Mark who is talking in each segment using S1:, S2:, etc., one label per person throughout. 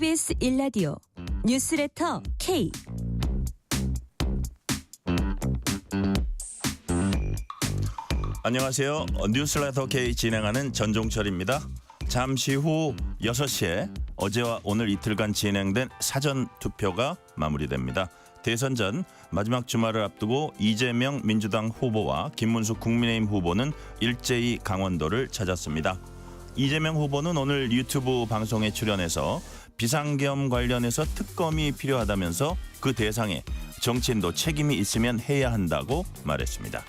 S1: KBS 1라디오 뉴스레터 K.
S2: 안녕하세요. 뉴스레터 K 진행하는 전종철입니다. 잠시 후 6시에 어제와 오늘 이틀간 진행된 사전투표가 마무리됩니다. 대선 전 마지막 주말을 앞두고 이재명 민주당 후보와 김문수 국민의힘 후보는 일제히 강원도를 찾았습니다. 이재명 후보는 오늘 유튜브 방송에 출연해서 비상계엄 관련해서 특검이 필요하다면서 그 대상에 정치인도 책임이 있으면 해야 한다고 말했습니다.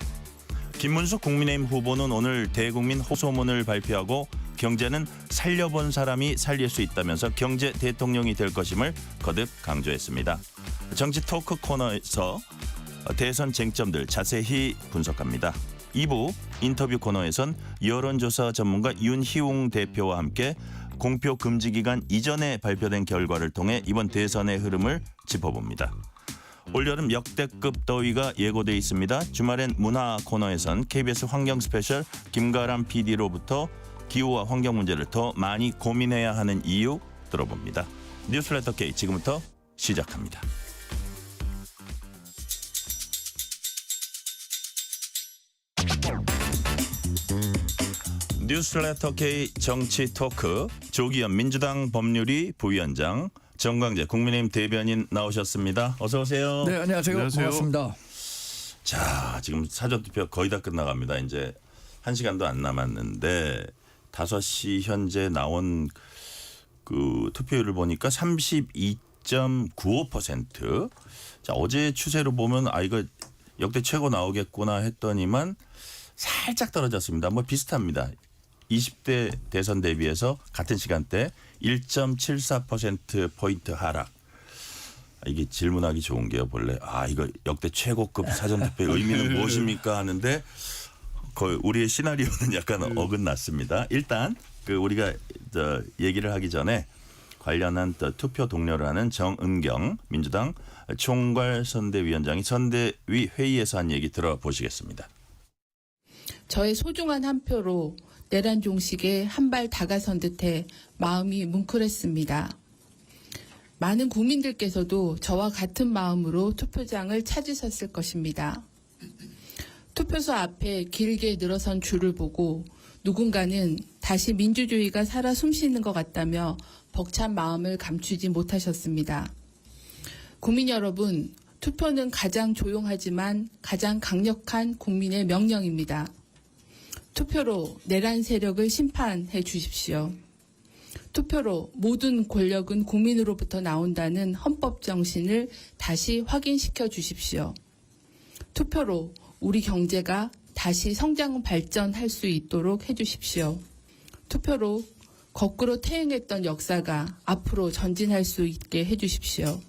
S2: 김문수 국민의힘 후보는 오늘 대국민 호소문을 발표하고 경제는 살려본 사람이 살릴 수 있다면서 경제 대통령이 될 것임을 거듭 강조했습니다. 정치 토크 코너에서 대선 쟁점들 자세히 분석합니다. 2부 인터뷰 코너에선 여론조사 전문가 윤희웅 대표와 함께 공표 금지 기간 이전에 발표된 결과를 통해 이번 대선의 흐름을 짚어봅니다. 올여름 역대급 더위가 예고돼 있습니다. 주말엔 문화 코너에선 KBS 환경 스페셜 김가람 PD로부터 기후와 환경 문제를 더 많이 고민해야 하는 이유 들어봅니다. 뉴스레터 K 지금부터 시작합니다. 뉴스레터 K 정치 토크 조기현 민주당 법률위 부위원장, 정광재 국민의힘 대변인 나오셨습니다. 어서 오세요.
S3: 네, 안녕하세요. 반갑습니다.
S2: 자, 지금 사전투표 거의 다 끝나갑니다. 이제 1시간도 안 남았는데 5시 현재 나온 그 투표율을 보니까 32.95%. 자, 어제 추세로 보면 이거 역대 최고 나오겠구나 했더니만 살짝 떨어졌습니다. 뭐 비슷합니다. 20대 대선 대비해서 같은 시간대 1.74%포인트 하락. 이게 질문하기 좋은 게요. 본래 이거 역대 최고급 사전투표의 의미는 무엇입니까 하는데 거의 우리의 시나리오는 약간 어긋났습니다. 일단 우리가 얘기를 하기 전에 관련한 투표 동료를 하는 정은경 민주당 총괄선대위원장이 선대위 회의에서 한 얘기 들어보시겠습니다.
S4: 저의 소중한 한 표로 내란 종식에 한 발 다가선 듯해 마음이 뭉클했습니다. 많은 국민들께서도 저와 같은 마음으로 투표장을 찾으셨을 것입니다. 투표소 앞에 길게 늘어선 줄을 보고 누군가는 다시 민주주의가 살아 숨쉬는 것 같다며 벅찬 마음을 감추지 못하셨습니다. 국민 여러분, 투표는 가장 조용하지만 가장 강력한 국민의 명령입니다. 투표로 내란 세력을 심판해 주십시오. 투표로 모든 권력은 국민으로부터 나온다는 헌법 정신을 다시 확인시켜 주십시오. 투표로 우리 경제가 다시 성장 발전할 수 있도록 해 주십시오. 투표로 거꾸로 퇴행했던 역사가 앞으로 전진할 수 있게 해 주십시오.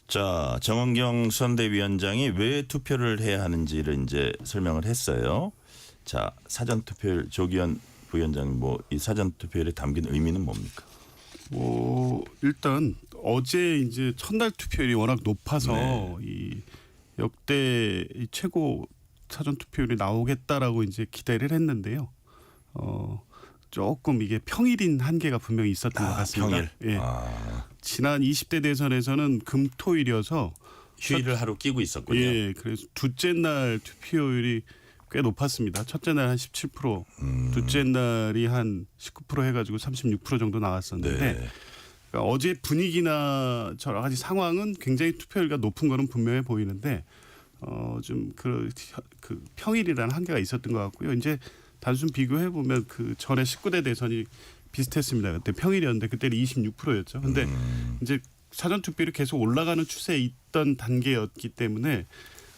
S2: 자, 정은경 선대위원장이 왜 투표를 해야 하는지를 이제 설명을 했어요. 자, 사전투표율 조기현 부위원장님 이 사전투표율에 담긴 의미는 뭡니까?
S5: 일단 어제 이제 첫날 투표율이 워낙 높아서
S2: 네.
S5: 이 역대 최고 사전투표율이 나오겠다라고 이제 기대를 했는데요. 조금 이게 평일인 한계가 분명히 있었던 것 같습니다.
S2: 평일.
S5: 예. 지난 20대 대선에서는 금토일이어서
S2: 휴일을 하루 끼고 있었군요.
S5: 예, 그래서 둘째 날 투표율이 꽤 높았습니다. 첫째 날 한 17%, 둘째 날이 한 19% 해가지고 36% 정도 나왔었는데
S2: 네.
S5: 그러니까 어제 분위기나 여러 가지 상황은 굉장히 투표율가 높은 거는 분명해 보이는데 좀 그 평일이라는 한계가 있었던 것 같고요. 이제 단순 비교해 보면 그 전에 19대 대선이 비슷했습니다. 그때 평일이었는데 그때는 26%였죠. 근데 이제 사전 투표율이 계속 올라가는 추세에 있던 단계였기 때문에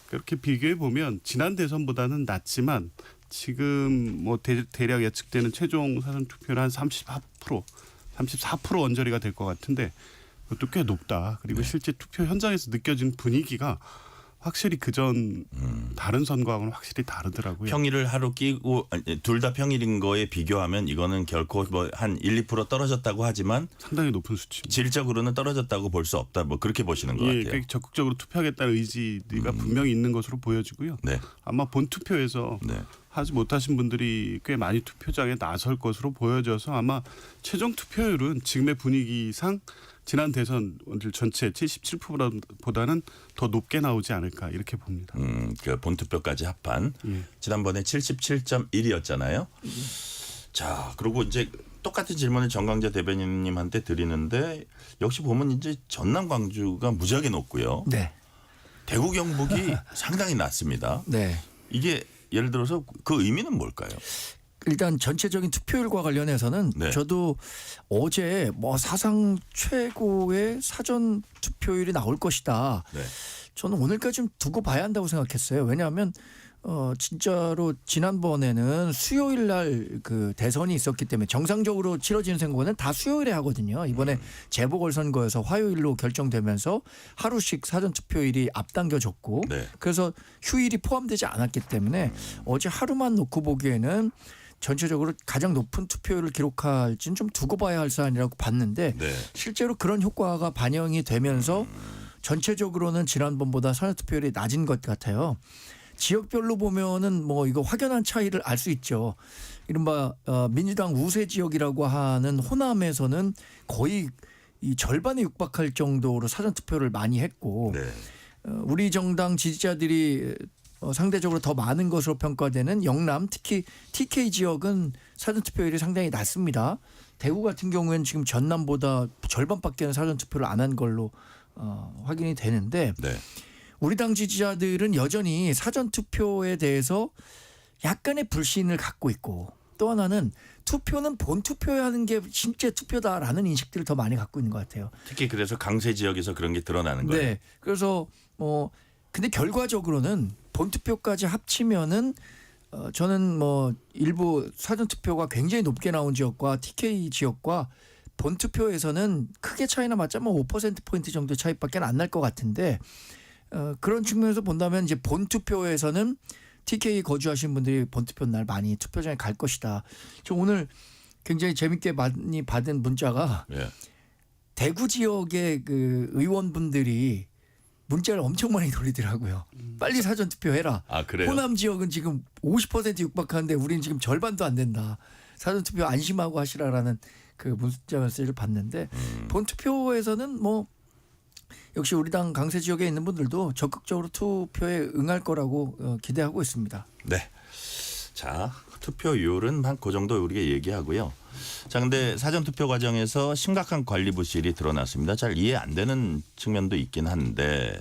S5: 그렇게 비교해 보면 지난 대선보다는 낮지만 지금 대략 예측되는 최종 사전 투표율 한 34% 언저리가 될 것 같은데 그것도 꽤 높다. 그리고 실제 투표 현장에서 느껴진 분위기가 확실히 그전 다른 선거하고는 확실히 다르더라고요.
S2: 평일을 하루 끼고 둘 다 평일인 거에 비교하면 이거는 결코 한 1, 2% 떨어졌다고 하지만
S5: 상당히 높은 수치입니다.
S2: 질적으로는 떨어졌다고 볼 수 없다. 그렇게 보시는 것 같아요.
S5: 꽤 적극적으로 투표하겠다는 의지가 분명히 있는 것으로 보여지고요.
S2: 네.
S5: 아마 본 투표에서
S2: 네.
S5: 하지 못하신 분들이 꽤 많이 투표장에 나설 것으로 보여져서 아마 최종 투표율은 지금의 분위기상 지난 대선들 전체 77%보다는 더 높게 나오지 않을까 이렇게 봅니다.
S2: 그 본투표까지 합한
S5: 예.
S2: 지난번에 77.1이었잖아요. 자, 그리고 이제 똑같은 질문을 정광재 대변인님한테 드리는데 역시 보면 이제 전남 광주가 무지하게 높고요.
S3: 네.
S2: 대구 경북이 상당히 낮습니다.
S3: 네.
S2: 이게 예를 들어서 그 의미는 뭘까요?
S3: 일단 전체적인 투표율과 관련해서는
S2: 네.
S3: 저도 어제 뭐 사상 최고의 사전 투표율이 나올 것이다.
S2: 네.
S3: 저는 오늘까지 좀 두고 봐야 한다고 생각했어요. 왜냐하면 진짜로 지난번에는 수요일 날 그 대선이 있었기 때문에 정상적으로 치러지는 선거는 다 수요일에 하거든요. 이번에 재보궐선거에서 화요일로 결정되면서 하루씩 사전 투표일이 앞당겨졌고
S2: 네.
S3: 그래서 휴일이 포함되지 않았기 때문에 어제 하루만 놓고 보기에는 전체적으로 가장 높은 투표율을 기록할지는 좀 두고 봐야 할 사안이라고 봤는데
S2: 네.
S3: 실제로 그런 효과가 반영이 되면서 전체적으로는 지난번보다 사전 투표율이 낮은 것 같아요. 지역별로 보면은 뭐 이거 확연한 차이를 알 수 있죠. 이른바 민주당 우세 지역이라고 하는 호남에서는 거의 이 절반에 육박할 정도로 사전 투표를 많이 했고
S2: 네.
S3: 우리 정당 지지자들이 상대적으로 더 많은 것으로 평가되는 영남 특히 TK 지역은 사전 투표율이 상당히 낮습니다. 대구 같은 경우에는 지금 전남보다 절반밖에는 사전 투표를 안 한 걸로 확인이 되는데
S2: 네.
S3: 우리 당 지지자들은 여전히 사전 투표에 대해서 약간의 불신을 갖고 있고 또 하나는 투표는 본 투표에 하는 게 실제 투표다라는 인식들을 더 많이 갖고 있는 것 같아요.
S2: 특히 그래서 강세 지역에서 그런 게 드러나는 거예요.
S3: 네. 그래서 근데 결과적으로는 본 투표까지 합치면은 저는 뭐 일부 사전 투표가 굉장히 높게 나온 지역과 TK 지역과 본 투표에서는 크게 차이나 맞자면 5% 포인트 정도 차이밖에 안 날 것 같은데 그런 측면에서 본다면 이제 본 투표에서는 TK 거주하신 분들이 본 투표 날 많이 투표장에 갈 것이다. 저 오늘 굉장히 재밌게 많이 받은 문자가
S2: 예.
S3: 대구 지역의 그 의원분들이 문자를 엄청 많이 돌리더라고요. 빨리 사전 투표해라.
S2: 아, 그래요?
S3: 호남 지역은 지금 50% 육박하는데 우리는 지금 절반도 안 된다. 사전 투표 안심하고 하시라라는 그 문자 메시지를 봤는데 본 투표에서는 뭐 역시 우리 당 강세 지역에 있는 분들도 적극적으로 투표에 응할 거라고 기대하고 있습니다.
S2: 네. 자, 투표율은 한 그 정도 우리가 얘기하고요. 자, 근데 사전 투표 과정에서 심각한 관리 부실이 드러났습니다. 잘 이해 안 되는 측면도 있긴 한데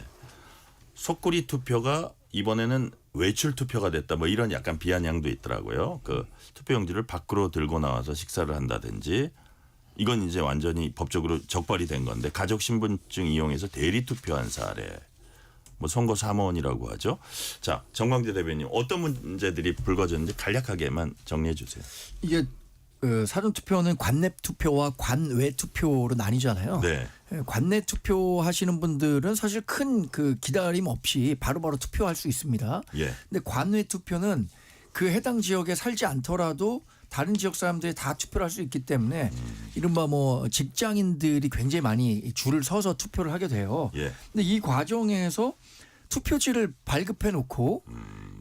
S2: 속구리 투표가 이번에는 외출 투표가 됐다. 뭐 이런 약간 비아냥도 있더라고요. 그 투표용지를 밖으로 들고 나와서 식사를 한다든지 이건 이제 완전히 법적으로 적발이 된 건데 가족 신분증 이용해서 대리 투표한 사례. 뭐 선거 사무원이라고 하죠. 자, 정광재 대변인 어떤 문제들이 불거졌는지 간략하게만 정리해 주세요.
S3: 이게 사전 투표는 관내 투표와 관외 투표로 나뉘잖아요.
S2: 네.
S3: 관내 투표 하시는 분들은 사실 큰 그 기다림 없이 바로바로 투표할 수 있습니다.
S2: 예.
S3: 근데 관외 투표는 그 해당 지역에 살지 않더라도 다른 지역 사람들이 다 투표를 할 수 있기 때문에 이른바 뭐 직장인들이 굉장히 많이 줄을 서서 투표를 하게 돼요.
S2: 예.
S3: 근데 이 과정에서 투표지를 발급해 놓고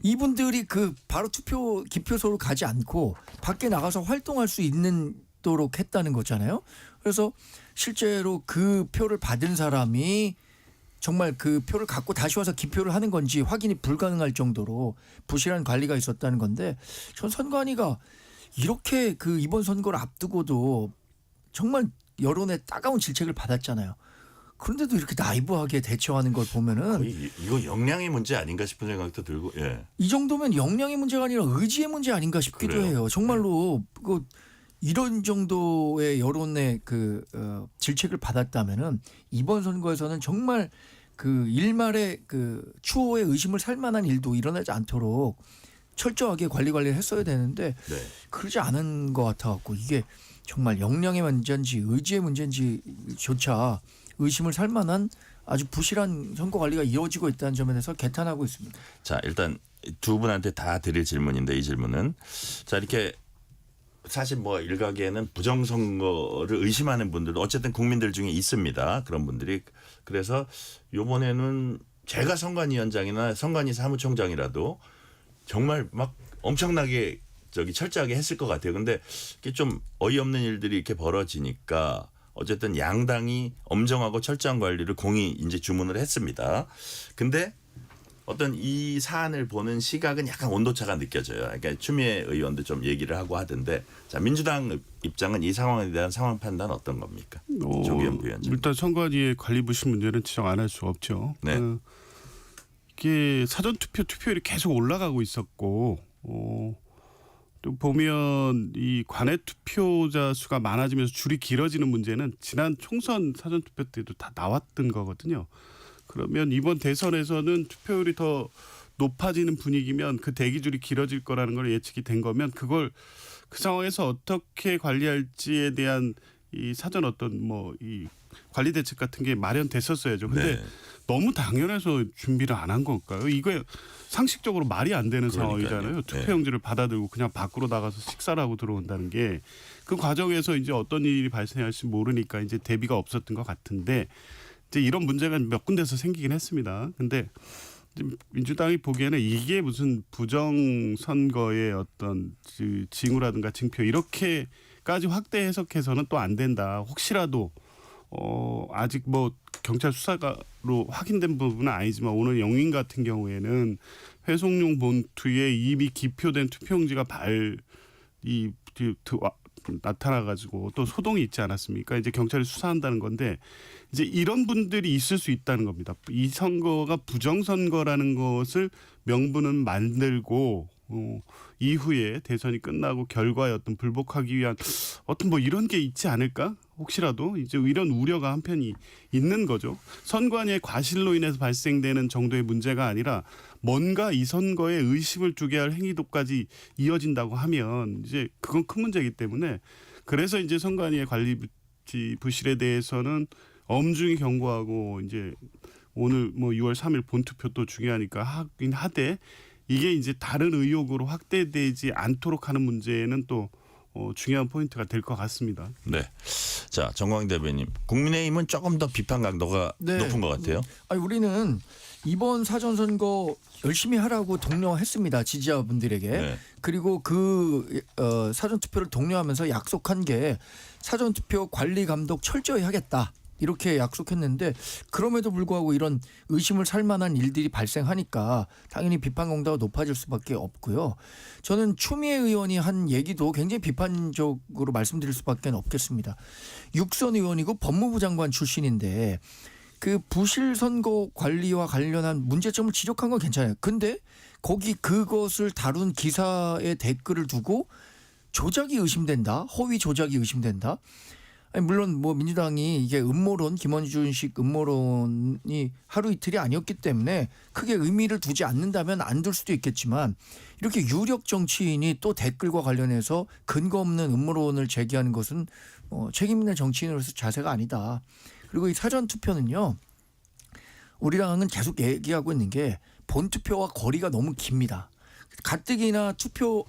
S3: 이분들이 그 바로 투표 기표소로 가지 않고 밖에 나가서 활동할 수 있도록 했다는 거잖아요. 그래서 실제로 그 표를 받은 사람이 정말 그 표를 갖고 다시 와서 기표를 하는 건지 확인이 불가능할 정도로 부실한 관리가 있었다는 건데 전 선관위가 이렇게 그 이번 선거를 앞두고도 정말 여론의 따가운 질책을 받았잖아요. 그런데도 이렇게 나이브하게 대처하는 걸 보면은
S2: 이거 역량의 문제 아닌가 싶은 생각도 들고. 예.
S3: 이 정도면 역량의 문제가 아니라 의지의 문제 아닌가 싶기도
S2: 그래요?
S3: 해요. 정말로 이런 정도의 여론의 질책을 받았다면은 이번 선거에서는 정말 그 일말의 그 추호의 의심을 살 만한 일도 일어나지 않도록 철저하게 관리를 했어야 되는데
S2: 네.
S3: 그러지 않은 것 같아갖고 이게 정말 역량의 문제인지 의지의 문제인지조차 의심을 살 만한 아주 부실한 선거 관리가 이어지고 있다는 점에 대해서 개탄하고 있습니다.
S2: 자, 일단 두 분한테 다 드릴 질문인데 이 질문은 자, 이렇게 사실 뭐 일각에는 부정선거를 의심하는 분들도 어쨌든 국민들 중에 있습니다. 그런 분들이. 그래서 이번에는 제가 선관위원장이나 선관위 사무총장이라도 정말 막 엄청나게 철저하게 했을 것 같아요. 근데 이게 좀 어이없는 일들이 이렇게 벌어지니까 어쨌든 양당이 엄정하고 철저한 관리를 공히 이제 주문을 했습니다. 근데 어떤 이 사안을 보는 시각은 약간 온도차가 느껴져요. 그러니까 추미애 의원도 좀 얘기를 하고 하던데, 자, 민주당 입장은 이 상황에 대한 상황 판단 어떤 겁니까? 조기현 부위원장.
S5: 일단 선관위의 관리 부실 문제는 지적 안 할 수 없죠.
S2: 네.
S5: 이게 사전 투표율이 계속 올라가고 있었고, 또 보면 이 관외 투표자 수가 많아지면서 줄이 길어지는 문제는 지난 총선 사전 투표 때도 다 나왔던 거거든요. 그러면 이번 대선에서는 투표율이 더 높아지는 분위기면 그 대기줄이 길어질 거라는 걸 예측이 된 거면 그걸 그 상황에서 어떻게 관리할지에 대한 이 사전 어떤 뭐 이 관리 대책 같은 게 마련됐었어야죠. 근데
S2: 네.
S5: 너무 당연해서 준비를 안 한 걸까요? 이거 상식적으로 말이 안 되는
S2: 그러니까요.
S5: 상황이잖아요.
S2: 네.
S5: 투표용지를 받아들고 그냥 밖으로 나가서 식사를 하고 들어온다는 게 그 과정에서 이제 어떤 일이 발생할지 모르니까 이제 대비가 없었던 것 같은데 이제 이런 문제가 몇 군데서 생기긴 했습니다. 근데 민주당이 보기에는 이게 무슨 부정 선거의 어떤 징후라든가 징표 이렇게까지 확대 해석해서는 또 안 된다. 혹시라도 아직 뭐 경찰 수사로 확인된 부분은 아니지만 오늘 영인 같은 경우에는 회송용 봉투에 이미 기표된 투표용지가 나타나가지고 또 소동이 있지 않았습니까? 이제 경찰이 수사한다는 건데 이제 이런 분들이 있을 수 있다는 겁니다. 이 선거가 부정선거라는 것을 명분은 만들고 이후에 대선이 끝나고 결과에 어떤 불복하기 위한 어떤 뭐 이런 게 있지 않을까? 혹시라도 이제 이런 우려가 한편이 있는 거죠. 선관위의 과실로 인해서 발생되는 정도의 문제가 아니라 뭔가 이 선거에 의심을 주게 할 행위도까지 이어진다고 하면 이제 그건 큰 문제이기 때문에 그래서 이제 선관위의 관리 부실에 대해서는 엄중히 경고하고 이제 오늘 뭐 6월 3일 본투표도 중요하니까 하긴 하되 이게 이제 다른 의혹으로 확대되지 않도록 하는 문제는 또 중요한 포인트가 될 것 같습니다.
S2: 네. 자, 정광 대변인, 국민의힘은 조금 더 비판 강도가
S3: 네.
S2: 높은 것 같아요.
S3: 아니, 우리는 이번 사전선거 열심히 하라고 독려했습니다. 지지자분들에게.
S2: 네.
S3: 그리고 그 사전투표를 독려하면서 약속한 게 사전투표 관리 감독 철저히 하겠다. 이렇게 약속했는데 그럼에도 불구하고 이런 의심을 살 만한 일들이 발생하니까 당연히 비판 강도가 높아질 수밖에 없고요. 저는 추미애 의원이 한 얘기도 굉장히 비판적으로 말씀드릴 수밖에 없겠습니다. 육선 의원이고 법무부 장관 출신인데 그 부실 선거 관리와 관련한 문제점을 지적한 건 괜찮아요. 근데 거기 그것을 다룬 기사의 댓글을 두고 조작이 의심된다. 허위 조작이 의심된다. 아니, 물론 뭐 민주당이 이게 음모론, 김원준식 음모론이 하루 이틀이 아니었기 때문에 크게 의미를 두지 않는다면 안 둘 수도 있겠지만 이렇게 유력 정치인이 또 댓글과 관련해서 근거 없는 음모론을 제기하는 것은 책임 있는 정치인으로서 자세가 아니다. 그리고 이 사전 투표는요. 우리랑은 계속 얘기하고 있는 게 본투표와 거리가 너무 깁니다. 가뜩이나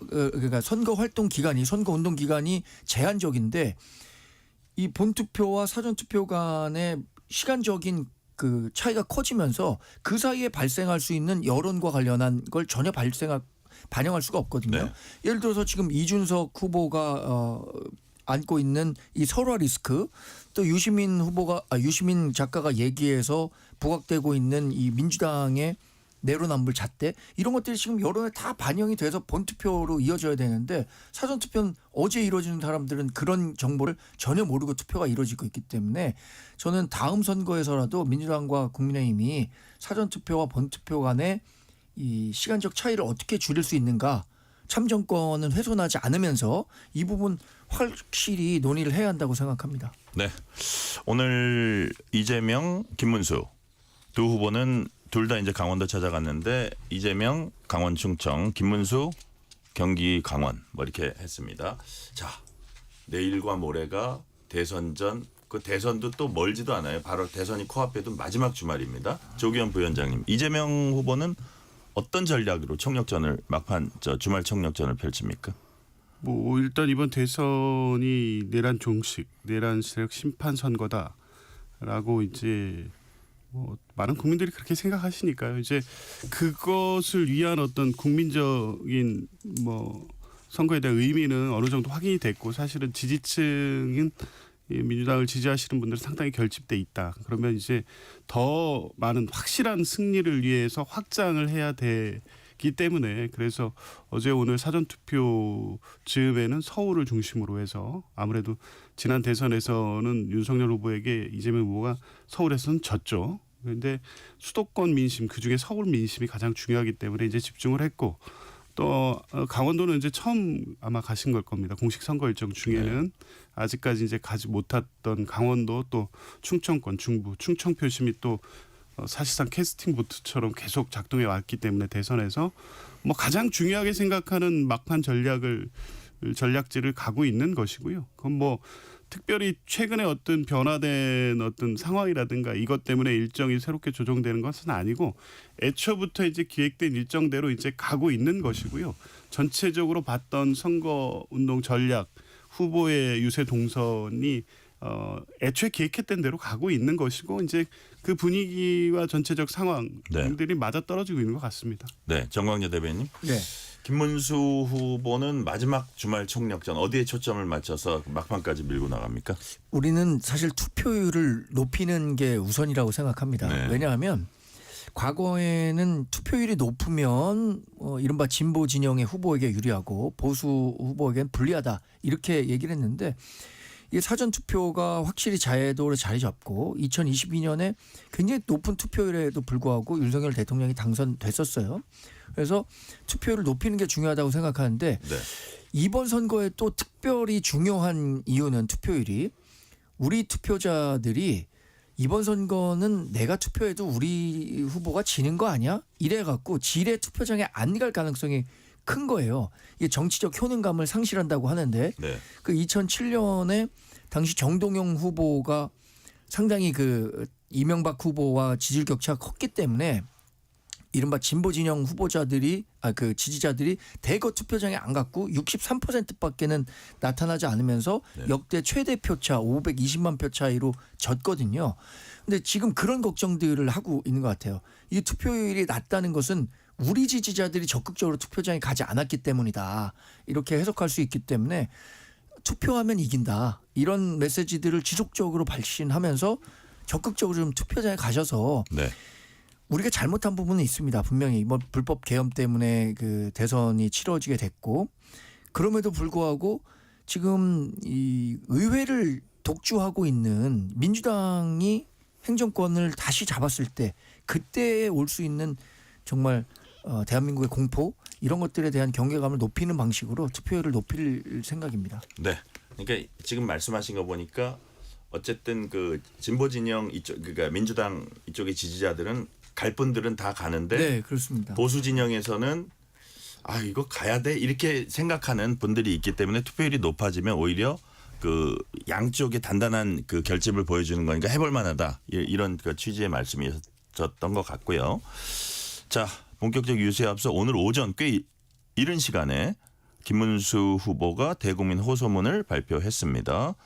S3: 그러니까 선거 활동 기간이 선거 운동 기간이 제한적인데 이 본투표와 사전투표 간의 시간적인 그 차이가 커지면서 그 사이에 발생할 수 있는 여론과 관련한 걸 전혀 반영할 수가 없거든요.
S2: 네.
S3: 예를 들어서 지금 이준석 후보가 안고 있는 이 설화 리스크, 또 유시민 작가가 얘기해서 부각되고 있는 이 민주당의 내로남불 잣대, 이런 것들이 지금 여론에 다 반영이 돼서 본투표로 이어져야 되는데 사전투표는 어제 이루어지는 사람들은 그런 정보를 전혀 모르고 투표가 이루어지고 있기 때문에 저는 다음 선거에서라도 민주당과 국민의힘이 사전투표와 본투표 간의 이 시간적 차이를 어떻게 줄일 수 있는가, 참정권은 훼손하지 않으면서 이 부분 확실히 논의를 해야 한다고 생각합니다.
S2: 네. 오늘 이재명, 김문수 두 후보는 둘 다 이제 강원도 찾아갔는데 이재명 강원 충청, 김문수 경기 강원 뭐 이렇게 했습니다. 자, 내일과 모레가 대선 전, 그 대선도 또 멀지도 않아요. 바로 대선이 코앞에 둔 마지막 주말입니다. 조기현 부위원장님, 이재명 후보는 어떤 전략으로 총력전을 막판 주말 총력전을 펼칩니까?
S5: 뭐 일단 이번 대선이 내란 종식, 내란 세력 심판 선거다라고 이제 많은 국민들이 그렇게 생각하시니까요. 이제 그것을 위한 어떤 국민적인 선거에 대한 의미는 어느 정도 확인이 됐고 사실은 지지층인 이 민주당을 지지하시는 분들은 상당히 결집돼 있다. 그러면 이제 더 많은 확실한 승리를 위해서 확장을 해야 되기 때문에 그래서 어제 오늘 사전투표 즈음에는 서울을 중심으로 해서 아무래도 지난 대선에서는 윤석열 후보에게 이재명 후보가 서울에서는 졌죠. 그런데 수도권 민심 그중에 서울 민심이 가장 중요하기 때문에 이제 집중을 했고 또 강원도는 이제 처음 아마 가신 걸 겁니다. 공식 선거 일정 중에는 아직까지 이제 가지 못했던 강원도 또 충청권 중부 충청 표심이 또 사실상 캐스팅 보트처럼 계속 작동해 왔기 때문에 대선에서 가장 중요하게 생각하는 막판 전략지를 가고 있는 것이고요. 그건 특별히 최근에 어떤 변화된 어떤 상황이라든가 이것 때문에 일정이 새롭게 조정되는 것은 아니고 애초부터 이제 기획된 일정대로 이제 가고 있는 것이고요. 전체적으로 봤던 선거 운동 전략 후보의 유세 동선이 애초에 기획했던 대로 가고 있는 것이고 이제 그 분위기와 전체적 상황들이 맞아 떨어지고 있는 것 같습니다.
S2: 네, 정광재 대변인.
S3: 네.
S2: 김문수 후보는 마지막 주말 총력전 어디에 초점을 맞춰서 막판까지 밀고 나갑니까?
S3: 우리는 사실 투표율을 높이는 게 우선이라고 생각합니다.
S2: 네.
S3: 왜냐하면 과거에는 투표율이 높으면 이른바 진보 진영의 후보에게 유리하고 보수 후보에게는 불리하다 이렇게 얘기를 했는데 이게 사전 투표가 확실히 자도로 자리 잡고 2022년에 굉장히 높은 투표율에도 불구하고 윤석열 대통령이 당선됐었어요. 그래서 투표율을 높이는 게 중요하다고 생각하는데
S2: 네.
S3: 이번 선거에 또 특별히 중요한 이유는 투표율이 우리 투표자들이 이번 선거는 내가 투표해도 우리 후보가 지는 거 아니야? 이래 갖고 지뢰 투표장에 안 갈 가능성이 큰 거예요. 이게 정치적 효능감을 상실한다고 하는데
S2: 네.
S3: 그 2007년에 당시 정동영 후보가 상당히 그 이명박 후보와 지지율 격차가 컸기 때문에 이른바 진보 진영 후보자들이 그 지지자들이 대거 투표장에 안 갔고 63%밖에는 나타나지 않으면서
S2: 네.
S3: 역대 최대 표차 520만 표 차이로 졌거든요. 근데 지금 그런 걱정들을 하고 있는 것 같아요. 이 투표율이 낮다는 것은 우리 지지자들이 적극적으로 투표장에 가지 않았기 때문이다. 이렇게 해석할 수 있기 때문에 투표하면 이긴다. 이런 메시지들을 지속적으로 발신하면서 적극적으로 좀 투표장에 가셔서
S2: 네.
S3: 우리가 잘못한 부분은 있습니다. 분명히 불법 계엄 때문에 그 대선이 치러지게 됐고 그럼에도 불구하고 지금 이 의회를 독주하고 있는 민주당이 행정권을 다시 잡았을 때 그때에 올 수 있는 정말 대한민국의 공포 이런 것들에 대한 경계감을 높이는 방식으로 투표율을 높일 생각입니다.
S2: 네. 그러니까 지금 말씀하신 거 보니까 어쨌든 그 진보 진영 이쪽 그러니까 민주당 이쪽의 지지자들은 갈 분들은 다 가는데
S3: 네, 그렇습니다.
S2: 보수 진영에서는 이거 가야 돼 이렇게 생각하는 분들이 있기 때문에 투표율이 높아지면 오히려 그 양쪽의 단단한 그 결집을 보여주는 거니까 해볼 만하다 이런 그 취지의 말씀이셨던 것 같고요. 자, 본격적 유세에 앞서 오늘 오전 꽤 이른 시간에 김문수 후보가 대국민 호소문을 발표했습니다.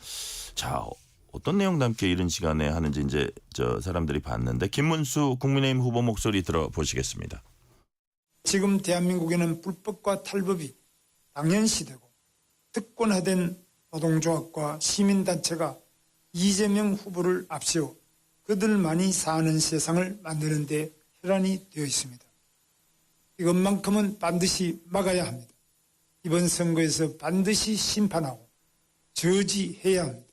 S2: 자, 어떤 내용 담게 이른 시간에 하는지 이제 사람들이 봤는데 김문수 국민의힘 후보 목소리 들어보시겠습니다.
S6: 지금 대한민국에는 불법과 탈법이 당연시되고 특권화된 노동조합과 시민단체가 이재명 후보를 앞세워 그들만이 사는 세상을 만드는 데 혈안이 되어 있습니다. 이것만큼은 반드시 막아야 합니다. 이번 선거에서 반드시 심판하고 저지해야 합니다.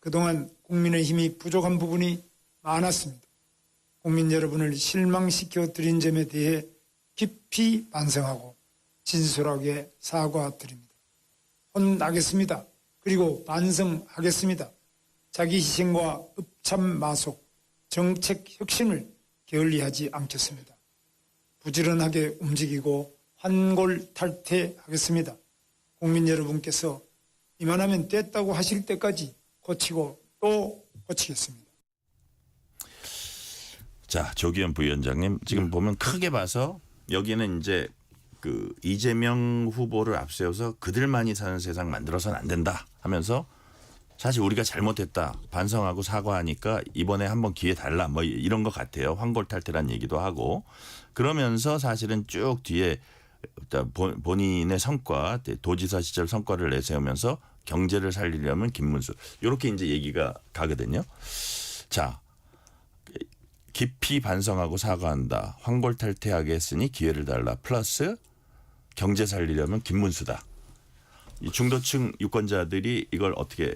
S6: 그동안 국민의힘이 부족한 부분이 많았습니다. 국민 여러분을 실망시켜 드린 점에 대해 깊이 반성하고 진솔하게 사과드립니다. 혼나겠습니다. 그리고 반성하겠습니다. 자기 희생과 읍참 마속, 정책 혁신을 게을리하지 않겠습니다. 부지런하게 움직이고 환골탈퇴하겠습니다. 국민 여러분께서 이만하면 됐다고 하실 때까지 고치고 또 고치겠습니다.
S2: 자, 조기현 부위원장님 지금 보면 크게 봐서 여기는 이제 그 이재명 후보를 앞세워서 그들만이 사는 세상 만들어서는 안 된다 하면서 사실 우리가 잘못했다 반성하고 사과하니까 이번에 한번 기회 달라 뭐 이런 것 같아요. 황골탈퇴란 얘기도 하고 그러면서 사실은 쭉 뒤에 본인의 성과 도지사 시절 성과를 내세우면서 경제를 살리려면 김문수 이렇게 이제 얘기가 가거든요. 자 깊이 반성하고 사과한다. 황골탈퇴하게 했으니 기회를 달라. 플러스 경제 살리려면 김문수다. 이 중도층 유권자들이 이걸 어떻게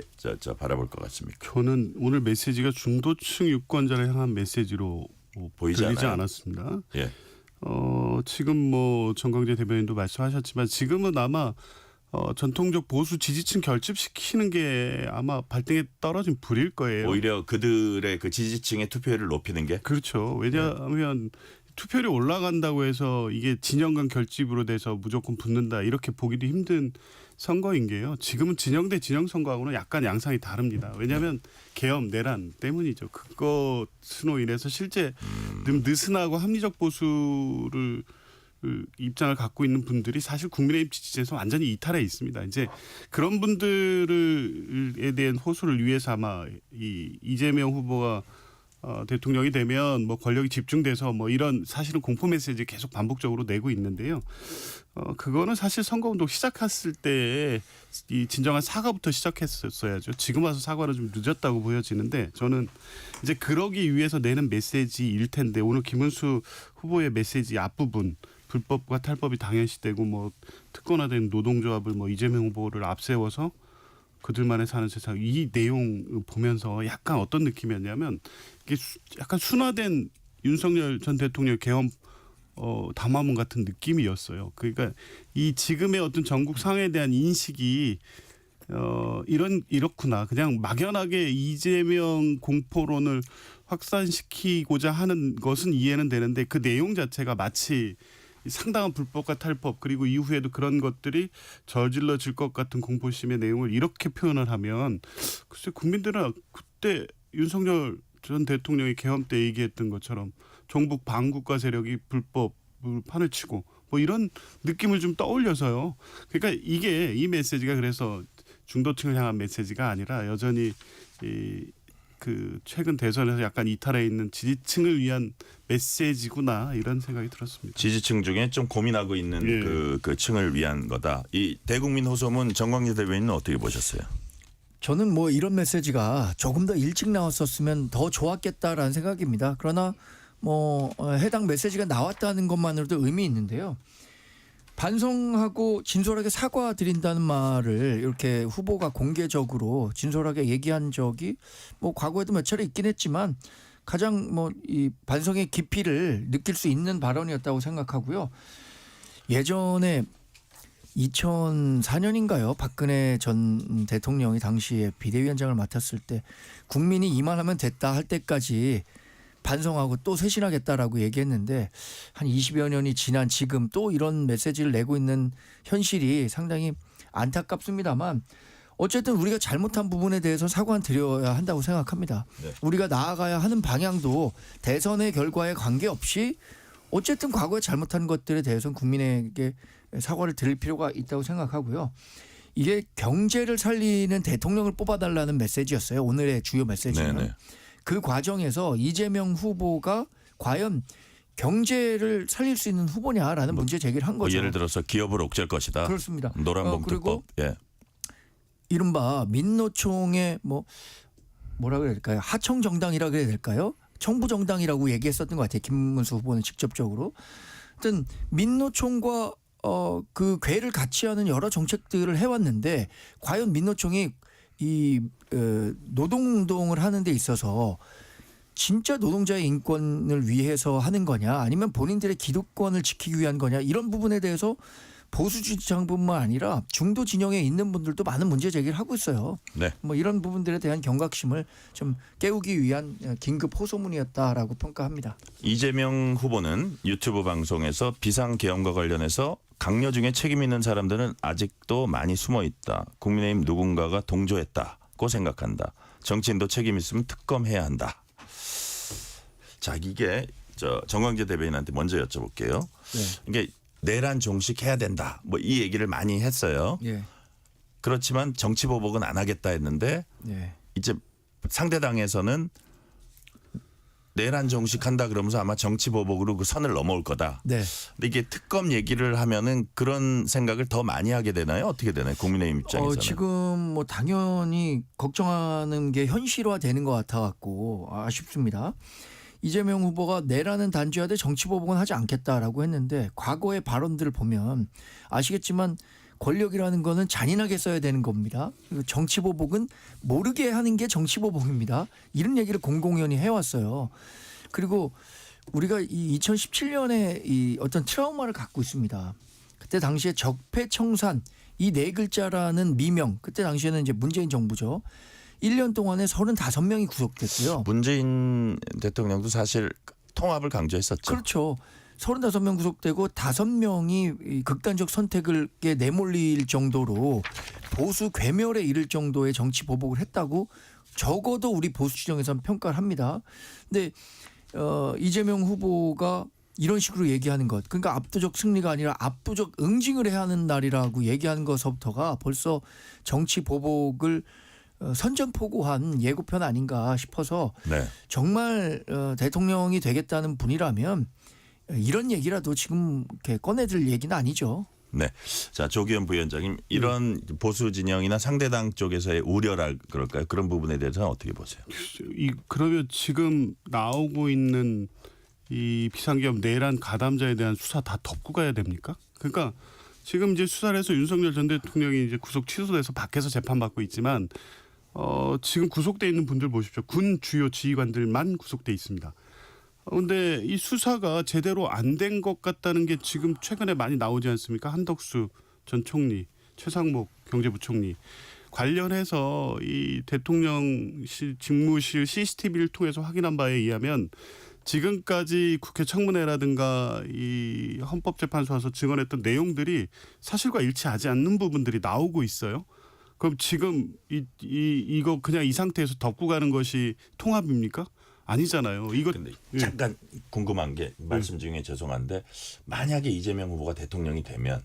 S2: 바라볼 것 같습니까?
S5: 저는 오늘 메시지가 중도층 유권자를 향한 메시지로
S2: 보이지
S5: 들리지
S2: 않아요?
S5: 않았습니다.
S2: 예.
S5: 지금 뭐 정광재 대변인도 말씀하셨지만 지금은 아마 전통적 보수 지지층 결집시키는 게 아마 발등에 떨어진 불일 거예요.
S2: 오히려 그들의 그 지지층의 투표율을 높이는 게
S5: 그렇죠. 왜냐하면 투표율이 올라간다고 해서 이게 진영 간 결집으로 돼서 무조건 붙는다 이렇게 보기도 힘든 선거인 게요. 지금은 진영 대 진영 선거하고는 약간 양상이 다릅니다. 왜냐하면 계엄 내란 때문이죠. 그것으로 인해서 실제 느슨하고 합리적 보수를 입장을 갖고 있는 분들이 사실 국민의힘 지지층에서 완전히 이탈해 있습니다. 이제 그런 분들에 대한 호소를 위해서 아마 이재명 후보가 대통령이 되면 뭐 권력이 집중돼서 뭐 이런 사실은 공포 메시지 계속 반복적으로 내고 있는데요. 그거는 사실 선거운동 시작했을 때 이 진정한 사과부터 시작했었어야죠. 지금 와서 사과는 좀 늦었다고 보여지는데 저는 이제 그러기 위해서 내는 메시지일 텐데 오늘 김문수 후보의 메시지 앞부분 불법과 탈법이 당연시되고 뭐 특권화된 노동조합을 뭐 이재명 후보를 앞세워서 그들만의 사는 세상 이 내용 보면서 약간 어떤 느낌이었냐면 이게 약간 순화된 윤석열 전 대통령 계엄 담화문 같은 느낌이었어요. 그러니까 이 지금의 어떤 전국 상황에 대한 인식이 이렇구나. 그냥 막연하게 이재명 공포론을 확산시키고자 하는 것은 이해는 되는데 그 내용 자체가 마치 상당한 불법과 탈법 그리고 이후에도 그런 것들이 저질러질 것 같은 공포심의 내용을 이렇게 표현을 하면 글쎄 국민들은 그때 윤석열 전 대통령이 계엄 때 얘기했던 것처럼 종북 반국가 세력이 불법을 판을 치고 뭐 이런 느낌을 좀 떠올려서요. 그러니까 이 메시지가 그래서 중도층을 향한 메시지가 아니라 여전히 그 최근 대선에서 약간 이탈해 있는 지지층을 위한 메시지구나 이런 생각이 들었습니다.
S2: 지지층 중에 좀 고민하고 있는
S5: 예.
S2: 그 층을 위한 거다. 이 대국민 호소문 정광재 대변인은 어떻게 보셨어요?
S3: 저는 뭐 이런 메시지가 조금 더 일찍 나왔었으면 더 좋았겠다라는 생각입니다. 그러나 뭐 해당 메시지가 나왔다는 것만으로도 의미 있는데요. 반성하고 진솔하게 사과드린다는 말을 이렇게 후보가 공개적으로 진솔하게 얘기한 적이 뭐 과거에도 몇 차례 있긴 했지만 가장 뭐 이 반성의 깊이를 느낄 수 있는 발언이었다고 생각하고요. 예전에 2004년인가요? 박근혜 전 대통령이 당시에 비대위원장을 맡았을 때 국민이 이만하면 됐다 할 때까지 반성하고 또 쇄신하겠다라고 얘기했는데 한 20여 년이 지난 지금 또 이런 메시지를 내고 있는 현실이 상당히 안타깝습니다만 어쨌든 우리가 잘못한 부분에 대해서 사과는 드려야 한다고 생각합니다.
S2: 네.
S3: 우리가 나아가야 하는 방향도 대선의 결과에 관계없이 어쨌든 과거에 잘못한 것들에 대해서는 국민에게 사과를 드릴 필요가 있다고 생각하고요. 이게 경제를 살리는 대통령을 뽑아달라는 메시지였어요. 오늘의 주요 메시지는.
S2: 네네.
S3: 그 과정에서 이재명 후보가 과연 경제를 살릴 수 있는 후보냐라는 문제 제기를 한 거죠.
S2: 예를 들어서 기업을 옥죄할 것이다.
S3: 그렇습니다.
S2: 노란봉투법. 예.
S3: 이른바 민노총의 뭐라 그래야 될까요? 하청 정당이라 그래야 될까요? 청부 정당이라고 얘기했었던 것 같아요. 김문수 후보는 직접적으로. 하여튼 민노총과 그 궤를 같이 하는 여러 정책들을 해왔는데 과연 민노총이 이 노동운동을 하는 데 있어서 진짜 노동자의 인권을 위해서 하는 거냐 아니면 본인들의 기득권을 지키기 위한 거냐 이런 부분에 대해서 보수 지지층뿐만 아니라 중도 진영에 있는 분들도 많은 문제 제기를 하고 있어요.
S2: 네.
S3: 뭐 이런 부분들에 대한 경각심을 좀 깨우기 위한 긴급 호소문이었다라고 평가합니다.
S2: 이재명 후보는 유튜브 방송에서 비상계엄과 관련해서 강요 중에 책임 있는 사람들은 아직도 많이 숨어 있다. 국민의힘 누군가가 동조했다고 생각한다. 정치인도 책임 있으면 특검해야 한다. 자, 이게 정광재 대변인한테 먼저 여쭤볼게요.
S3: 네.
S2: 이게 내란 종식해야 된다. 뭐 이 얘기를 많이 했어요.
S3: 예.
S2: 그렇지만 정치 보복은 안 하겠다 했는데
S3: 네.
S2: 이제 상대 당에서는 내란 종식한다 그러면서 아마 정치 보복으로 그 선을 넘어올 거다.
S3: 네.
S2: 근데 이게 특검 얘기를 하면은 그런 생각을 더 많이 하게 되나요? 어떻게 되나요? 국민의힘 입장에서는.
S3: 지금 뭐 당연히 걱정하는 게 현실화되는 것 같아갖고 아쉽습니다. 이재명 후보가 내란은 단죄하되 정치 보복은 하지 않겠다라고 했는데 과거의 발언들을 보면 아시겠지만 권력이라는 거는 잔인하게 써야 되는 겁니다. 그리고 정치 보복은 모르게 하는 게 정치 보복입니다. 이런 얘기를 공공연히 해왔어요. 그리고 우리가 이 2017년에 이 어떤 트라우마를 갖고 있습니다. 그때 당시에 적폐청산 이 네 글자라는 미명, 그때 당시에는 이제 문재인 정부죠. 1년 동안에 35명이 구속됐고요.
S2: 문재인 대통령도 사실 통합을 강조했었죠.
S3: 그렇죠. 35명 구속되고 5명이 극단적 선택을 내몰릴 정도로 보수 괴멸에 이를 정도의 정치 보복을 했다고 적어도 우리 보수 진영에서는 평가를 합니다. 근데 이재명 후보가 이런 식으로 얘기하는 것, 그러니까 압도적 승리가 아니라 압도적 응징을 해야 하는 날이라고 얘기하는 것서부터가 벌써 정치 보복을 선전포고한 예고편 아닌가 싶어서
S2: 네.
S3: 정말 대통령이 되겠다는 분이라면 이런 얘기라도 지금 이렇게 꺼내들 얘기는 아니죠.
S2: 네. 자, 조기현 부위원장님, 이런 보수 진영이나 상대당 쪽에서의 우려랄 그럴까요? 그런 부분에 대해서는 어떻게 보세요?
S5: 그러면 지금 나오고 있는 이 비상계엄 내란 가담자에 대한 수사 다 덮고 가야 됩니까? 그러니까 지금 이제 수사를 해서 윤석열 전 대통령이 이제 구속 취소돼서 밖에서 재판받고 있지만 지금 구속돼 있는 분들 보십시오. 군 주요 지휘관들만 구속돼 있습니다. 그런데 이 수사가 제대로 안 된 것 같다는 게 지금 최근에 많이 나오지 않습니까? 한덕수 전 총리, 최상목 경제부총리 관련해서 이 대통령실 직무실 CCTV를 통해서 확인한 바에 의하면 지금까지 국회 청문회라든가 이 헌법재판소 와서 증언했던 내용들이 사실과 일치하지 않는 부분들이 나오고 있어요. 그럼 지금 이거 그냥 이 상태에서 덮고 가는 것이 통합입니까? 아니잖아요. 이거
S2: 근데 잠깐 궁금한 게 말씀 중에 죄송한데 만약에 이재명 후보가 대통령이 되면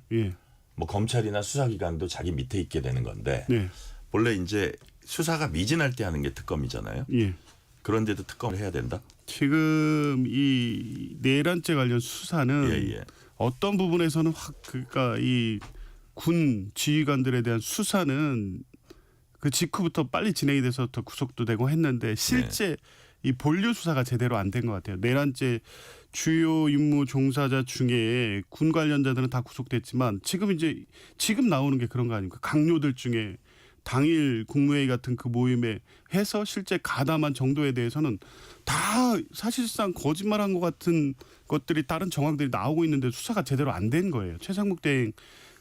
S2: 뭐 검찰이나 수사기관도 자기 밑에 있게 되는 건데 원래 이제 수사가 미진할 때 하는 게 특검이잖아요. 그런데도 특검을 해야 된다?
S5: 지금 이 내란죄 관련 수사는 어떤 부분에서는 그러니까 이 군 지휘관들에 대한 수사는 그 직후부터 빨리 진행이 돼서 더 구속도 되고 했는데 실제 이 본류 수사가 제대로 안 된 것 같아요. 내란죄 주요 임무 종사자 중에 군 관련자들은 다 구속됐지만 지금 나오는 게 그런 거 아닙니까? 강요들 중에 당일 국무회의 같은 그 모임에 해서 실제 가담한 정도에 대해서는 다 사실상 거짓말한 것 같은 것들이 다른 정황들이 나오고 있는데 수사가 제대로 안 된 거예요. 최상목 대행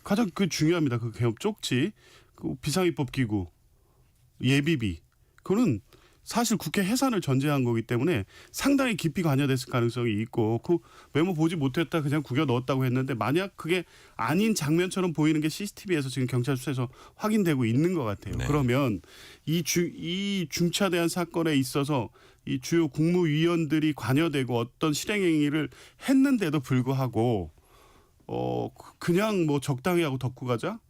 S5: 가장 그 중요합니다. 그 개업 쪽지, 그 비상입법 기구, 예비비, 그거는 사실 국회 해산을 전제한 거기 때문에 상당히 깊이 관여됐을 가능성이 있고 그 메모 보지 못했다 그냥 구겨 넣었다고 했는데 만약 그게 아닌 장면처럼 보이는 게 CCTV에서 지금 경찰 수사에서 확인되고 있는 것 같아요. 그러면 이 중차대한 사건에 있어서 이 주요 국무위원들이 관여되고 어떤 실행행위를 했는데도 불구하고 그냥 뭐 적당히 하고 덮고 가자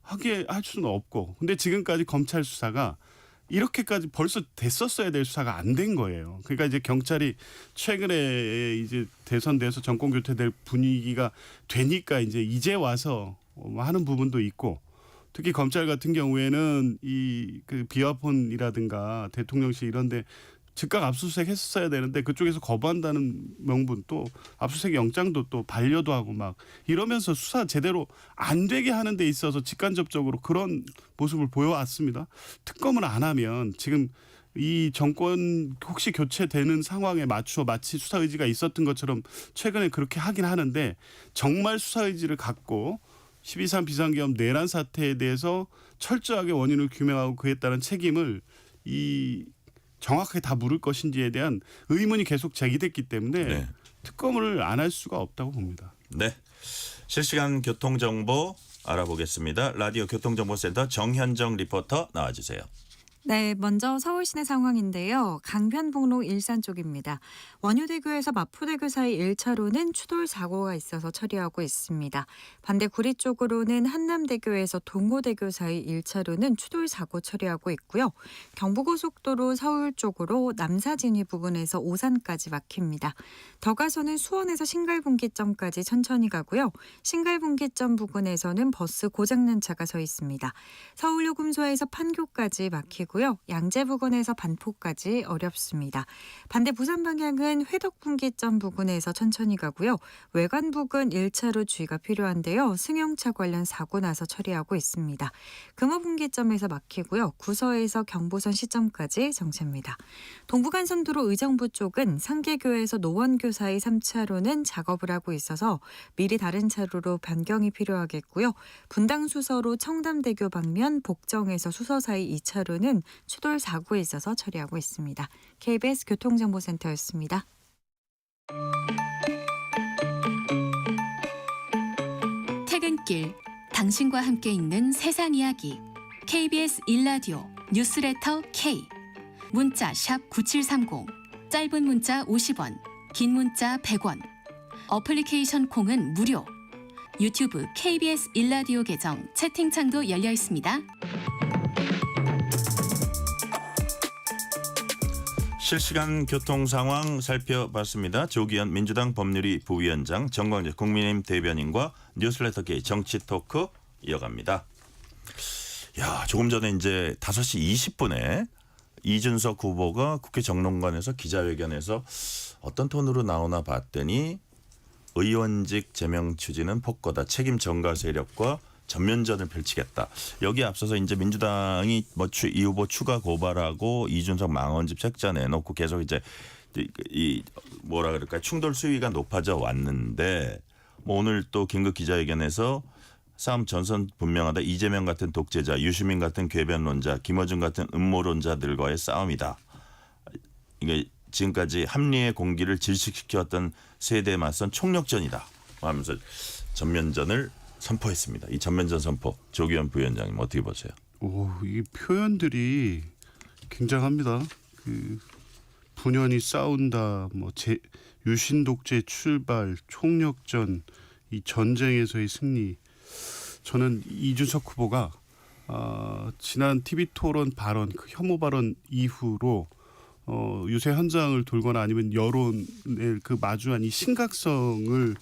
S5: 하게 할 수는 없고 근데 지금까지 검찰 수사가 이렇게까지 벌써 됐었어야 될 수사가 안 된 거예요. 그러니까 이제 경찰이 최근에 이제 대선돼서 정권 교체될 분위기가 되니까 이제 와서 하는 부분도 있고 특히 검찰 같은 경우에는 이 그 비화폰이라든가 대통령실 이런데 즉각 압수수색 했었어야 되는데 그쪽에서 거부한다는 명분 또 압수수색 영장도 또 반려도 하고 막 이러면서 수사 제대로 안 되게 하는 데 있어서 직간접적으로 그런 모습을 보여왔습니다. 특검을 안 하면 지금 이 정권 혹시 교체되는 상황에 맞춰 마치 수사 의지가 있었던 것처럼 최근에 그렇게 하긴 하는데 정말 수사 의지를 갖고 12.3 비상계엄 내란 사태에 대해서 철저하게 원인을 규명하고 그에 따른 책임을 정확하게 다 물을 것인지에 대한 의문이 계속 제기됐기 때문에 특검을 안 할 수가 없다고 봅니다.
S2: 네, 실시간 교통정보 알아보겠습니다. 라디오 교통정보센터 정현정 리포터 나와주세요.
S7: 네, 먼저 서울 시내 상황인데요. 강변북로 일산 쪽입니다. 원효대교에서 마포대교 사이 1차로는 추돌 사고가 있어서 처리하고 있습니다. 반대 구리 쪽으로는 한남대교에서 동호대교 사이 1차로는 추돌 사고 처리하고 있고요. 경부고속도로 서울 쪽으로 남사진위 부근에서 오산까지 막힙니다. 더 가서는 수원에서 신갈분기점까지 천천히 가고요. 신갈분기점 부근에서는 버스 고장난 차가 서 있습니다. 서울요금소에서 판교까지 막히고 양재 부근에서 반포까지 어렵습니다. 반대 부산 방향은 회덕분기점 부근에서 천천히 가고요. 외관 부근 1차로 주의가 필요한데요. 승용차 관련 사고 나서 처리하고 있습니다. 금호분기점에서 막히고요. 구서에서 경부선 시점까지 정체입니다. 동부간선도로 의정부 쪽은 상계교에서 노원교 사이 3차로는 작업을 하고 있어서 미리 다른 차로로 변경이 필요하겠고요. 분당수서로 청담대교 방면 복정에서 수서 사이 2차로는 추돌 사고에 있어서 처리하고 있습니다. KBS 교통정보센터였습니다.
S1: 퇴근길 당신과 함께 있는 세상 이야기 KBS 1라디오 뉴스레터 K 문자 샵 9730 짧은 문자 50원 긴 문자 100원 어플리케이션 콩은 무료 유튜브 KBS 1라디오 계정 채팅창도 열려 있습니다.
S2: 실시간 교통 상황 살펴봤습니다. 조기현 민주당 법률위 부위원장, 정광재 국민의힘 대변인과 뉴스레터 K 정치 토크 이어갑니다. 야, 조금 전에 이제 5시 20분에 이준석 후보가 국회 정론관에서 기자회견에서 어떤 톤으로 나오나 봤더니 의원직 제명 추진은 폭거다. 책임 전가 세력과 전면전을 펼치겠다. 여기에 앞서서 이제 민주당이 이 후보 추가 고발하고 이준석 망언집 책자 내놓고 계속 이제 이 뭐라 그럴까 충돌 수위가 높아져 왔는데 뭐 오늘 또 긴급 기자회견에서 싸움 전선 분명하다. 이재명 같은 독재자, 유시민 같은 궤변론자, 김어준 같은 음모론자들과의 싸움이다. 이게 지금까지 합리의 공기를 질식시켰던 세대에 맞선 총력전이다 하면서 전면전을 선포했습니다. 이 전면전 선포 조기현 부위원장님 어떻게 보세요?
S5: 이 표현들이 굉장합니다. 분연히 싸운다, 유신 독재 출발, 총력전, 이 전쟁에서의 승리. 저는 이준석 후보가 지난 TV 토론 발언, 그 혐오 발언 이후로 유세 현장을 돌거나 아니면 여론을 마주한 이 심각성을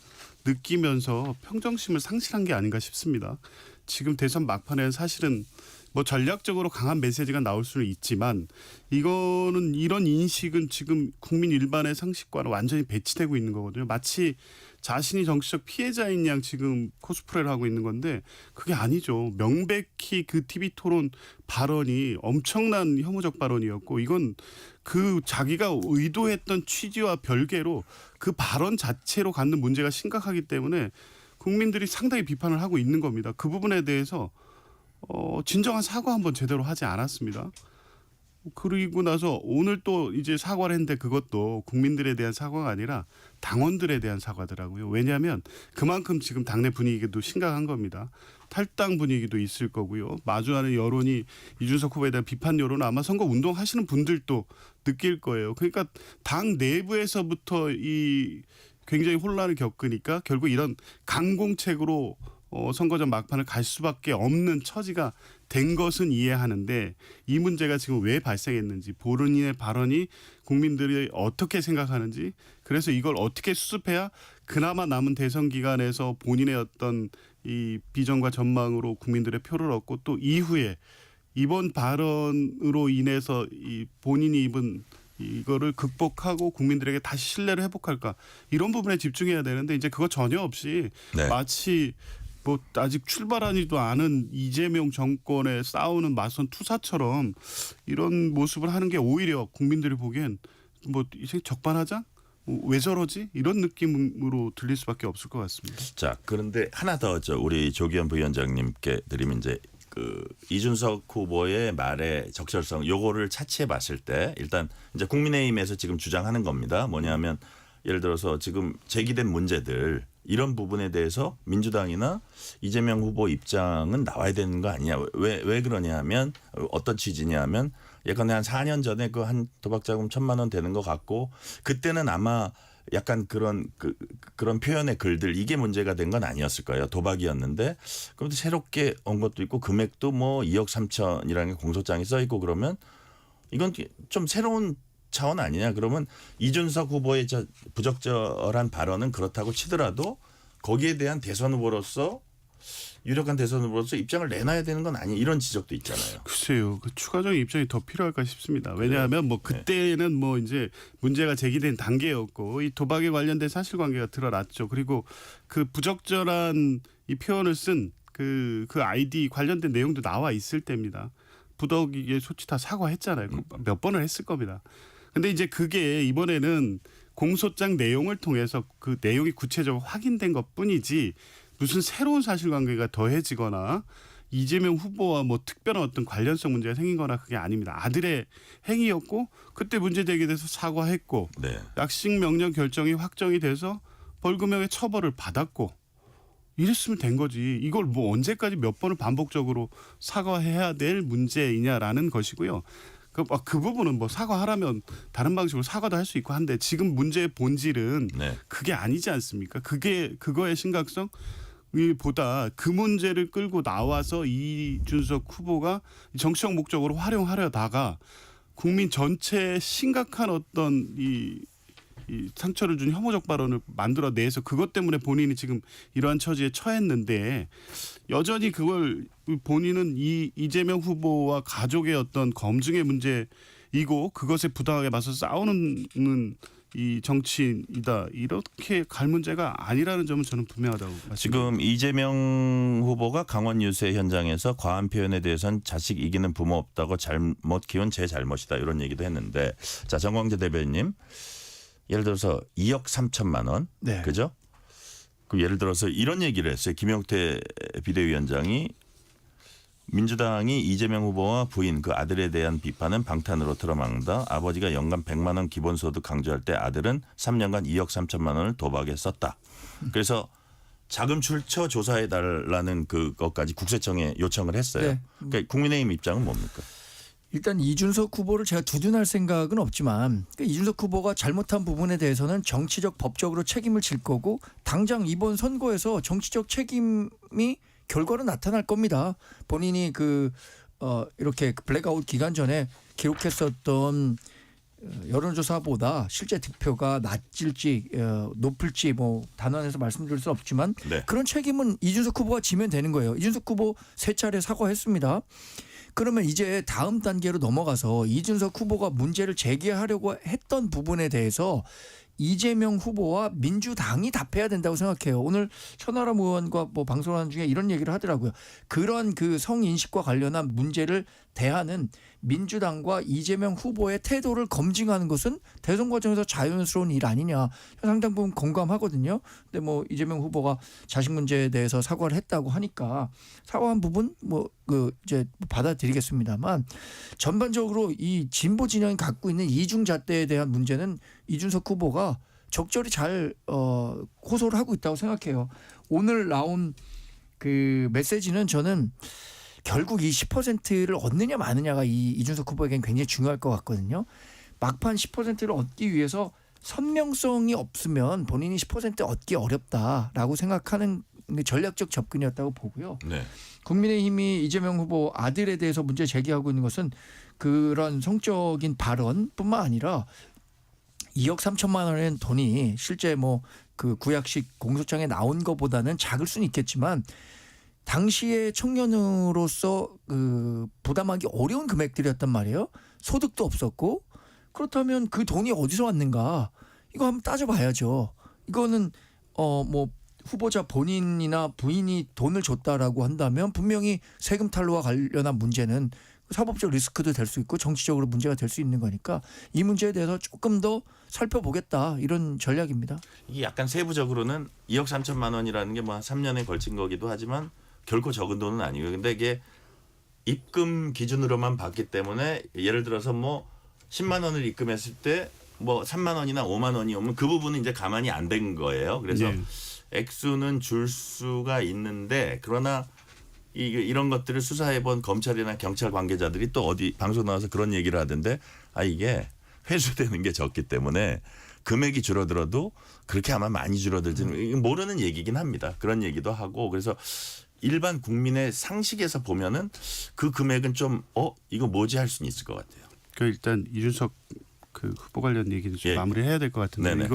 S5: 느끼면서 평정심을 상실한 게 아닌가 싶습니다. 지금 대선 막판에 사실은 전략적으로 강한 메시지가 나올 수는 있지만 이거는 이런 인식은 지금 국민 일반의 상식과는 완전히 배치되고 있는 거거든요. 마치 자신이 정치적 피해자인 양 지금 코스프레를 하고 있는 건데 그게 아니죠. 명백히 그 TV 토론 발언이 엄청난 혐오적 발언이었고 이건 자기가 의도했던 취지와 별개로 그 발언 자체로 갖는 문제가 심각하기 때문에 국민들이 상당히 비판을 하고 있는 겁니다. 그 부분에 대해서 진정한 사과 한번 제대로 하지 않았습니다. 그리고 나서 오늘 또 이제 사과를 했는데 그것도 국민들에 대한 사과가 아니라 당원들에 대한 사과더라고요. 왜냐하면 그만큼 지금 당내 분위기도 심각한 겁니다. 탈당 분위기도 있을 거고요. 마주하는 여론이 이준석 후보에 대한 비판 여론은 아마 선거 운동하시는 분들도 느낄 거예요. 그러니까 당 내부에서부터 이 굉장히 혼란을 겪으니까 결국 이런 강공책으로 선거전 막판을 갈 수밖에 없는 처지가 된 것은 이해하는데 이 문제가 지금 왜 발생했는지 본인의 발언이 국민들이 어떻게 생각하는지 그래서 이걸 어떻게 수습해야 그나마 남은 대선 기간에서 본인의 어떤 이 비전과 전망으로 국민들의 표를 얻고 또 이후에 이번 발언으로 인해서 이 본인이 입은 이거를 극복하고 국민들에게 다시 신뢰를 회복할까 이런 부분에 집중해야 되는데 이제 그거 전혀 없이
S2: 네.
S5: 마치 아직 출발하지도 않은 이재명 정권에 싸우는 맞선 투사처럼 이런 모습을 하는 게 오히려 국민들이 보기엔 이제 적반하장? 왜 저러지? 이런 느낌으로 들릴 수밖에 없을 것 같습니다.
S2: 자, 그런데 하나 더 우리 조기현 부위원장님께 드리면 이제 이준석 후보의 말의 적절성 요거를 차치해 봤을 때 일단 이제 국민의힘에서 지금 주장하는 겁니다. 뭐냐면 예를 들어서 지금 제기된 문제들 이런 부분에 대해서 민주당이나 이재명 후보 입장은 나와야 되는 거 아니냐. 왜 그러냐 하면 어떤 취지냐 하면 예컨대 한 4년 전에 그 한 도박자금 1,000만 원 되는 것 같고 그때는 아마 약간 그런 표현의 글들 이게 문제가 된 건 아니었을 거예요. 도박이었는데 그런데 새롭게 온 것도 있고 금액도 뭐 2억 3천이라는 게 공소장에 써 있고 그러면 이건 좀 새로운 차원 아니냐. 그러면 이준석 후보의 저 부적절한 발언은 그렇다고 치더라도 거기에 대한 대선 후보로서 유력한 대선 후보로서 입장을 내놔야 되는 건 아니 이런 지적도 있잖아요.
S5: 글쎄요. 그 추가적인 입장이 더 필요할까 싶습니다. 왜냐하면 뭐 그때는 뭐 이제 문제가 제기된 단계였고 이 도박에 관련된 사실관계가 드러났죠. 그리고 그 부적절한 이 표현을 쓴 그 아이디 관련된 내용도 나와 있을 때입니다. 부덕이게 솔직히 다 사과했잖아요. 몇 번을 했을 겁니다. 근데 이제 그게 이번에는 공소장 내용을 통해서 그 내용이 구체적으로 확인된 것뿐이지 무슨 새로운 사실관계가 더해지거나 이재명 후보와 뭐 특별한 어떤 관련성 문제가 생긴 거나 그게 아닙니다. 아들의 행위였고 그때 문제되게 돼서 사과했고
S2: 네.
S5: 약식 명령 결정이 확정이 돼서 벌금형의 처벌을 받았고 이랬으면 된 거지. 이걸 뭐 언제까지 몇 번을 반복적으로 사과해야 될 문제이냐라는 것이고요. 그 부분은 뭐 사과하라면 다른 방식으로 사과도 할 수 있고 한데 지금 문제의 본질은
S2: 네.
S5: 그게 아니지 않습니까? 그거의 심각성 보다 그 문제를 끌고 나와서 이준석 후보가 정치적 목적으로 활용하려다가 국민 전체에 심각한 어떤 이 상처를 준 혐오적 발언을 만들어내서 그것 때문에 본인이 지금 이러한 처지에 처했는데 여전히 그걸 본인은 이재명 후보와 가족의 어떤 검증의 문제이고 그것에 부당하게 맞서 싸우는 이 정치인이다. 이렇게 갈 문제가 아니라는 점은 저는 분명하다고 말씀드립니다.
S2: 지금 이재명 후보가 강원 유세 현장에서 과한 표현에 대해서는 자식 이기는 부모 없다고 잘못 키운 제 잘못이다 이런 얘기도 했는데 자 정광재 대변인님 예를 들어서 2억 3천만 원
S3: 네.
S2: 그죠? 그 예를 들어서 이런 얘기를 했어요. 김용태 비대위원장이 민주당이 이재명 후보와 부인 그 아들에 대한 비판은 방탄으로 틀어막는다. 아버지가 연간 100만 원 기본소득 강조할 때 아들은 3년간 2억 3천만 원을 도박에 썼다. 그래서 자금 출처 조사해달라는 그것까지 국세청에 요청을 했어요.
S3: 네.
S2: 그러니까 국민의힘 입장은 뭡니까?
S3: 일단 이준석 후보를 제가 두둔할 생각은 없지만 이준석 후보가 잘못한 부분에 대해서는 정치적 법적으로 책임을 질 거고 당장 이번 선거에서 정치적 책임이 결과로 나타날 겁니다. 본인이 이렇게 블랙아웃 기간 전에 기록했었던 여론조사보다 실제 득표가 낮을지 높을지 뭐 단언해서 말씀드릴 수 없지만
S2: 네.
S3: 그런 책임은 이준석 후보가 지면 되는 거예요. 이준석 후보 3차례 사과했습니다. 그러면 이제 다음 단계로 넘어가서 이준석 후보가 문제를 제기하려고 했던 부분에 대해서 이재명 후보와 민주당이 답해야 된다고 생각해요. 오늘 천하람 의원과 뭐 방송하는 중에 이런 얘기를 하더라고요. 그런 그 성인식과 관련한 문제를 대하는 민주당과 이재명 후보의 태도를 검증하는 것은 대선 과정에서 자연스러운 일 아니냐. 상당 부분 공감하거든요. 근데 뭐 이재명 후보가 자식 문제에 대해서 사과를 했다고 하니까 사과한 부분 이제 받아들이겠습니다만 전반적으로 이 진보 진영이 갖고 있는 이중잣대에 대한 문제는 이준석 후보가 적절히 잘 호소를 하고 있다고 생각해요. 오늘 나온 그 메시지는 저는 결국 이 10%를 얻느냐 마느냐가 이준석 후보에겐 굉장히 중요할 것 같거든요. 막판 10%를 얻기 위해서 선명성이 없으면 본인이 10% 얻기 어렵다라고 생각하는 전략적 접근이었다고 보고요.
S2: 네.
S3: 국민의힘이 이재명 후보 아들에 대해서 문제 제기하고 있는 것은 그런 성적인 발언뿐만 아니라 2억 3천만 원의 돈이 실제 뭐 그 구약식 공소장에 나온 것보다는 작을 수는 있겠지만 당시에 청년으로서 그 부담하기 어려운 금액들이었단 말이에요. 소득도 없었고 그렇다면 그 돈이 어디서 왔는가 이거 한번 따져봐야죠. 이거는 뭐 후보자 본인이나 부인이 돈을 줬다라고 한다면 분명히 세금 탈루와 관련한 문제는 사법적 리스크도 될 수 있고 정치적으로 문제가 될 수 있는 거니까 이 문제에 대해서 조금 더 살펴보겠다 이런 전략입니다.
S2: 이게 약간 세부적으로는 2억 3천만 원이라는 게 뭐 3년에 걸친 거기도 하지만 결코 적은 돈은 아니고요. 근데 이게 입금 기준으로만 봤기 때문에 예를 들어서 뭐 10만 원을 입금했을 때 뭐 3만 원이나 5만 원이 오면 그 부분은 이제 가만히 안 된 거예요. 그래서
S5: 네.
S2: 액수는 줄 수가 있는데 그러나 이런 것들을 수사해본 검찰이나 경찰 관계자들이 또 어디 방송 나와서 그런 얘기를 하던데 이게 회수되는 게 적기 때문에 금액이 줄어들어도 그렇게 아마 많이 줄어들지는 모르는 얘기긴 합니다. 그런 얘기도 하고 그래서 일반 국민의 상식에서 보면은 그 금액은 좀 이거 뭐지 할 수는 있을 것 같아요.
S5: 그 일단 이준석 그 후보 관련 얘기는 좀
S2: 예.
S5: 마무리해야 될 것 같은데
S2: 네네.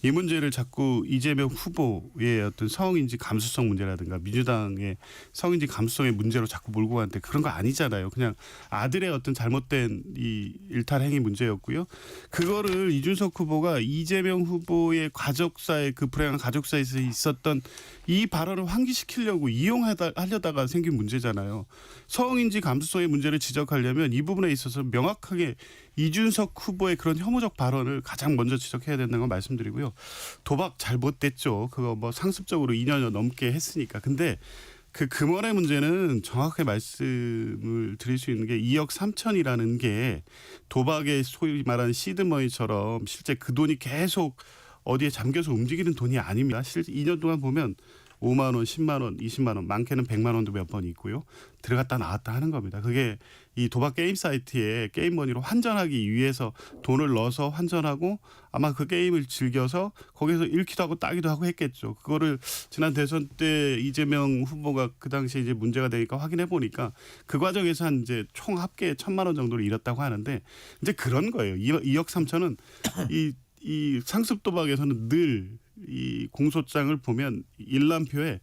S5: 이 문제를 자꾸 이재명 후보의 어떤 성인지 감수성 문제라든가 민주당의 성인지 감수성의 문제로 자꾸 몰고 가는데 그런 거 아니잖아요. 그냥 아들의 어떤 잘못된 이 일탈 행위 문제였고요. 그거를 이준석 후보가 이재명 후보의 가족사의 그 불행한 가족사에서 있었던 이 발언을 환기시키려고 이용하려다가 생긴 문제잖아요. 성인지 감수성의 문제를 지적하려면 이 부분에 있어서 명확하게 이준석 후보의 그런 혐오적 발언을 가장 먼저 지적해야 된다는 걸 말씀드리고요. 도박 잘못됐죠. 그거 뭐 상습적으로 2년여 넘게 했으니까. 근데 그 금원의 문제는 정확하게 말씀을 드릴 수 있는 게 2억 3천이라는 게 도박의 소위 말하는 시드머니처럼 실제 그 돈이 계속 어디에 잠겨서 움직이는 돈이 아닙니다. 실제 2년 동안 보면 5만 원, 10만 원, 20만 원, 많게는 100만 원도 몇 번 있고요. 들어갔다 나왔다 하는 겁니다. 그게 이 도박 게임 사이트에 게임머니로 환전하기 위해서 돈을 넣어서 환전하고 아마 그 게임을 즐겨서 거기서 잃기도 하고 따기도 하고 했겠죠. 그거를 지난 대선 때 이재명 후보가 그 당시에 이제 문제가 되니까 확인해 보니까 그 과정에서 한 이제 총 합계 1,000만 원 정도를 잃었다고 하는데 이제 그런 거예요. 2억 3천은 이 상습 도박에서는 늘 이 공소장을 보면 일람표에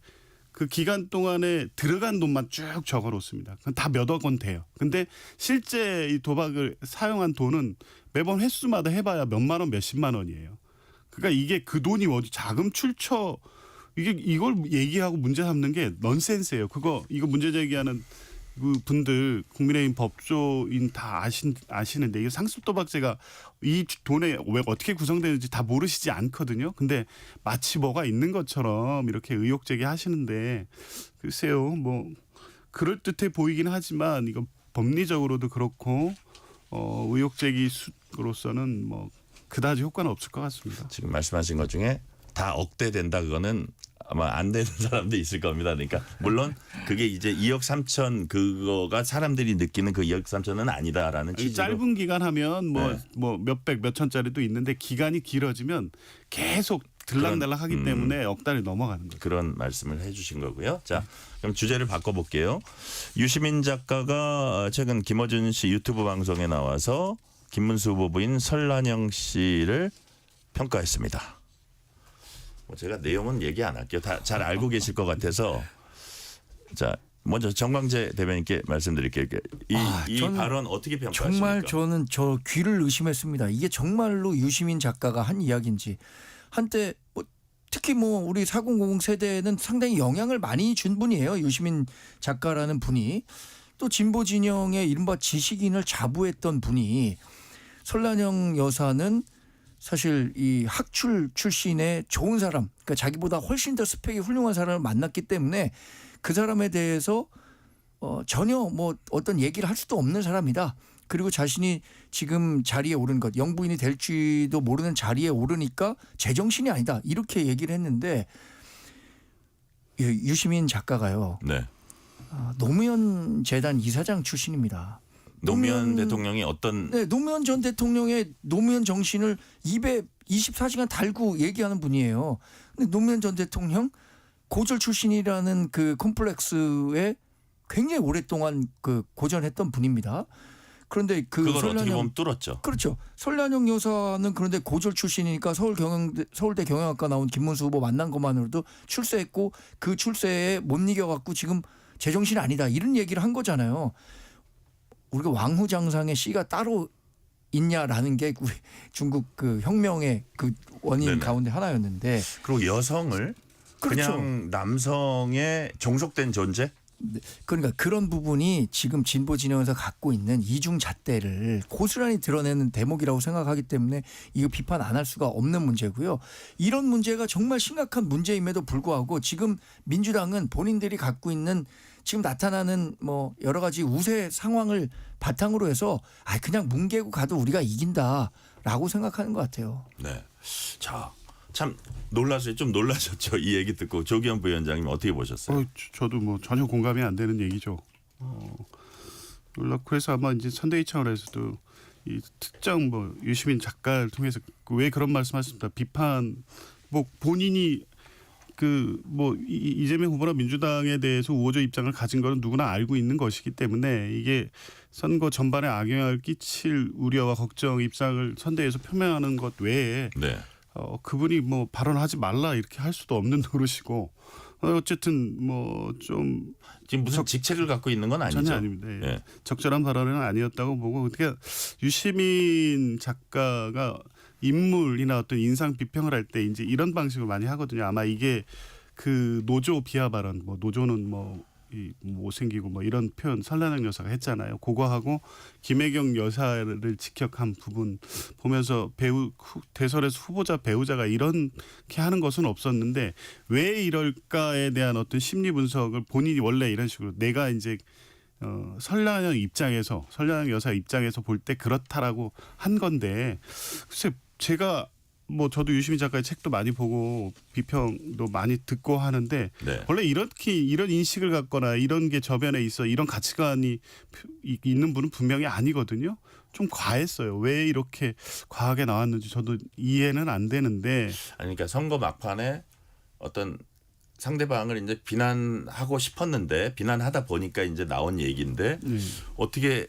S5: 그 기간 동안에 들어간 돈만 쭉 적어 놓습니다. 그건 다 몇억 원 돼요. 근데 실제 이 도박을 사용한 돈은 매번 횟수마다 해봐야 몇만 원, 몇십만 원이에요. 그러니까 이게 그 돈이 어디 자금 출처 이걸 얘기하고 문제 삼는 게 넌센스예요. 이거 문제 제기하는 그 분들 국민의힘 법조인 다 아시는데 이게 상습도박죄가 이 돈에 왜 어떻게 구성되는지 다 모르시지 않거든요. 근데 마치 뭐가 있는 것처럼 이렇게 의혹 제기하시는데 글쎄요, 뭐 그럴 듯해 보이긴 하지만 이거 법리적으로도 그렇고 의혹 제기로서는 뭐 그다지 효과는 없을 것 같습니다.
S2: 지금 말씀하신 것 중에 다 억대된다 그거는 아마 안 되는 사람도 있을 겁니다. 그러니까 물론 그게 이제 2억 3천 그거가 사람들이 느끼는 그 2억 3천은 아니다라는 취지로.
S5: 짧은 기간 하면
S2: 네.
S5: 뭐 몇백 몇천짜리도 있는데 기간이 길어지면 계속 들락날락하기 때문에 억 달이 넘어가는 거죠.
S2: 그런 말씀을 해주신 거고요. 자, 그럼 주제를 바꿔볼게요. 유시민 작가가 최근 김어준 씨 유튜브 방송에 나와서 김문수 후보 부인 설란영 씨를 평가했습니다. 제가 내용은 얘기 안 할게요. 다 잘 알고 계실 것 같아서. 자, 먼저 정광재 대변인께 말씀드릴게요. 이
S3: 저는
S2: 발언 어떻게 평가하십니까?
S3: 정말 저는 저 귀를 의심했습니다. 이게 정말로 유시민 작가가 한 이야기인지 한때 특히 우리 4050 세대는 상당히 영향을 많이 준 분이에요. 유시민 작가라는 분이 또 진보 진영의 이른바 지식인을 자부했던 분이 설란영 여사는 사실 이 학출 출신의 좋은 사람, 그러니까 자기보다 훨씬 더 스펙이 훌륭한 사람을 만났기 때문에 그 사람에 대해서 전혀 어떤 얘기를 할 수도 없는 사람이다. 그리고 자신이 지금 자리에 오른 것, 영부인이 될지도 모르는 자리에 오르니까 제정신이 아니다. 이렇게 얘기를 했는데 유시민 작가가요.
S2: 네.
S3: 노무현 재단 이사장 출신입니다.
S2: 노무현 대통령이 어떤
S3: 네, 노무현 전 대통령의 노무현 정신을 입에 24시간 달고 얘기하는 분이에요. 근데 노무현 전 대통령 고졸 출신이라는 그 콤플렉스에 굉장히 오랫동안 그 고전했던 분입니다. 그런데
S2: 그걸 어떻게 보면 뚫었죠.
S3: 그렇죠. 설란영 여사는 그런데 고졸 출신이니까 서울대 경영학과 나온 김문수 후보 만난 것만으로도 출세했고 그 출세에 못 이겨갖고 지금 제정신 아니다 이런 얘기를 한 거잖아요. 우리가 왕후장상의 씨가 따로 있냐라는 게 우리 중국 그 혁명의 그 원인
S2: 네네.
S3: 가운데 하나였는데
S2: 그리고 여성을
S3: 그렇죠.
S2: 그냥 남성의 종속된 존재?
S3: 그러니까 그런 부분이 지금 진보 진영에서 갖고 있는 이중 잣대를 고스란히 드러내는 대목이라고 생각하기 때문에 이거 비판 안 할 수가 없는 문제고요. 이런 문제가 정말 심각한 문제임에도 불구하고 지금 민주당은 본인들이 갖고 있는 지금 나타나는 뭐 여러 가지 우세 상황을 바탕으로 해서 그냥 뭉개고 가도 우리가 이긴다라고 생각하는 것 같아요.
S2: 네. 자, 참 좀 놀라셨죠. 이 얘기 듣고 조기현 부위원장님 어떻게 보셨어요?
S5: 저도 뭐 전혀 공감이 안 되는 얘기죠. 놀랍고 해서 아마 이제 선대위 차원에서도 이 특정 뭐 유시민 작가를 통해서 왜 그런 말씀하셨습니다. 비판 뭐 본인이 그 뭐 이재명 후보나 민주당에 대해서 우호적 입장을 가진 거는 누구나 알고 있는 것이기 때문에 이게 선거 전반에 악영향을 끼칠 우려와 걱정 입장을 선대위에서 표명하는 것 외에
S2: 네.
S5: 그분이 뭐 발언하지 말라 이렇게 할 수도 없는 노릇이고 어쨌든 뭐 좀
S2: 지금 무슨 직책을 갖고 있는 건 아니죠.
S5: 전혀 아닙니다. 예.
S2: 예.
S5: 적절한 발언은 아니었다고 보고 그러니까 유시민 작가가 인물이나 어떤 인상 비평을 할 때 이제 이런 방식을 많이 하거든요. 아마 이게 그 노조 비하 발언, 뭐 노조는 못생기고 뭐 이런 표현 설란영 여사가 했잖아요. 그거하고 김혜경 여사를 직격한 부분 보면서 대선에서 후보자 배우자가 이렇게 하는 것은 없었는데 왜 이럴까에 대한 어떤 심리 분석을 본인이 원래 이런 식으로 내가 이제 설란영 여사 입장에서 볼 때 그렇다라고 한 건데 글쎄 제가 뭐 저도 유시민 작가의 책도 많이 보고 비평도 많이 듣고 하는데
S2: 네.
S5: 원래 이런 인식을 갖거나 이런 게 저변에 있어 이런 가치관이 있는 분은 분명히 아니거든요. 좀 과했어요. 왜 이렇게 과하게 나왔는지 저도 이해는 안 되는데.
S2: 아니 그러니까 선거 막판에 어떤 상대방을 이제 비난하고 싶었는데 비난하다 보니까 이제 나온 얘기인데 어떻게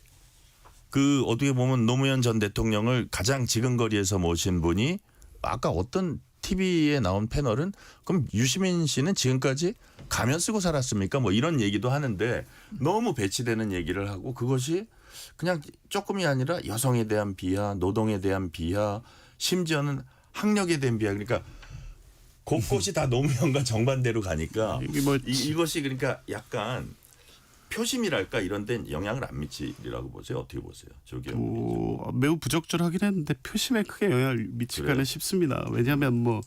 S2: 보면 노무현 전 대통령을 가장 지근거리에서 모신 분이 아까 어떤 TV에 나온 패널은 그럼 유시민 씨는 지금까지 가면 쓰고 살았습니까? 뭐 이런 얘기도 하는데 너무 배치되는 얘기를 하고 그것이 그냥 조금이 아니라 여성에 대한 비하, 노동에 대한 비하, 심지어는 학력에 대한 비하 그러니까 곳곳이 다 노무현과 정반대로 가니까 이것이 그러니까 약간 표심이랄까 이런 데는 영향을 안 미치리라고 보세요. 어떻게 보세요?
S5: 매우 부적절하긴 했는데 표심에 크게 영향을 미칠까는 싶습니다. 왜냐하면 뭐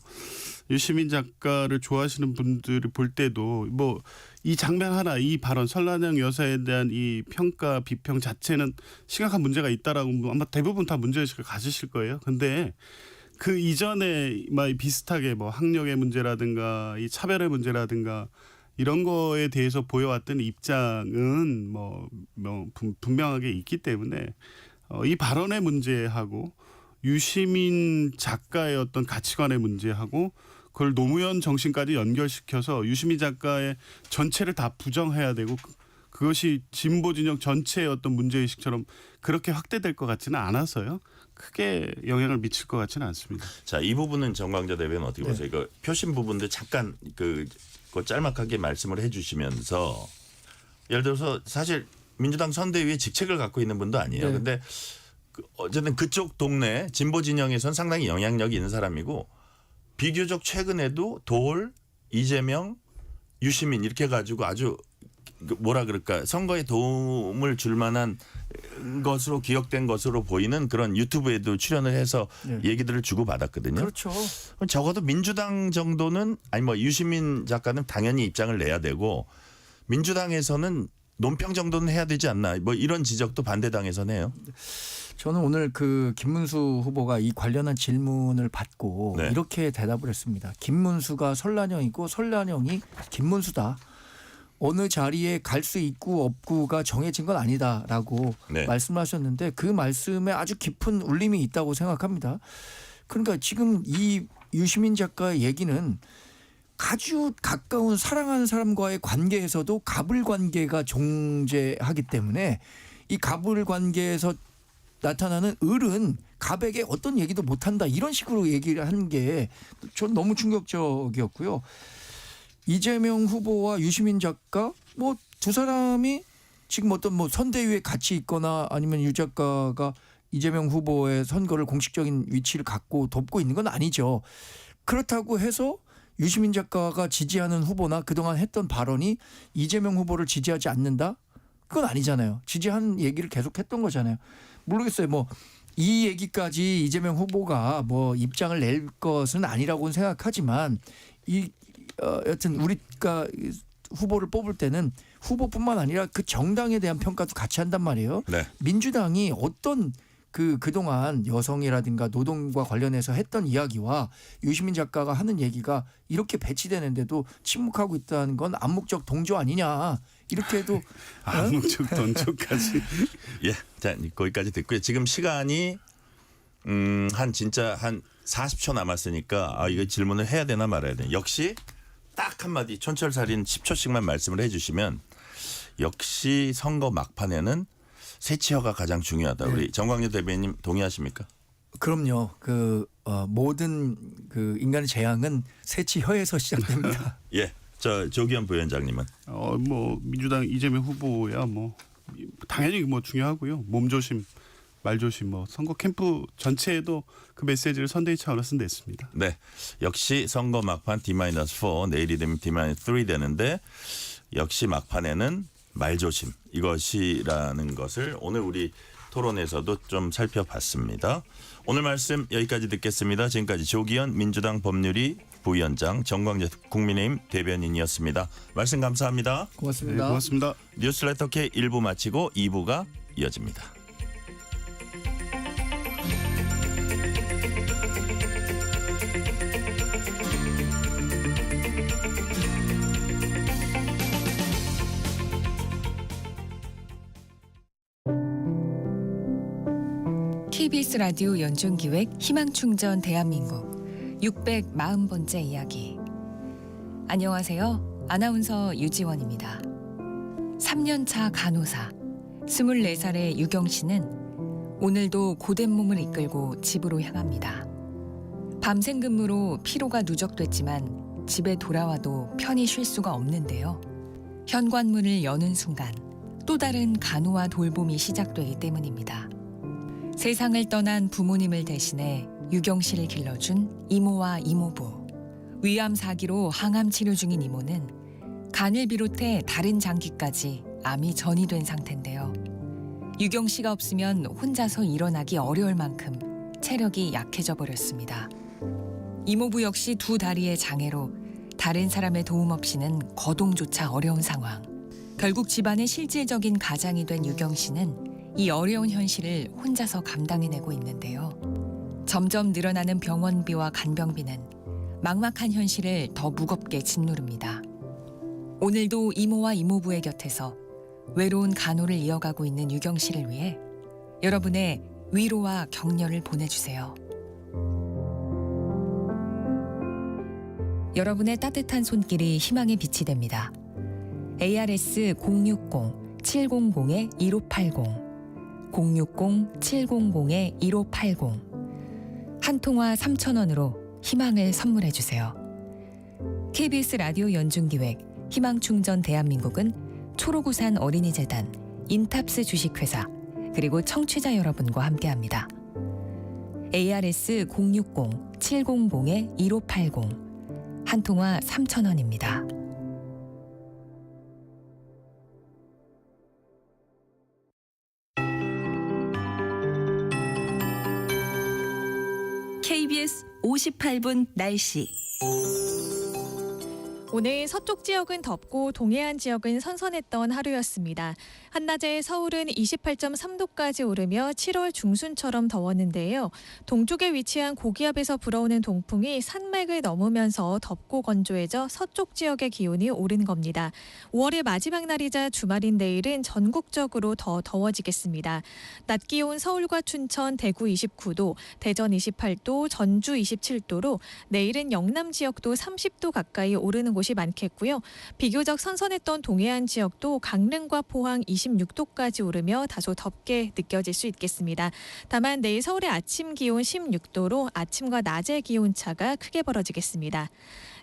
S5: 유시민 작가를 좋아하시는 분들이 볼 때도 뭐 이 장면 하나, 이 발언 설란영 여사에 대한 이 평가 비평 자체는 심각한 문제가 있다라고 아마 대부분 다 문제의식을 가지실 거예요. 근데 그 이전에 막 비슷하게 뭐 학력의 문제라든가 이 차별의 문제라든가 이런 거에 대해서 보여왔던 입장은 뭐 분명하게 있기 때문에 이 발언의 문제하고 유시민 작가의 어떤 가치관의 문제하고 그걸 노무현 정신까지 연결시켜서 유시민 작가의 전체를 다 부정해야 되고 그것이 진보 진영 전체의 어떤 문제의식처럼 그렇게 확대될 것 같지는 않아서요. 크게 영향을 미칠 것 같지는 않습니다.
S2: 자, 이 부분은 정광재 대변인 어떻게 보세요? 이거 표심 부분도 잠깐 그 짤막하게 말씀을 해주시면서 예를 들어서 사실 민주당 선대위에 직책을 갖고 있는 분도 아니에요.
S3: 네.
S2: 근데 어쨌든 그쪽 동네 진보 진영에선 상당히 영향력이 있는 사람이고 비교적 최근에도 도올, 이재명, 유시민 이렇게 가지고 아주 뭐라 그럴까 선거에 도움을 줄 만한 것으로 기억된 것으로 보이는 그런 유튜브에도 출연을 해서 얘기들을 주고받았거든요.
S3: 그렇죠.
S2: 적어도 민주당 정도는 아니 뭐 유시민 작가는 당연히 입장을 내야 되고 민주당에서는 논평 정도는 해야 되지 않나 뭐 이런 지적도 반대당에서는 해요.
S3: 저는 오늘 그 김문수 후보가 이 관련한 질문을 받고
S2: 네.
S3: 이렇게 대답을 했습니다. 김문수가 설란영이고 설란영이 김문수다. 어느 자리에 갈 수 있고 없고가 정해진 건 아니다라고
S2: 네.
S3: 말씀하셨는데 그 말씀에 아주 깊은 울림이 있다고 생각합니다. 그러니까 지금 이 유시민 작가의 얘기는 아주 가까운 사랑하는 사람과의 관계에서도 갑을 관계가 존재하기 때문에 이 갑을 관계에서 나타나는 을은 갑에게 어떤 얘기도 못한다 이런 식으로 얘기를 하는 게 전 너무 충격적이었고요. 이재명 후보와 유시민 작가 뭐 두 사람이 지금 어떤 뭐 선대위에 같이 있거나 아니면 유 작가가 이재명 후보의 선거를 공식적인 위치를 갖고 돕고 있는 건 아니죠. 그렇다고 해서 유시민 작가가 지지하는 후보나 그동안 했던 발언이 이재명 후보를 지지하지 않는다? 그건 아니잖아요. 지지하는 얘기를 계속 했던 거잖아요. 모르겠어요. 뭐 이 얘기까지 이재명 후보가 뭐 입장을 낼 것은 아니라고는 생각하지만 여튼 우리가 후보를 뽑을 때는 후보뿐만 아니라 그 정당에 대한 평가도 같이 한단 말이에요.
S2: 네.
S3: 민주당이 어떤 그동안 여성이라든가 노동과 관련해서 했던 이야기와 유시민 작가가 하는 얘기가 이렇게 배치되는데도 침묵하고 있다는 건 암묵적 동조 아니냐 이렇게 해도
S5: 암묵적 동조까지.
S2: 예, 자 거기까지 듣고요. 지금 시간이 한 40초 남았으니까 이거 질문을 해야 되나 말아야 되나. 역시 딱 한마디 촌철살인 10초씩만 말씀을 해주시면 역시 선거 막판에는 세치어가 가장 중요하다.
S3: 네.
S2: 우리 정광재 대변인 동의하십니까?
S3: 그럼요. 모든 인간의 재앙은 새치혀에서 시작됩니다.
S2: 예, 저 조기현 부위원장님은
S5: 뭐 민주당 이재명 후보야 뭐 당연히 뭐 중요하고요. 몸조심, 말조심 뭐 선거 캠프 전체에도 그 메시지를 선대위 차원으로 쓴댔습니다.
S2: 네, 역시 선거 막판 D-4 내일이 되면 D-3 되는데 역시 막판에는 말조심 이것이라는 것을 오늘 우리 토론에서도 좀 살펴봤습니다. 오늘 말씀 여기까지 듣겠습니다. 지금까지 조기현 민주당 법률위 부위원장, 정광재 국민의힘 대변인이었습니다. 말씀 감사합니다.
S5: 네,
S3: 고맙습니다.
S5: 고맙습니다.
S2: 뉴스레터 K 1부 마치고 2부가 이어집니다.
S8: KBS 라디오 연중기획 희망충전 대한민국 640번째 이야기. 안녕하세요. 아나운서 유지원입니다. 3년차 간호사 24살의 유경 씨는 오늘도 고된 몸을 이끌고 집으로 향합니다. 밤샘 근무로 피로가 누적됐지만 집에 돌아와도 편히 쉴 수가 없는데요. 현관문을 여는 순간 또 다른 간호와 돌봄이 시작되기 때문입니다. 세상을 떠난 부모님을 대신해 유경 씨를 길러준 이모와 이모부. 위암 4기로 항암 치료 중인 이모는 간을 비롯해 다른 장기까지 암이 전이된 상태인데요. 유경 씨가 없으면 혼자서 일어나기 어려울 만큼 체력이 약해져 버렸습니다. 이모부 역시 두 다리의 장애로 다른 사람의 도움 없이는 거동조차 어려운 상황. 결국 집안의 실질적인 가장이 된 유경 씨는 이 어려운 현실을 혼자서 감당해내고 있는데요. 점점 늘어나는 병원비와 간병비는 막막한 현실을 더 무겁게 짓누릅니다. 오늘도 이모와 이모부의 곁에서 외로운 간호를 이어가고 있는 유경 씨를 위해 여러분의 위로와 격려를 보내주세요. 여러분의 따뜻한 손길이 희망의 빛이 됩니다. ARS 060-700-1580 060-700-1580 한 통화 3,000원으로 희망을 선물해 주세요. KBS 라디오 연중기획 희망충전 대한민국은 초록우산 어린이재단, 인탑스 주식회사 그리고 청취자 여러분과 함께합니다. ARS 060-700-1580 한 통화 3,000원입니다.
S1: KBS 58분 날씨.
S9: 오늘 서쪽 지역은 덥고 동해안 지역은 선선했던 하루였습니다. 한낮에 서울은 28.3도까지 오르며 7월 중순처럼 더웠는데요. 동쪽에 위치한 고기압에서 불어오는 동풍이 산맥을 넘으면서 덥고 건조해져 서쪽 지역의 기온이 오른 겁니다. 5월의 마지막 날이자 주말인 내일은 전국적으로 더 더워지겠습니다. 낮 기온 서울과 춘천, 대구 29도, 대전 28도, 전주 27도로 내일은 영남 지역도 30도 가까이 오르는 곳이 많겠고요. 비교적 선선했던 동해안 지역도 강릉과 포항 26도까지 오르며 다소 덥게 느껴질 수 있겠습니다. 다만 내일 서울의 아침 기온 16도로 아침과 낮의 기온 차가 크게 벌어지겠습니다.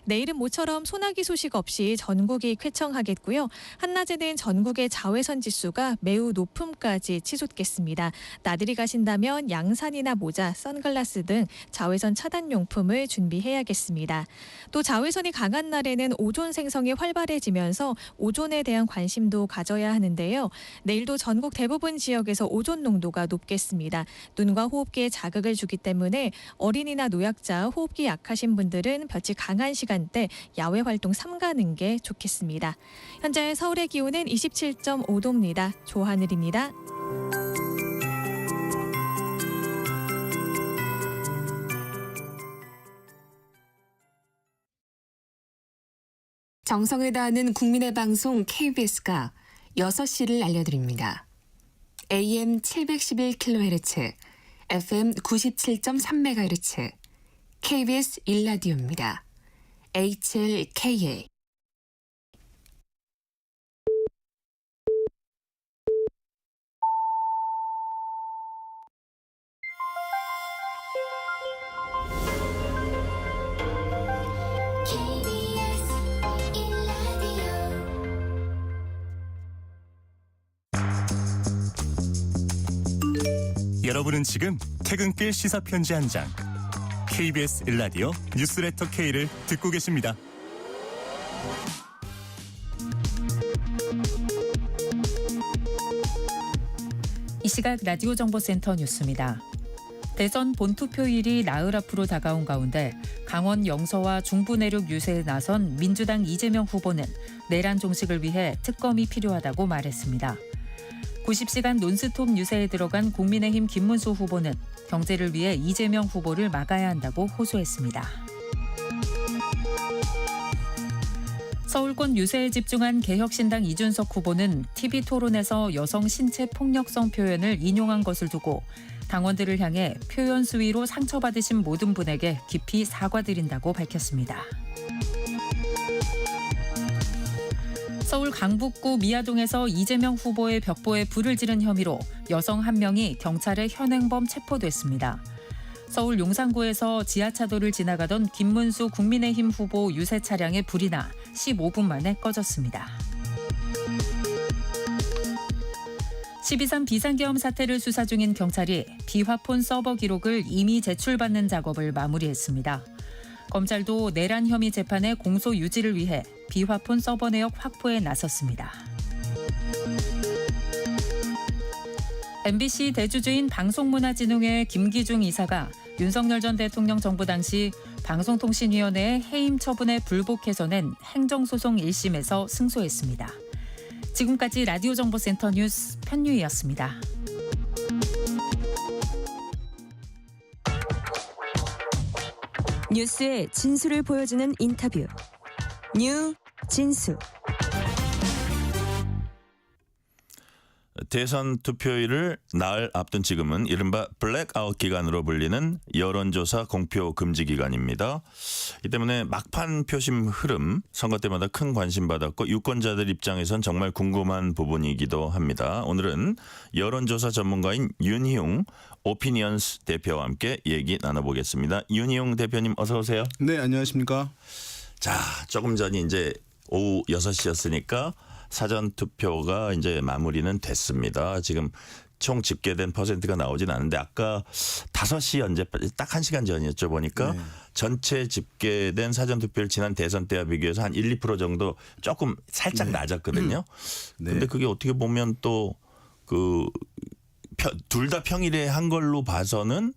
S9: 내일은 모처럼 소나기 소식 없이 전국이 쾌청하겠고요. 한낮에는 전국의 자외선 지수가 매우 높음까지 치솟겠습니다. 나들이 가신다면 양산이나 모자, 선글라스 등 자외선 차단 용품을 준비해야겠습니다. 또 자외선이 강한 날에는 오존 생성이 활발해지면서 오존에 대한 관심도 가져야 하는데요. 내일도 전국 대부분 지역에서 오존 농도가 높겠습니다. 눈과 호흡기에 자극을 주기 때문에 어린이나 노약자, 호흡기 약하신 분들은 볕이 강한 시간 시간대 야외 활동 삼가는 게 좋겠습니다. 현재 서울의 기온은 27.5도입니다. 조하늘입니다.
S10: 정성을 다하는 국민의 방송 KBS가 6시를 알려드립니다. AM 711kHz, FM 97.3MHz, KBS 1라디오입니다. HLKA.
S11: 여러분은 지금 퇴근길 시사편지 한 장, KBS 1라디오 뉴스레터 K를 듣고 계십니다.
S12: 이 시각 라디오 정보센터 뉴스입니다. 대선 본투표일이 나흘 앞으로 다가온 가운데 강원 영서와 중부 내륙 유세에 나선 민주당 이재명 후보는 내란 종식을 위해 특검이 필요하다고 말했습니다. 90시간 논스톱 유세에 들어간 국민의힘 김문수 후보는 경제를 위해 이재명 후보를 막아야 한다고 호소했습니다. 서울권 유세에 집중한 개혁신당 이준석 후보는 TV토론에서 여성 신체 폭력성 표현을 인용한 것을 두고 당원들을 향해 표현 수위로 상처받으신 모든 분에게 깊이 사과드린다고 밝혔습니다. 서울 강북구 미아동에서 이재명 후보의 벽보에 불을 지른 혐의로 여성 한 명이 경찰에 현행범 체포됐습니다. 서울 용산구에서 지하차도를 지나가던 김문수 국민의힘 후보 유세 차량에 불이 나 15분 만에 꺼졌습니다. 12.3 비상계엄 사태를 수사 중인 경찰이 비화폰 서버 기록을 이미 제출받는 작업을 마무리했습니다. 검찰도 내란 혐의 재판의 공소 유지를 위해 비화폰 서버 내역 확보에 나섰습니다. MBC 대주주인 방송문화진흥회 김기중 이사가 윤석열 전 대통령 정부 당시 방송통신위원회의 해임 처분에 불복해서 낸 행정소송 1심에서 승소했습니다. 지금까지 라디오 정보센터 뉴스 편유희였습니다.
S13: 뉴스의 진수를 보여주는 인터뷰. 뉴 진수.
S2: 대선 투표일을 나흘 앞둔 지금은 이른바 블랙아웃 기간으로 불리는 여론조사 공표 금지 기간입니다. 이 때문에 막판 표심 흐름 선거 때마다 큰 관심 받았고 유권자들 입장에선 정말 궁금한 부분이기도 합니다. 오늘은 여론조사 전문가인 윤희용 오피니언스 대표와 함께 얘기 나눠보겠습니다. 윤희용 대표님 어서 오세요.
S14: 네, 안녕하십니까.
S2: 자, 조금 전이 이제 오후 6시였으니까 사전 투표가 이제 마무리는 됐습니다. 지금 총 집계된 퍼센트가 나오진 않은데 아까 5시 현재 딱 1시간 전이었죠. 보니까 네. 전체 집계된 사전 투표를 지난 대선 때와 비교해서 한 1, 2% 정도 조금 살짝 네. 낮았거든요.
S14: 네.
S2: 근데 그게 어떻게 보면 또 그 둘 다 평일에 한 걸로 봐서는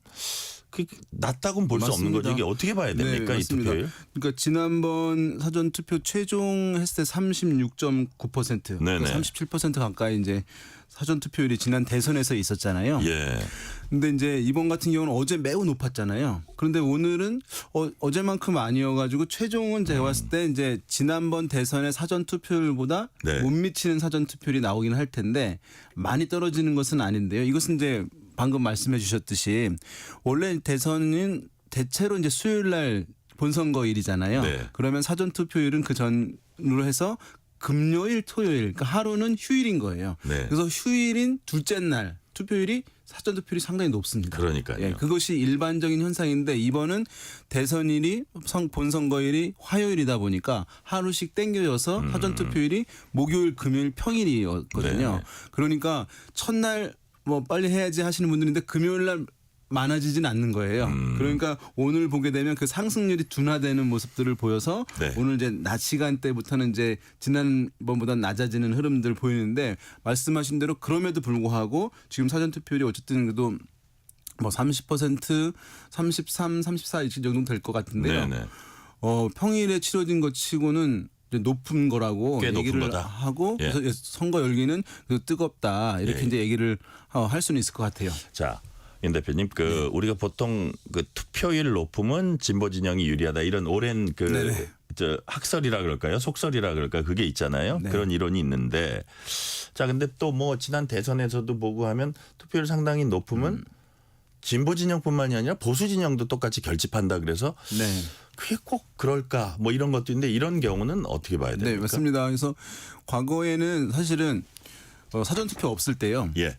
S2: 그 낮다고는 볼 수 없는 거죠. 이게 어떻게 봐야 됩니까?
S14: 네,
S2: 이 투표율?
S14: 그러니까 지난번 사전 투표 최종 했을 때 36.9%, 그러니까 37% 가까이 이제 사전 투표율이 지난 대선에서 있었잖아요.
S2: 예.
S14: 근데 이제 이번 같은 경우는 어제 매우 높았잖아요. 그런데 오늘은 어제만큼 아니어가지고 최종은 제가 봤을 때 이제 지난번 대선의 사전 투표율보다
S2: 네.
S14: 못 미치는 사전 투표율이 나오긴 할 텐데 많이 떨어지는 것은 아닌데요. 이것은 이제 방금 말씀해 주셨듯이 원래 대선은 대체로 이제 수요일 날 본선거일이잖아요.
S2: 네.
S14: 그러면 사전 투표율은 그 전으로 해서 금요일, 토요일, 그러니까 하루는 휴일인 거예요.
S2: 네.
S14: 그래서 휴일인 둘째 날 투표율이 사전 투표율이 상당히 높습니다.
S2: 그러니까요.
S14: 예, 그것이 일반적인 현상인데 이번은 대선일이 본선거일이 화요일이다 보니까 하루씩 땡겨져서 사전 투표율이 목요일, 금요일, 평일이었거든요.
S2: 네.
S14: 그러니까 첫날 뭐 빨리 해야지 하시는 분들인데 금요일 날 많아지진 않는 거예요. 그러니까 오늘 보게 되면 그 상승률이 둔화되는 모습들을 보여서
S2: 네.
S14: 오늘 이제 낮 시간대부터는 이제 지난번보다 낮아지는 흐름들 보이는데 말씀하신 대로 그럼에도 불구하고 지금 사전 투표율이 어쨌든 그래도 뭐 30%, 33, 34 이 정도 될 것 같은데요.
S2: 네네.
S14: 평일에 치러진 것 치고는 이제 높은 거라고
S2: 꽤 높은
S14: 얘기를
S2: 거다.
S14: 하고
S2: 예.
S14: 그래서 선거 열기는 뜨겁다 이렇게
S2: 예.
S14: 이제 얘기를 할 수는 있을 것 같아요.
S2: 자, 윤 대표님, 우리가 보통 투표율 높으면 진보 진영이 유리하다 이런 오랜
S14: 네네.
S2: 학설이라 그럴까요? 속설이라 그럴까요? 그게 있잖아요.
S14: 네.
S2: 그런 이론이 있는데, 자, 근데 또 뭐 지난 대선에서도 보고 하면 투표율 상당히 높으면 진보 진영뿐만이 아니라 보수 진영도 똑같이 결집한다 그래서
S14: 네.
S2: 그게 꼭 그럴까 뭐 이런 것도 있는데 이런 경우는 어떻게 봐야 됩니까?
S14: 네, 맞습니다. 그래서 과거에는 사실은 사전 투표 없을 때요.
S2: 예.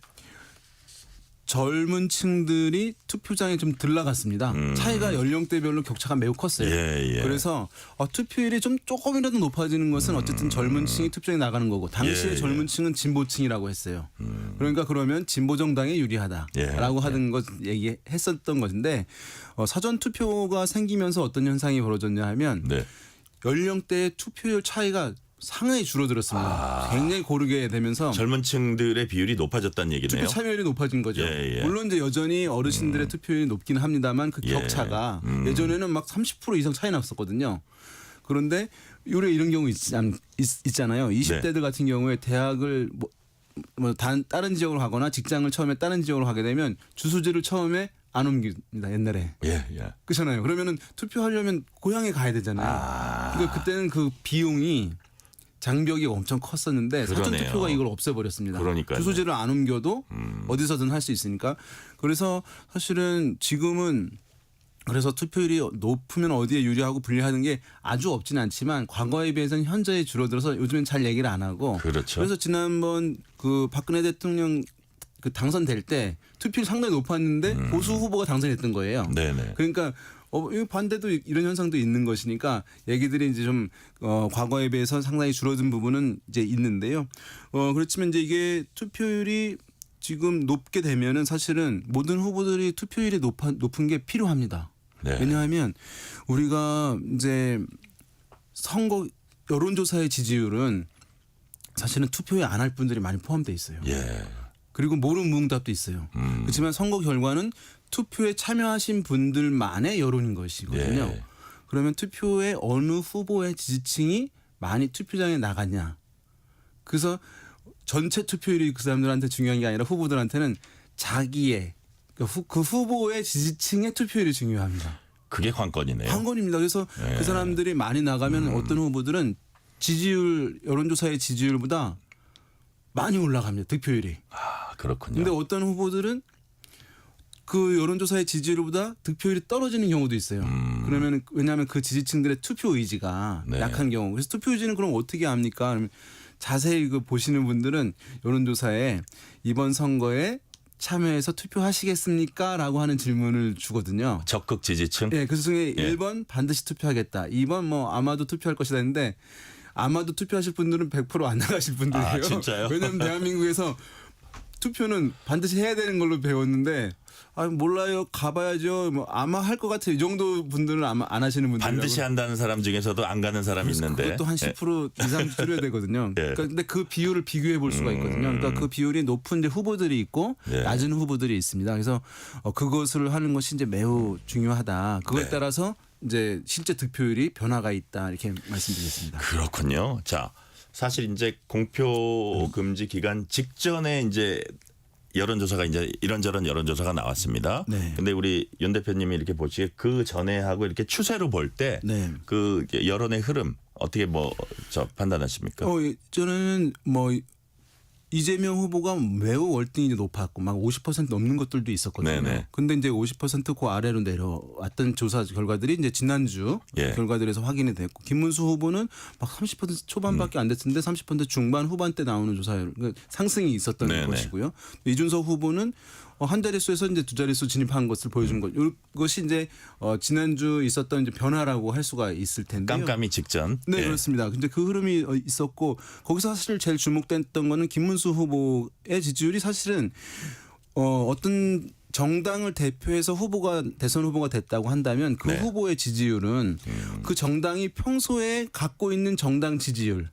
S14: 젊은 층들이 투표장에 좀 덜 나갔습니다. 차이가 연령대별로 격차가 매우 컸어요.
S2: 예, 예.
S14: 그래서 투표율이 좀 조금이라도 높아지는 것은 어쨌든 젊은 층이 투표장에 나가는 거고 당시에
S2: 예,
S14: 젊은
S2: 예.
S14: 층은 진보층이라고 했어요. 그러니까 그러면 진보 정당에 유리하다라고
S2: 예,
S14: 하는 것 얘기했었던 것인데 사전 투표가 생기면서 어떤 현상이 벌어졌냐 하면
S2: 네.
S14: 연령대의 투표율 차이가 상당히 줄어들었습니다. 굉장히 고르게 되면서
S2: 젊은 층들의 비율이 높아졌다는 얘기네요.
S14: 투표 참여율이 높아진 거죠.
S2: 예, 예.
S14: 물론 이제 여전히 어르신들의 투표율이 높긴 합니다만 그
S2: 예.
S14: 격차가 예전에는 막 30% 이상 차이 났었거든요. 그런데 요래 이런 경우 있잖아요. 20대들 같은 경우에 대학을 다른 지역으로 가거나 직장을 처음에 다른 지역으로 가게 되면 주소지를 처음에 안 옮깁니다. 옛날에.
S2: 예, 예.
S14: 그렇잖아요. 그러면은 투표하려면 고향에 가야 되잖아요. 그러니까 그때는 그 비용이 장벽이 엄청 컸었는데 사전
S2: 그러네요.
S14: 투표가 이걸 없애버렸습니다.
S2: 그러니까요.
S14: 주소지를 안 옮겨도 어디서든 할 수 있으니까. 그래서 사실은 지금은 그래서 투표율이 높으면 어디에 유리하고 불리하는 게 아주 없지는 않지만 과거에 비해서는 현저히 줄어들어서 요즘엔 잘 얘기를 안 하고.
S2: 그렇죠.
S14: 그래서 지난번 박근혜 대통령 당선될 때 투표율이 상당히 높았는데 보수 후보가 당선됐던 거예요.
S2: 네네.
S14: 그러니까 반대도 이런 현상도 있는 것이니까 얘기들이 이제 좀 과거에 비해서 상당히 줄어든 부분은 이제 있는데요. 그렇지만 이제 이게 투표율이 지금 높게 되면은 사실은 모든 후보들이 투표율이 높은 게 필요합니다.
S2: 네.
S14: 왜냐하면 우리가 이제 선거 여론조사의 지지율은 사실은 투표에 안 할 분들이 많이 포함되어 있어요.
S2: 예.
S14: 그리고 모르는 무응답도 있어요. 그렇지만 선거 결과는 투표에 참여하신 분들만의 여론인 것이거든요.
S2: 예.
S14: 그러면 투표에 어느 후보의 지지층이 많이 투표장에 나갔냐. 그래서 전체 투표율이 그 사람들한테 중요한 게 아니라 후보들한테는 자기의 그 후보의 지지층의 투표율이 중요합니다.
S2: 그게 관건이네요.
S14: 관건입니다. 그래서
S2: 예.
S14: 그 사람들이 많이 나가면 어떤 후보들은 지지율 여론조사의 지지율보다 많이 올라갑니다. 득표율이.
S2: 아, 그렇군요.
S14: 근데 어떤 후보들은 그 여론조사의 지지율보다 득표율이 떨어지는 경우도 있어요. 그러면 왜냐하면 그 지지층들의 투표 의지가
S2: 네.
S14: 약한 경우. 그래서 투표 의지는 그럼 어떻게 합니까? 그러면 자세히 보시는 분들은 여론조사에 이번 선거에 참여해서 투표하시겠습니까? 라고 하는 질문을 주거든요.
S2: 적극 지지층.
S14: 네, 그 중에
S2: 예.
S14: 1번 반드시 투표하겠다. 2번 아마도 투표할 것이다 했는데 아마도 투표하실 분들은 100% 안 나가실 분들이에요.
S2: 아, 진짜요?
S14: 왜냐하면 대한민국에서 투표는 반드시 해야 되는 걸로 배웠는데 몰라요. 가봐야죠. 아마 할 것 같아요. 이 정도 분들은 아마 안 하시는 분들.
S2: 반드시 한다는 사람 중에서도 안 가는 사람이 있는데.
S14: 그것도 한 10% 이상 줄여야 되거든요.
S2: 예.
S14: 그러니까 근데 그 비율을 비교해 볼 수가 있거든요. 그러니까 그 비율이 높은 이제 후보들이 있고
S2: 예.
S14: 낮은 후보들이 있습니다. 그래서 그것을 하는 것이 이제 매우 중요하다. 그것에
S2: 네.
S14: 따라서 이제 실제 득표율이 변화가 있다 이렇게 말씀드리겠습니다.
S2: 그렇군요. 자, 사실 이제 공표 금지 기간 직전에 이제 여론조사가 이제 이런저런 여론조사가 나왔습니다.
S14: 네.
S2: 근데 우리 윤 대표님이 이렇게 보시기에 그 전에 하고 이렇게 추세로 볼 때 그
S14: 네.
S2: 여론의 흐름 어떻게 판단하십니까?
S14: 저는 이재명 후보가 매우 월등히 높았고 막 50% 넘는 것들도 있었거든요.
S2: 네네.
S14: 근데 이제 50% 그 아래로 내려왔던 조사 결과들이 이제 지난주
S2: 예.
S14: 결과들에서 확인이 됐고 김문수 후보는 막 30% 초반밖에 안 됐는데 30% 중반 후반대 나오는 조사율 상승이 있었던
S2: 네네.
S14: 것이고요. 이준석 후보는 한 자릿수에서 이제 두 자릿수 진입한 것을 보여준 것. 이것이 이제 지난주 있었던 이제 변화라고 할 수가 있을 텐데요.
S2: 깜깜이 직전.
S14: 네,
S2: 예.
S14: 그렇습니다. 근데 그 흐름이 있었고 거기서 사실 제일 주목됐던 거는 김문수 후보의 지지율이 사실은 어떤 정당을 대표해서 대선 후보가 됐다고 한다면 그
S2: 네.
S14: 후보의 지지율은 그 정당이 평소에 갖고 있는 정당 지지율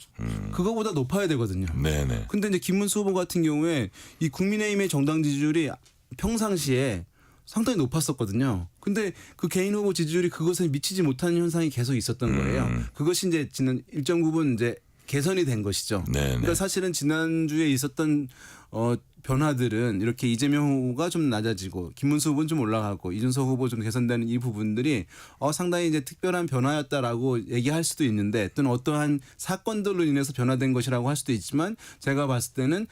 S14: 그거보다 높아야 되거든요.
S2: 네네.
S14: 근데 이제 김문수 후보 같은 경우에 이 국민의힘의 정당 지지율이 평상시에 상당히 높았었거든요. 근데 그 개인 후보 지지율이 그것에 미치지 못하는 현상이 계속 있었던 거예요. 그것이 이제 지난 일정 부분 이제 개선이 된 것이죠. 그러니까 사실은 지난주에 있었던 변화들은 이렇게 이재명 후보가 좀 낮아지고 김문수 후보는 좀 올라가고 이준석 후보 좀 개선되는 이 부분들이 상당히 이제 특별한 변화였다라고 얘기할 수도 있는데 또는 어떠한 사건들로 인해서 변화된 것이라고 할 수도 있지만 제가 봤을 때는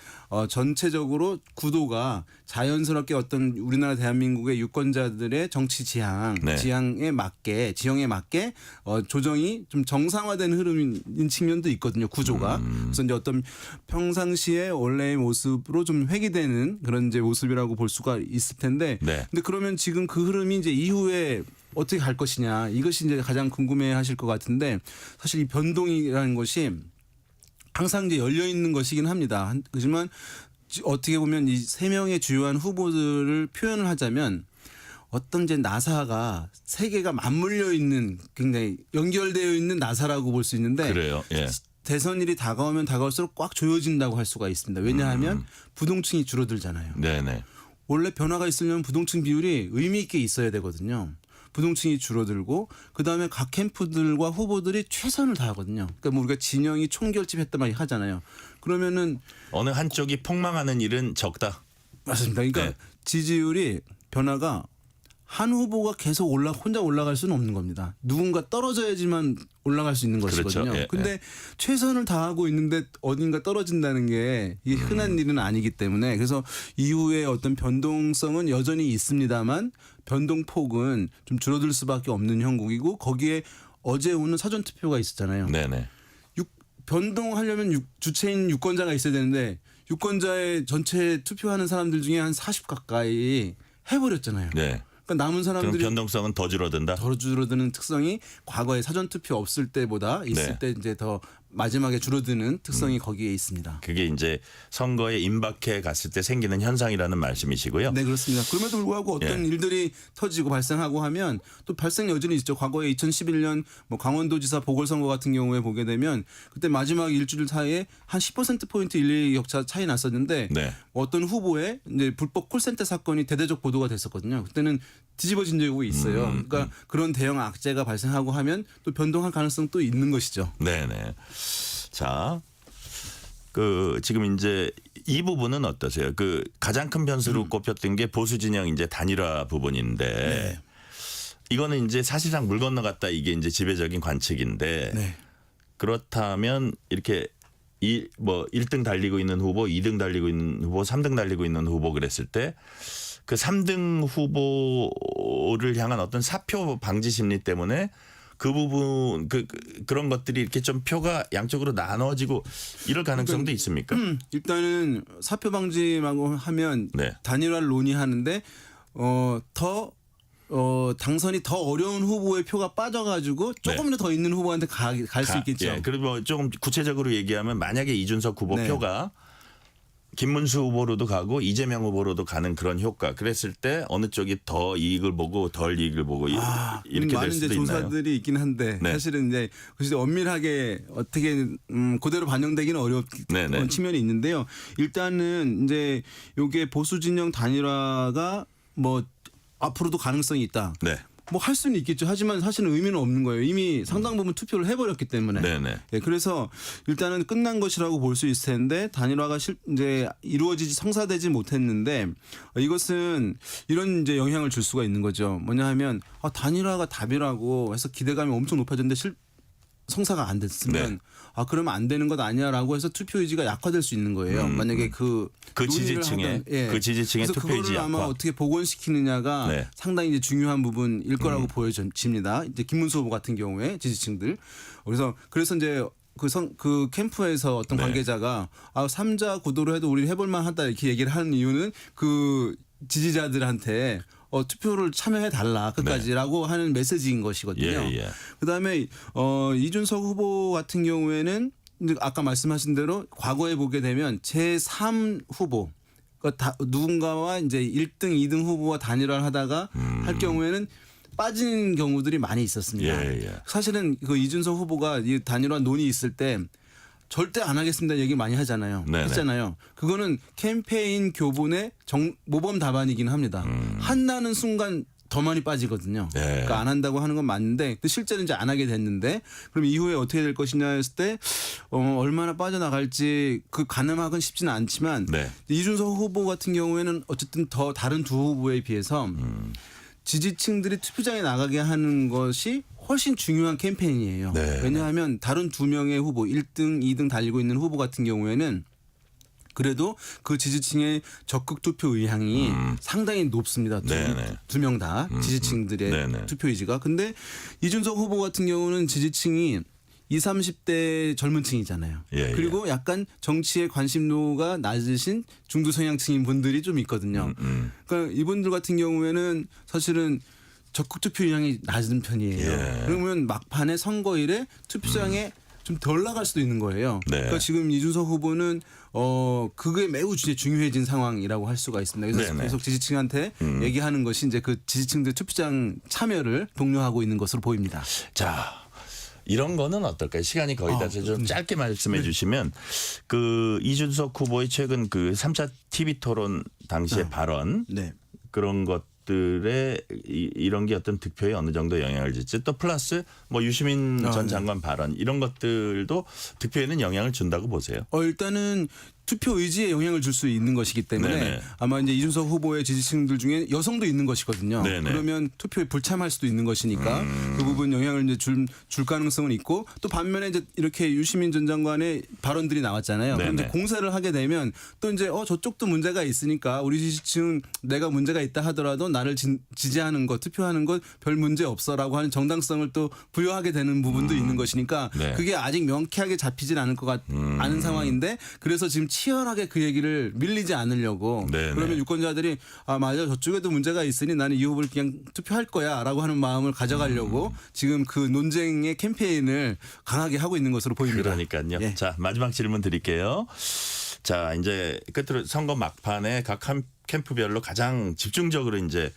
S14: 전체적으로 구도가 자연스럽게 어떤 우리나라 대한민국의 유권자들의 정치 지향에 맞게 지형에 맞게 조정이 좀 정상화된 흐름인 측면도 있거든요. 구조가. 그래서 이제 어떤 평상시에 원래의 모습으로 좀 회귀되는 그런 이제 모습이라고 볼 수가 있을 텐데. 근데 그러면 지금 그 흐름이 이제 이후에 어떻게 갈 것이냐 이것이 이제 가장 궁금해하실 것 같은데 사실 이 변동이라는 것이 항상 이제 열려 있는 것이긴 합니다. 하지만 어떻게 보면 이 세 명의 주요한 후보들을 표현을 하자면 어떤 이제 나사가 세 개가 맞물려 있는 굉장히 연결되어 있는 나사라고 볼 수 있는데
S2: 그래요. 예.
S14: 대선일이 다가오면 다가올수록 꽉 조여진다고 할 수가 있습니다. 왜냐하면 부동층이 줄어들잖아요.
S2: 네네.
S14: 원래 변화가 있으려면 부동층 비율이 의미 있게 있어야 되거든요. 부동층이 줄어들고 그다음에 각 캠프들과 후보들이 최선을 다하거든요. 그러니까 뭐 우리가 진영이 총결집했다 막 하잖아요. 그러면은
S2: 어느 한쪽이 폭망하는 일은 적다.
S14: 맞습니다. 그러니까 지지율이 변화가 한 후보가 계속 혼자 올라갈 수는 없는 겁니다. 누군가 떨어져야지만 올라갈 수 있는 것이거든요.
S2: 그렇죠. 예,
S14: 근데 최선을 다하고 있는데 어딘가 떨어진다는 게 이게 흔한 일은 아니기 때문에 그래서 이후에 어떤 변동성은 여전히 있습니다만 변동폭은 좀 줄어들 수밖에 없는 형국이고 거기에 어제 오는 사전투표가 있었잖아요.
S2: 네네.
S14: 변동하려면 주체인 유권자가 있어야 되는데 유권자의 전체 투표하는 사람들 중에 한 40 가까이 해버렸잖아요.
S2: 네.
S14: 그러니까 남은 사람들이
S2: 그럼 변동성은 더 줄어든다.
S14: 더 줄어드는 특성이 과거에 사전 투표 없을 때보다 있을 때 이제 더 마지막에 줄어드는 특성이 거기에 있습니다.
S2: 그게 이제 선거에 임박해 갔을 때 생기는 현상이라는 말씀이시고요.
S14: 네, 그렇습니다. 그럼에도 불구하고 어떤 일들이 터지고 발생하고 하면 또 발생 여전히 있죠. 과거에 2011년 뭐 강원도지사 보궐선거 같은 경우에 보게 되면 그때 마지막 일주일 사이에 한 10%포인트 일리 격차 차이 났었는데 어떤 후보의 이제 불법 콜센터 사건이 대대적 보도가 됐었거든요. 그때는 뒤집어진 적이 있어요. 그러니까 그런 대형 악재가 발생하고 하면 또 변동할 가능성도 있는 것이죠.
S2: 네네. 자, 지금 이제 이 부분은 어떠세요? 가장 큰 변수로 꼽혔던 게 보수 진영 이제 단일화 부분인데 이거는 이제 사실상 물 건너갔다 이게 이제 지배적인 관측인데 그렇다면 이렇게 1등 달리고 있는 후보, 2등 달리고 있는 후보, 3등 달리고 있는 후보 그랬을 때 그 3등 후보를 향한 어떤 사표 방지 심리 때문에 그 부분 그런 것들이 이렇게 좀 표가 양쪽으로 나눠지고 이럴 가능성도 있습니까?
S14: 일단은 사표 방지라고 하면 단일화를 논의하는데 당선이 더 어려운 후보의 표가 빠져가지고 조금이라도 더 있는 후보한테 갈 수 있겠죠.
S2: 예, 그리고 조금 구체적으로 얘기하면 만약에 이준석 후보 표가 김문수 후보로도 가고 이재명 후보로도 가는 그런 효과. 그랬을 때 어느 쪽이 더 이익을 보고 덜 이익을 보고 이렇게 될 수도 있나요?
S14: 조사들이 있긴 한데 사실은 이제 엄밀하게 어떻게 그대로 반영되기는 어려운 측면이 있는데요. 일단은 이제 이게 보수 진영 단일화가 뭐 앞으로도 가능성이 있다. 뭐 할 수는 있겠죠. 하지만 사실은 의미는 없는 거예요. 이미 상당 부분 투표를 해버렸기 때문에. 그래서 일단은 끝난 것이라고 볼 수 있을 텐데 단일화가 이제 이루어지지 성사되지 못했는데 이것은 이런 이제 영향을 줄 수가 있는 거죠. 뭐냐 하면 단일화가 답이라고 해서 기대감이 엄청 높아졌는데 성사가 안 됐으면 그러면 안 되는 것 아니야라고 해서 투표 의지가 약화될 수 있는 거예요. 만약에 그
S2: 지지층의 투표 의지
S14: 그거를 아마 어떻게 복원시키느냐가 상당히 이제 중요한 부분일 거라고 보여집니다. 이제 김문수 후보 같은 경우에 지지층들. 그래서 이제 그 캠프에서 어떤 관계자가 3자 구도로 해도 우리 해볼 만하다 이렇게 얘기를 하는 이유는 그 지지자들한테 투표를 참여해 달라 끝까지라고 하는 메시지인 것이거든요. 그다음에 이준석 후보 같은 경우에는 아까 말씀하신 대로 과거에 보게 되면 제3 후보 누군가와 이제 1등, 2등 후보와 단일화를 하다가 할 경우에는 빠진 경우들이 많이 있었습니다. 사실은 그 이준석 후보가 이 단일화 논의 있을 때 절대 안 하겠습니다 얘기 많이 하잖아요. 했잖아요. 그거는 캠페인 교본의 모범 답안이긴 합니다. 한다는 순간 더 많이 빠지거든요.
S2: 네.
S14: 그러니까 안 한다고 하는 건 맞는데 근데 실제는 이제 안 하게 됐는데 그럼 이후에 어떻게 될 것이냐 했을 때 얼마나 빠져나갈지 그 가늠하기는 쉽지는 않지만
S2: 네.
S14: 이준석 후보 같은 경우에는 어쨌든 더 다른 두 후보에 비해서 지지층들이 투표장에 나가게 하는 것이 훨씬 중요한 캠페인이에요.
S2: 네.
S14: 왜냐하면 다른 두 명의 후보 1등, 2등 달리고 있는 후보 같은 경우에는 그래도 그 지지층의 적극 투표 의향이 상당히 높습니다. 두 명 다 지지층들의
S2: 네네.
S14: 투표 의지가. 근데 이준석 후보 같은 경우는 지지층이 20, 30대 젊은 층이잖아요.
S2: 예,
S14: 그리고 약간 정치에 관심도가 낮으신 중도 성향층인 분들이 좀 있거든요. 그러니까 이분들 같은 경우에는 사실은 적극 투표 의향이 낮은 편이에요.
S2: 예.
S14: 그러면 막판에 선거일에 투표장에 좀 덜 나갈 수도 있는 거예요.
S2: 네.
S14: 그러니까 지금 이준석 후보는 그게 매우 이제 중요해진 상황이라고 할 수가 있습니다. 그래서
S2: 네네.
S14: 계속 지지층한테 얘기하는 것이 이제 그 지지층들 투표장 참여를 독려하고 있는 것으로 보입니다.
S2: 자, 이런 거는 어떨까요? 시간이 거의 다 돼서 좀 짧게 말씀해 주시면 그 이준석 후보의 최근 그 3차 TV 토론 당시의 발언 그런 것들에 이런 게 어떤 득표에 어느 정도 영향을 줄지 또 플러스 뭐 유시민 전 장관 발언 이런 것들도 득표에는 영향을 준다고 보세요.
S14: 일단은 투표 의지에 영향을 줄 수 있는 것이기 때문에
S2: 네네.
S14: 아마 이제 이준석 후보의 지지층들 중에 여성도 있는 것이거든요.
S2: 네네.
S14: 그러면 투표에 불참할 수도 있는 것이니까 그 부분 영향을 이제 줄 가능성은 있고 또 반면에 이제 이렇게 유시민 전 장관의 발언들이 나왔잖아요. 그럼 이제
S2: 네네.
S14: 공세를 하게 되면 또 이제 저쪽도 문제가 있으니까 우리 지지층 내가 문제가 있다 하더라도 나를 지지하는 것, 투표하는 것 별 문제 없어라고 하는 정당성을 또 부여하게 되는 부분도 있는 것이니까
S2: 네.
S14: 그게 아직 명쾌하게 잡히질 않을 것 않은 상황인데 그래서 지금 치열하게 그 얘기를 밀리지 않으려고
S2: 네네.
S14: 그러면 유권자들이 맞아 저쪽에도 문제가 있으니 나는 이 후보를 그냥 투표할 거야라고 하는 마음을 가져가려고 지금 그 논쟁의 캠페인을 강하게 하고 있는 것으로 보입니다.
S2: 그러니까요.
S14: 예.
S2: 자, 마지막 질문 드릴게요. 자, 이제 끝으로 선거 막판에 각 캠프별로 가장 집중적으로 이제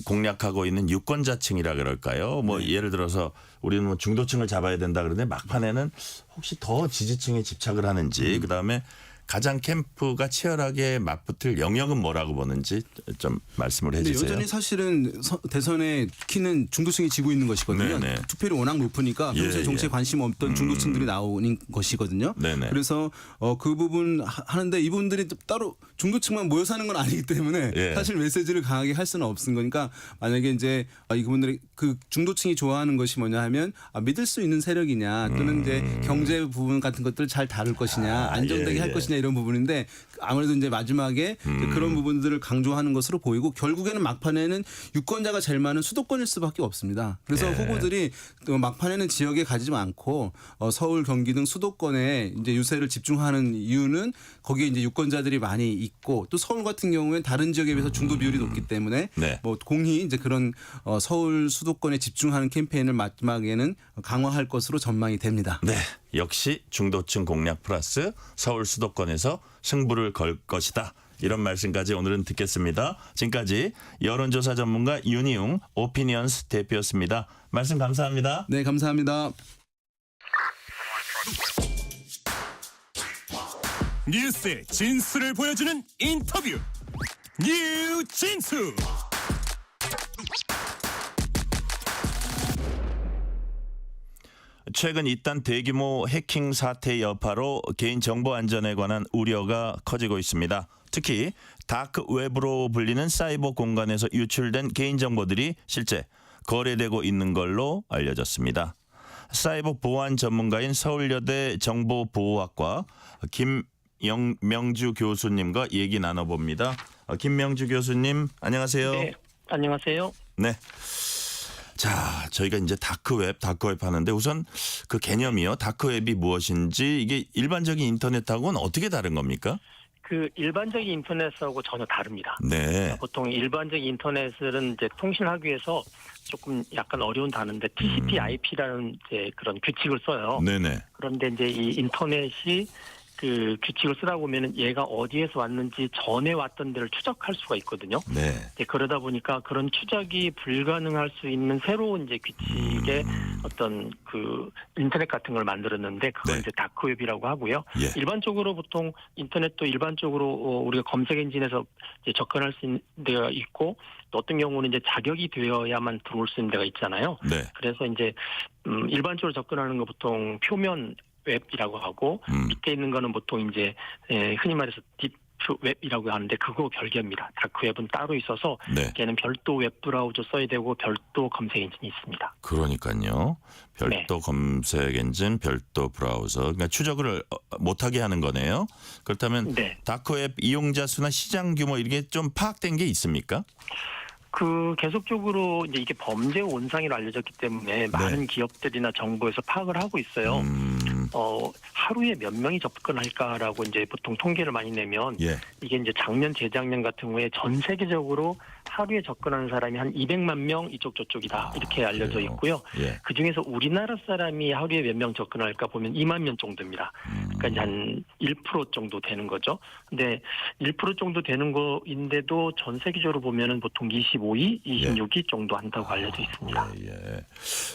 S2: 공략하고 있는 유권자층이라 그럴까요? 뭐 예를 들어서 우리는 뭐 중도층을 잡아야 된다 그러는데 막판에는 혹시 더 지지층에 집착을 하는지 그다음에 가장 캠프가 치열하게 맞붙을 영역은 뭐라고 보는지 좀 말씀을
S14: 근데
S2: 해주세요.
S14: 여전히 사실은 대선의 키는 중도층이 지고 있는 것이거든요.
S2: 네네.
S14: 투표율이 워낙 높으니까 평소에
S2: 예,
S14: 정치에
S2: 예.
S14: 관심 없던 중도층들이 나오는 것이거든요.
S2: 네네.
S14: 그래서 그 부분 하는데 이분들이 또 따로 중도층만 모여 사는 건 아니기 때문에
S2: 예.
S14: 사실 메시지를 강하게 할 수는 없은 거니까 만약에 이제 이분들이 그 중도층이 좋아하는 것이 뭐냐 하면 믿을 수 있는 세력이냐 또는 이제 경제 부분 같은 것들 잘 다룰 것이냐 안정되게 할 것이냐 이런 부분인데 아무래도 이제 마지막에 그런 부분들을 강조하는 것으로 보이고 결국에는 막판에는 유권자가 제일 많은 수도권일 수밖에 없습니다. 그래서
S2: 예.
S14: 후보들이 또 막판에는 지역에 가지 않고 서울, 경기 등 수도권에 이제 유세를 집중하는 이유는 거기에 이제 유권자들이 많이 있고 또 서울 같은 경우에는 다른 지역에 비해서 중도 비율이 높기 때문에
S2: 네.
S14: 뭐 공히 이제 그런 서울 수도권에 집중하는 캠페인을 마지막에는 강화할 것으로 전망이 됩니다.
S2: 네, 역시 중도층 공략 플러스 서울 수도권에서 승부를 걸 것이다. 이런 말씀까지 오늘은 듣겠습니다. 지금까지 여론조사 전문가 윤희웅 오피니언스 대표였습니다. 말씀 감사합니다.
S14: 네, 감사합니다.
S11: 뉴스의 진수를 보여주는 인터뷰 뉴진수.
S2: 최근 잇단 대규모 해킹 사태 여파로 개인정보 안전에 관한 우려가 커지고 있습니다. 특히 다크 웹으로 불리는 사이버 공간에서 유출된 개인정보들이 실제 거래되고 있는 걸로 알려졌습니다. 사이버 보안 전문가인 서울여대 정보보호학과 김명주 교수님과 얘기 나눠봅니다. 김명주 교수님 안녕하세요.
S15: 네, 안녕하세요.
S2: 네. 자, 저희가 이제 다크웹 하는데 우선 그 개념이요. 다크웹이 무엇인지 이게 일반적인 인터넷하고는 어떻게 다른 겁니까?
S15: 그 일반적인 인터넷하고 전혀 다릅니다.
S2: 네.
S15: 보통 일반적인 인터넷은 이제 통신하기 위해서 조금 약간 어려운 단어인데 TCP/IP라는 이제 그런 규칙을 써요.
S2: 네네.
S15: 그런데 이제 이 인터넷이 그 규칙을 쓰다 보면은 얘가 어디에서 왔는지 전에 왔던 데를 추적할 수가 있거든요.
S2: 네.
S15: 이제 그러다 보니까 그런 추적이 불가능할 수 있는 새로운 이제 규칙의 어떤 그 인터넷 같은 걸 만들었는데 그걸
S2: 네.
S15: 이제 다크웹이라고 하고요.
S2: 예.
S15: 일반적으로 보통 인터넷도 일반적으로 우리가 검색 엔진에서 이제 접근할 수 있는 데가 있고 또 어떤 경우는 이제 자격이 되어야만 들어올 수 있는 데가 있잖아요.
S2: 네.
S15: 그래서 이제 일반적으로 접근하는 거 보통 표면 웹이라고 하고 밑에 있는 거는 보통 이제 흔히 말해서 딥 웹이라고 하는데 그거 별개입니다. 다크웹은 따로 있어서
S2: 네.
S15: 걔는 별도 웹브라우저 써야 되고 별도 검색 엔진이 있습니다.
S2: 그러니까요. 별도 검색 엔진, 별도 브라우저. 그러니까 추적을 못하게 하는 거네요. 그렇다면
S15: 네.
S2: 다크웹 이용자 수나 시장 규모 이게 좀 파악된 게 있습니까?
S15: 그 계속적으로 이제 이게 범죄 온상이로 알려졌기 때문에 많은 기업들이나 정부에서 파악을 하고 있어요. 하루에 몇 명이 접근할까라고 이제 보통 통계를 많이 내면
S2: 예.
S15: 이게 이제 작년, 재작년 같은 경우에 전 세계적으로 하루에 접근하는 사람이 한 200만 명 이쪽 저쪽이다 이렇게 알려져
S2: 그래요?
S15: 있고요.
S2: 예.
S15: 그 중에서 우리나라 사람이 하루에 몇 명 접근할까 보면 2만 명 정도입니다. 그러니까 이제 한 1% 정도 되는 거죠. 근데 1% 정도 되는 거인데도 전 세계적으로 보면은 보통 25위, 26위 정도 한다고 알려져 있습니다.
S2: 예.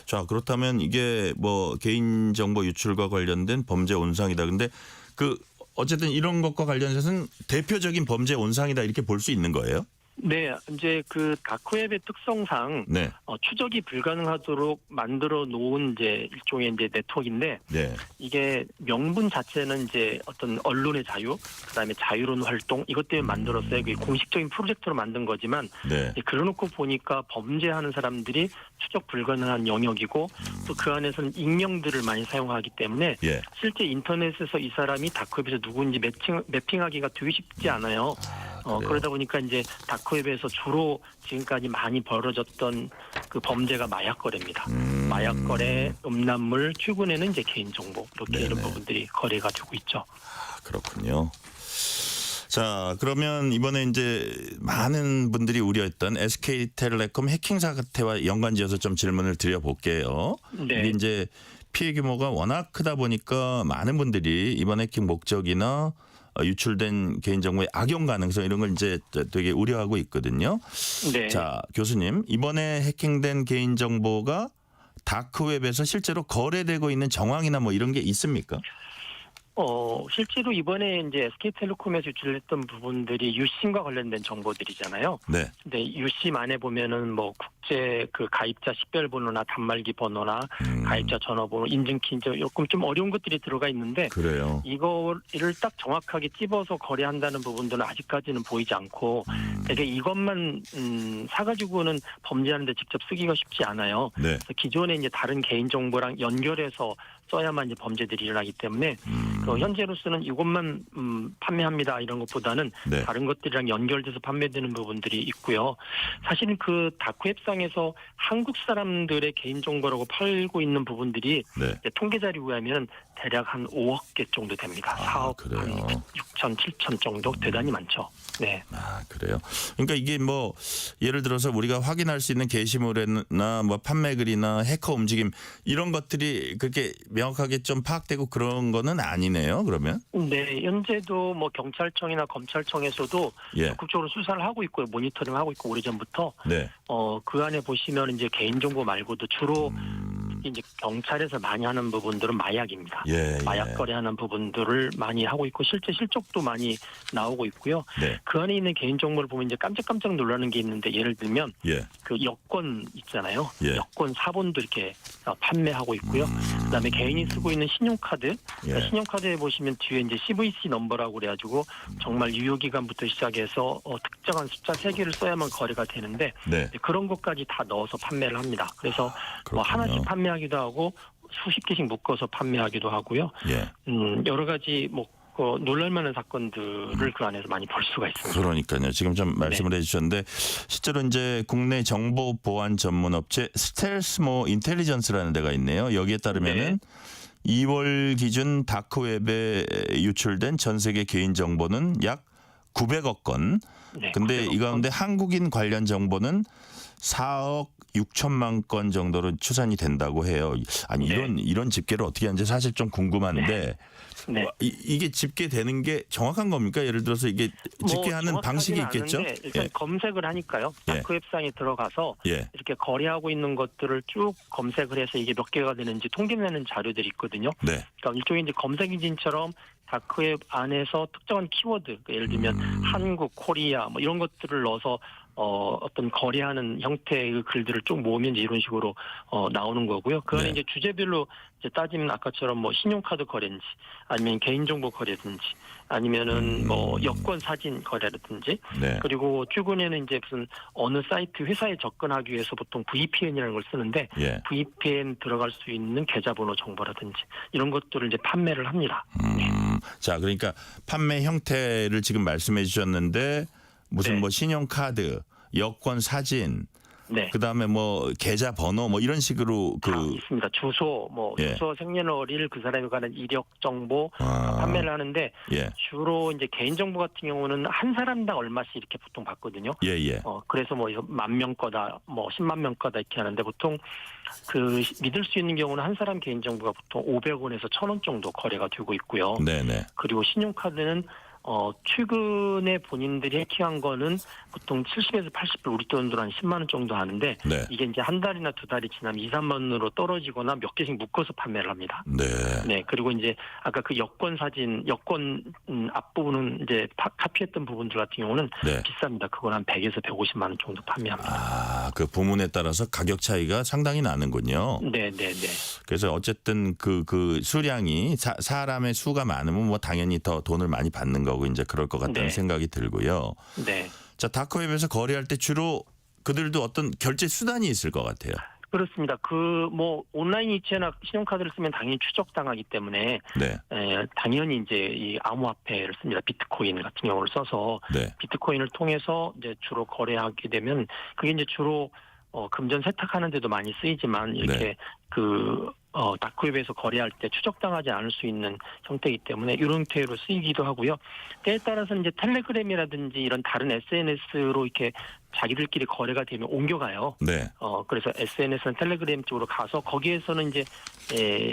S2: 자, 그렇다면 이게 뭐 개인정보 유출과 관련된 범죄 온상이다. 근데 그 어쨌든 이런 것과 관련해서는 대표적인 범죄 온상이다 이렇게 볼 수 있는 거예요?
S15: 네, 이제 그 다크웹의 특성상
S2: 네.
S15: 추적이 불가능하도록 만들어 놓은 이제 일종의 이제 네트워크인데
S2: 네.
S15: 이게 명분 자체는 이제 어떤 언론의 자유, 그다음에 자유로운 활동 이것 때문에 만들었어요. 그게 공식적인 프로젝트로 만든 거지만
S2: 네.
S15: 그래놓고 보니까 범죄하는 사람들이 추적 불가능한 영역이고 또 그 안에서는 익명들을 많이 사용하기 때문에
S2: 예.
S15: 실제 인터넷에서 이 사람이 다크웹에서 누구인지 매핑하기가 되게 쉽지 않아요. 그러다 보니까 이제 다크웹에서 주로 지금까지 많이 벌어졌던 그 범죄가 마약 거래입니다. 마약 거래, 음란물, 최근에는 이제 개인정보 이렇게 이런 부분들이 거래가 되고 있죠.
S2: 그렇군요. 자, 그러면 이번에 이제 많은 분들이 우려했던 SK텔레콤 해킹 사태와 연관지어서 좀 질문을 드려볼게요.
S15: 네.
S2: 이게 이제 피해 규모가 워낙 크다 보니까 많은 분들이 이번 해킹 목적이나 유출된 개인정보의 악용 가능성 이런 걸 이제 되게 우려하고 있거든요.
S15: 네.
S2: 자, 교수님, 이번에 해킹된 개인정보가 다크웹에서 실제로 거래되고 있는 정황이나 뭐 이런 게 있습니까?
S15: 실제로 이번에 이제 SK텔레콤에서 유출했던 부분들이 유심과 관련된 정보들이잖아요.
S2: 네.
S15: 근데 유심 안에 보면은 뭐 국제 그 가입자 식별번호나 단말기 번호나 가입자 전화번호, 인증키 이제 조금 좀 어려운 것들이 들어가 있는데
S2: 그래요.
S15: 이거를 딱 정확하게 찝어서 거래한다는 부분들은 아직까지는 보이지 않고 되게 이것만 사가지고는 범죄하는데 직접 쓰기가 쉽지 않아요.
S2: 네.
S15: 그래서 기존에 이제 다른 개인 정보랑 연결해서 써야만 이제 범죄들이 일어나기 때문에 현재로서는 이것만 판매합니다 이런 것보다는
S2: 네.
S15: 다른 것들이랑 연결돼서 판매되는 부분들이 있고요. 사실 그 다크웹상에서 한국 사람들의 개인 정보라고 팔고 있는 부분들이
S2: 네.
S15: 이제 통계 자료에 의하면 대략 한 5억 개 정도 됩니다. 4억 한 6천, 7천 정도 대단히 많죠. 네.
S2: 아, 그래요. 그러니까 이게 뭐 예를 들어서 우리가 확인할 수 있는 게시물이나 뭐 판매글이나 해커 움직임 이런 것들이 그렇게 명확하게 좀 파악되고 그런 거는 아니네요. 그러면?
S15: 네, 현재도 뭐 경찰청이나 검찰청에서도
S2: 예.
S15: 적극적으로 수사를 하고 있고요. 모니터링하고 있고 오래전부터
S2: 네.
S15: 그 안에 보시면 이제 개인정보 말고도 주로 이제 경찰에서 많이 하는 부분들은 마약입니다.
S2: 예,
S15: 마약 거래하는 부분들을 많이 하고 있고 실제 실적도 많이 나오고 있고요.
S2: 네.
S15: 그 안에 있는 개인정보를 보면 이제 깜짝깜짝 놀라는 게 있는데 예를 들면
S2: 예.
S15: 그 여권 있잖아요.
S2: 예.
S15: 여권 사본도 이렇게 판매하고 있고요. 그다음에 개인이 쓰고 있는 신용카드,
S2: 예.
S15: 신용카드에 보시면 뒤에 이제 CVC 넘버라고 그래가지고 정말 유효기간부터 시작해서 특정한 숫자 3개를 써야만 거래가 되는데
S2: 네.
S15: 그런 것까지 다 넣어서 판매를 합니다. 그래서 뭐 하나씩 판매하기도 하고 수십 개씩 묶어서 판매하기도 하고요.
S2: 예.
S15: 여러 가지 뭐 놀랄만한 사건들을 그 안에서 많이 볼 수가 있습니다.
S2: 그러니까요. 지금 좀 말씀을 해주셨는데 실제로 이제 국내 정보 보안 전문 업체 스텔스모 인텔리전스라는 데가 있네요. 여기에 따르면은 2월 기준 다크웹에 유출된 전 세계 개인 정보는 약 900억 건.
S15: 네,
S2: 근데 이 가운데 한국인 관련 정보는 4억 6천만 건 정도로 추산이 된다고 해요. 아니
S15: 네.
S2: 이런 집계를 어떻게 하는지 사실 좀 궁금한데
S15: 네.
S2: 이게 집계되는 게 정확한 겁니까? 예를 들어서 이게 집계하는
S15: 뭐
S2: 방식이
S15: 정확하지는
S2: 있겠죠?
S15: 않은데 일단
S2: 예.
S15: 검색을 하니까요.
S2: 예.
S15: 다크웹상에 들어가서
S2: 예.
S15: 이렇게 거래하고 있는 것들을 쭉 검색을 해서 이게 몇 개가 되는지 통계내는 자료들이 있거든요.
S2: 네.
S15: 그러니까 일종의 이제 검색 엔진처럼 다크웹 안에서 특정한 키워드, 그러니까 예를 들면 한국, 코리아 뭐 이런 것들을 넣어서 어떤 거래하는 형태의 글들을 쭉 모으면 이제 이런 식으로 나오는 거고요. 그 안에
S2: 네.
S15: 이제 주제별로 이제 따지면 아까처럼 뭐 신용카드 거래인지 아니면 개인정보 거래든지 아니면은 뭐 여권 사진 거래라든지
S2: 네.
S15: 그리고 최근에는 이제 무슨 어느 사이트 회사에 접근하기 위해서 보통 VPN이라는 걸 쓰는데
S2: 예.
S15: VPN 들어갈 수 있는 계좌번호 정보라든지 이런 것들을 이제 판매를 합니다.
S2: 자, 그러니까 판매 형태를 지금 말씀해 주셨는데 무슨
S15: 네.
S2: 뭐 신용카드, 여권 사진,
S15: 네.
S2: 그다음에 뭐 계좌 번호 뭐 이런 식으로
S15: 다 있습니다. 주소, 뭐
S2: 예.
S15: 주소, 생년월일 그 사람에 관한 이력 정보
S2: 아.
S15: 판매를 하는데
S2: 예.
S15: 주로 이제 개인정보 같은 경우는 한 사람당 얼마씩 이렇게 보통 받거든요.
S2: 예, 예.
S15: 그래서 뭐 10,000명 거다, 뭐 10만 명 거다 이렇게 하는데 보통 그 믿을 수 있는 경우는 한 사람 개인정보가 보통 500원에서 1,000원 정도 거래가 되고 있고요.
S2: 네, 네.
S15: 그리고 신용카드는 최근에 본인들이 해킹한 거는 보통 70에서 80불 우리 돈으로 한 10만 원 정도 하는데
S2: 네.
S15: 이게 이제 한 달이나 두 달이 지나면 2, 3만 원으로 떨어지거나 몇 개씩 묶어서 판매를 합니다.
S2: 네.
S15: 네. 그리고 이제 아까 그 여권 사진, 여권 앞부분은 이제 카피했던 부분들 같은 경우는
S2: 네.
S15: 비쌉니다. 그건 한 100에서 150만 원 정도 판매합니다.
S2: 아, 그 부문에 따라서 가격 차이가 상당히 나는군요.
S15: 네, 네, 네.
S2: 그래서 어쨌든 그 수량이 사람의 수가 많으면 뭐 당연히 더 돈을 많이 받는 거고 이제 그럴 것 같다는
S15: 네.
S2: 생각이 들고요.
S15: 네.
S2: 자, 다크웹에서 거래할 때 주로 그들도 어떤 결제 수단이 있을 것 같아요.
S15: 그렇습니다. 뭐 온라인 이체나 신용카드를 쓰면 당연히 추적당하기 때문에
S2: 네.
S15: 당연히 이제 이 암호화폐를 씁니다. 비트코인 같은 경우를 써서
S2: 네.
S15: 비트코인을 통해서 이제 주로 거래하게 되면 그게 이제 주로 금전 세탁하는 데도 많이 쓰이지만 이렇게
S2: 네.
S15: 다크웹에서 거래할 때 추적당하지 않을 수 있는 형태이기 때문에 이런 형태로 쓰이기도 하고요. 때에 따라서는 이제 텔레그램이라든지 이런 다른 SNS로 이렇게 자기들끼리 거래가 되면 옮겨가요.
S2: 네.
S15: 그래서 SNS나 텔레그램 쪽으로 가서 거기에서는 이제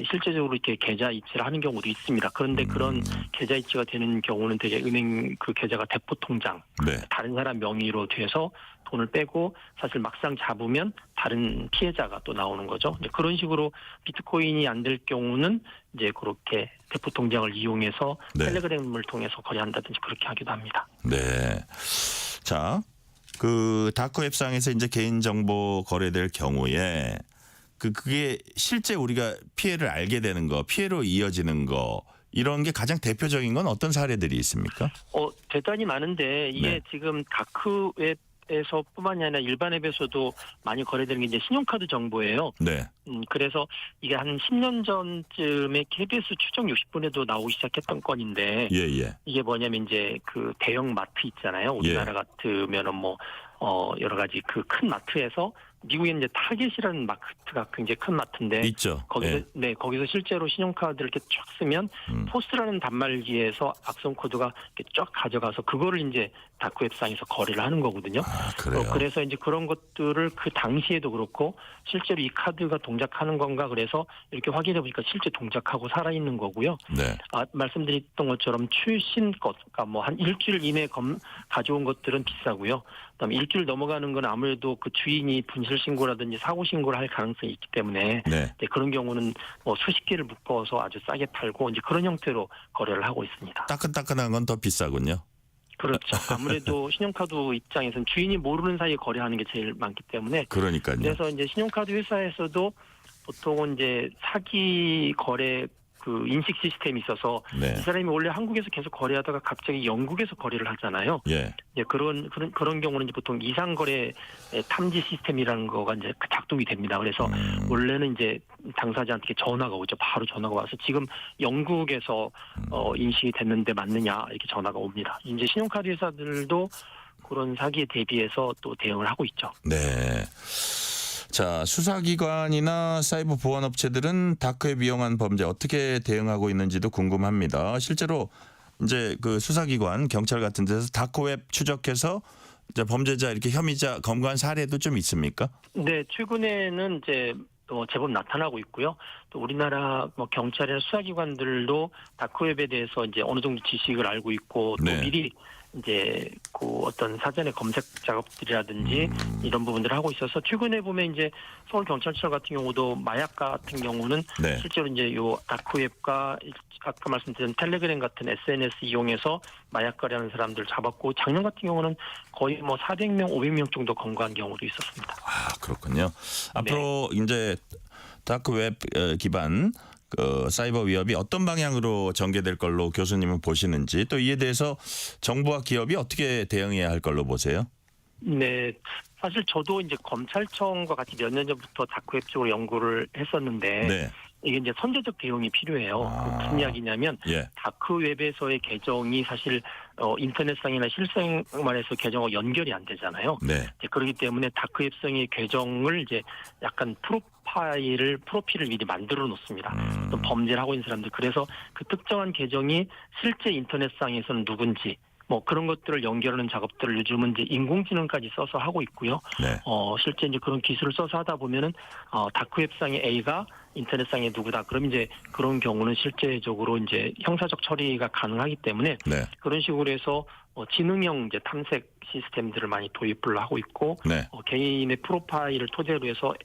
S15: 실제적으로 이렇게 계좌 이체를 하는 경우도 있습니다. 그런데 그런 계좌 이체가 되는 경우는 되게 은행 그 계좌가 대포 통장,
S2: 네.
S15: 다른 사람 명의로 돼서 돈을 빼고 사실 막상 잡으면 다른 피해자가 또 나오는 거죠. 이제 그런 식으로 비트코인이 안 될 경우는 이제 그렇게 대포 통장을 이용해서
S2: 네.
S15: 텔레그램을 통해서 거래한다든지 그렇게 하기도 합니다.
S2: 네. 자, 그 다크웹상에서 이제 개인정보 거래될 경우에 그게 실제 우리가 피해를 알게 되는 거, 피해로 이어지는 거 이런 게 가장 대표적인 건 어떤 사례들이 있습니까?
S15: 대단히 많은데 이게
S2: 네.
S15: 지금 다크웹에서뿐만이 아니라 일반 앱에서도 많이 거래되는 게 이제 신용카드 정보예요.
S2: 네.
S15: 그래서 이게 한 10년 전쯤에 KBS 추적 60분에도 나오기 시작했던 건인데
S2: 예, 예.
S15: 이게 뭐냐면 이제 그 대형 마트 있잖아요. 우리나라
S2: 예.
S15: 같으면은 뭐 여러 가지 그 큰 마트에서 미국에 이제 타겟이라는 마트가 굉장히 큰 마트인데
S2: 있죠.
S15: 거기서
S2: 예.
S15: 거기서 실제로 신용카드를 이렇게 쫙 쓰면 포스라는 단말기에서 악성 코드가 이렇게 쫙 가져가서 그거를 이제 다크웹상에서 거래를 하는 거거든요.
S2: 그래요.
S15: 그래서 이제 그런 것들을 그 당시에도 그렇고 실제로 이 카드가 동작하는 건가 그래서 이렇게 확인해 보니까 실제 동작하고 살아 있는 거고요.
S2: 네.
S15: 말씀드렸던 것처럼 최신 것, 그러니까 뭐 한 일주일 이내에 가져온 것들은 비싸고요. 그다음에 일주일 넘어가는 건 아무래도 그 주인이 분실 신고라든지 사고 신고를 할 가능성이 있기 때문에
S2: 네.
S15: 그런 경우는 뭐 수십 개를 묶어서 아주 싸게 팔고 이제 그런 형태로 거래를 하고 있습니다.
S2: 따끈따끈한 건 더 비싸군요.
S15: 그렇죠. 아무래도 신용카드 입장에서는 주인이 모르는 사이에 거래하는 게 제일 많기 때문에
S2: 그러니까요.
S15: 그래서 이제 신용카드 회사에서도 보통은 이제 사기 거래 그 인식 시스템이 있어서
S2: 네.
S15: 이 사람이 원래 한국에서 계속 거래하다가 갑자기 영국에서 거래를 하잖아요.
S2: 예.
S15: 이제 그런 경우는 이제 보통 이상거래 탐지 시스템이라는 거가 이제 작동이 됩니다. 그래서 원래는 이제 당사자한테 전화가 오죠. 바로 전화가 와서 지금 영국에서 인식이 됐는데 맞느냐 이렇게 전화가 옵니다. 이제 신용카드 회사들도 그런 사기에 대비해서 또 대응을 하고 있죠.
S2: 네. 자, 수사기관이나 사이버 보안업체들은 다크웹 이용한 범죄 어떻게 대응하고 있는지도 궁금합니다. 실제로 이제 그 수사기관, 경찰 같은 데서 다크웹 추적해서 범죄자 이렇게 혐의자 검거한 사례도 좀 있습니까?
S15: 네, 최근에는 이제 제법 나타나고 있고요. 또 우리나라 뭐 경찰이나 수사기관들도 다크웹에 대해서 이제 어느 정도 지식을 알고 있고 또
S2: 네.
S15: 미리 이제 그 어떤 사전에 검색 작업들이라든지 이런 부분들을 하고 있어서 최근에 보면 이제 서울경찰청 같은 경우도 마약 같은 경우는
S2: 네.
S15: 실제로 이제 요 다크웹과 아까 말씀드린 텔레그램 같은 SNS 이용해서 마약 거래하는 사람들 잡았고 작년 같은 경우는 거의 뭐 400명, 500명 정도 검거한 경우도 있었습니다.
S2: 아, 그렇군요. 앞으로 이제 다크웹 기반 그 사이버 위협이 어떤 방향으로 전개될 걸로 교수님은 보시는지, 또 이에 대해서 정부와 기업이 어떻게 대응해야 할 걸로 보세요?
S15: 네, 사실 저도 이제 검찰청과 같이 몇 년 전부터 다크웹 쪽으로 연구를 했었는데
S2: 네.
S15: 이게 이제 선제적 대응이 필요해요. 무슨 이야기냐면
S2: 예.
S15: 다크웹에서의 계정이 사실 인터넷상이나 실생활에서 계정과 연결이 안 되잖아요.
S2: 네.
S15: 이제 그렇기 때문에 다크웹성의 계정을 이제 약간 프로필을 미리 만들어 놓습니다. 또 범죄를 하고 있는 사람들. 그래서 그 특정한 계정이 실제 인터넷상에서는 누군지 뭐 그런 것들을 연결하는 작업들을 요즘은 이제 인공지능까지 써서 하고 있고요.
S2: 네.
S15: 실제 이제 그런 기술을 써서 하다 보면은 다크웹상의 A가 인터넷상의 누구다. 그럼 이제 그런 경우는 실제적으로 이제 형사적 처리가 가능하기 때문에
S2: 네.
S15: 그런 식으로 해서 지능형 이제 탐색 시스템들을 많이 도입을 하고 있고
S2: 네.
S15: 개인의 프로파일을 토대로 해서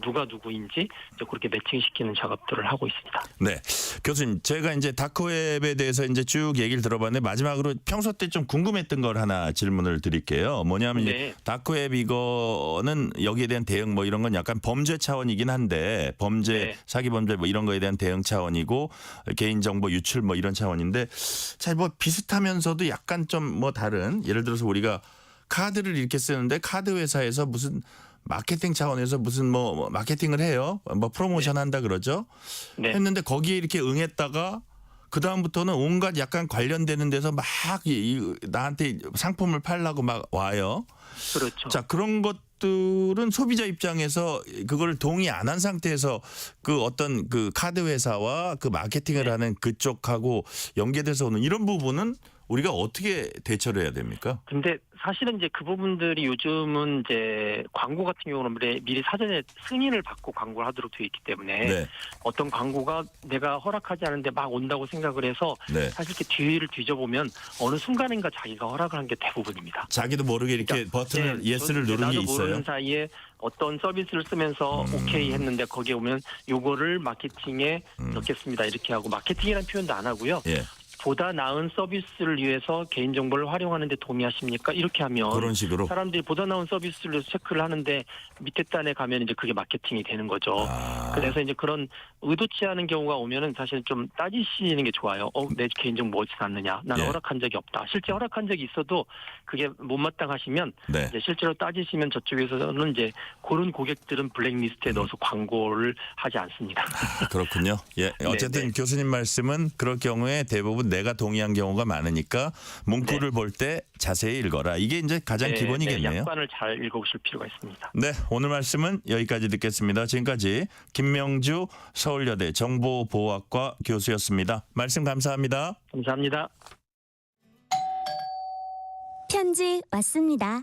S15: 누가 누구인지 이제 그렇게 매칭시키는 작업들을 하고 있습니다.
S2: 네. 교수님, 제가 이제 다크웹에 대해서 이제 쭉 얘기를 들어봤는데 마지막으로 평소 때 좀 궁금했던 걸 하나 질문을 드릴게요. 뭐냐면
S15: 네.
S2: 이제 다크웹 이거는 여기에 대한 대응 뭐 이런 건 약간 범죄 차원이긴 한데 범죄,
S15: 네.
S2: 사기 범죄 뭐 이런 거에 대한 대응 차원이고 개인정보 유출 뭐 이런 차원인데 잘 뭐 비슷하면서도 약간 좀 뭐 다른, 예를 들어서 우리가 카드를 이렇게 쓰는데 카드 회사에서 무슨 마케팅 차원에서 무슨 뭐 마케팅을 해요. 뭐 프로모션 한다 그러죠.
S15: 네.
S2: 했는데 거기에 이렇게 응했다가 그 다음부터는 온갖 약간 관련되는 데서 막 나한테 상품을 팔라고 막 와요.
S15: 그렇죠.
S2: 자, 그런 것들은 소비자 입장에서 그걸 동의 안 한 상태에서 그 어떤 그 카드 회사와 그 마케팅을 하는 그쪽하고 연계돼서 오는 이런 부분은 우리가 어떻게 대처를 해야 됩니까?
S15: 근데 사실은 이제 그 부분들이 요즘은 이제 광고 같은 경우는 미리 사전에 승인을 받고 광고를 하도록 되어 있기 때문에
S2: 네.
S15: 어떤 광고가 내가 허락하지 않은데 막 온다고 생각을 해서
S2: 네.
S15: 사실 이렇게 뒤를 뒤져보면 어느 순간인가 자기가 허락을 한 게 대부분입니다.
S2: 자기도 모르게 이렇게 버튼을
S15: 네,
S2: 예스를 누른 게
S15: 나도
S2: 있어요.
S15: 모르는 사이에 어떤 서비스를 쓰면서 오케이 했는데 거기에 오면 요거를 마케팅에 넣겠습니다. 이렇게 하고 마케팅이라는 표현도 안 하고요.
S2: 예.
S15: 보다 나은 서비스를 위해서 개인정보를 활용하는 데 동의하십니까? 이렇게 하면
S2: 그런 식으로.
S15: 사람들이 보다 나은 서비스를 위해서 체크를 하는데 밑에 단에 가면 이제 그게 마케팅이 되는 거죠. 그래서 이제 그런 의도치 않은 경우가 오면은 사실 좀 따지시는 게 좋아요. 내 개인정보 어디서 났느냐? 나는
S2: 예.
S15: 허락한 적이 없다. 실제 허락한 적이 있어도 그게 못마땅하시면
S2: 네.
S15: 이제 실제로 따지시면 저쪽에서는 이제 그런 고객들은 블랙리스트에 넣어서 광고를 하지 않습니다.
S2: 그렇군요. 예. 어쨌든
S15: 네.
S2: 교수님 말씀은 그럴 경우에 대부분 내가 동의한 경우가 많으니까 문구를 볼 때 자세히 읽어라. 이게 이제 가장
S15: 네,
S2: 기본이겠네요.
S15: 네, 약관을 잘 읽어보실 필요가 있습니다.
S2: 네, 오늘 말씀은 여기까지 듣겠습니다. 지금까지 김명주 서울여대 정보보호학과 교수였습니다. 말씀 감사합니다.
S15: 감사합니다.
S13: 편지 왔습니다.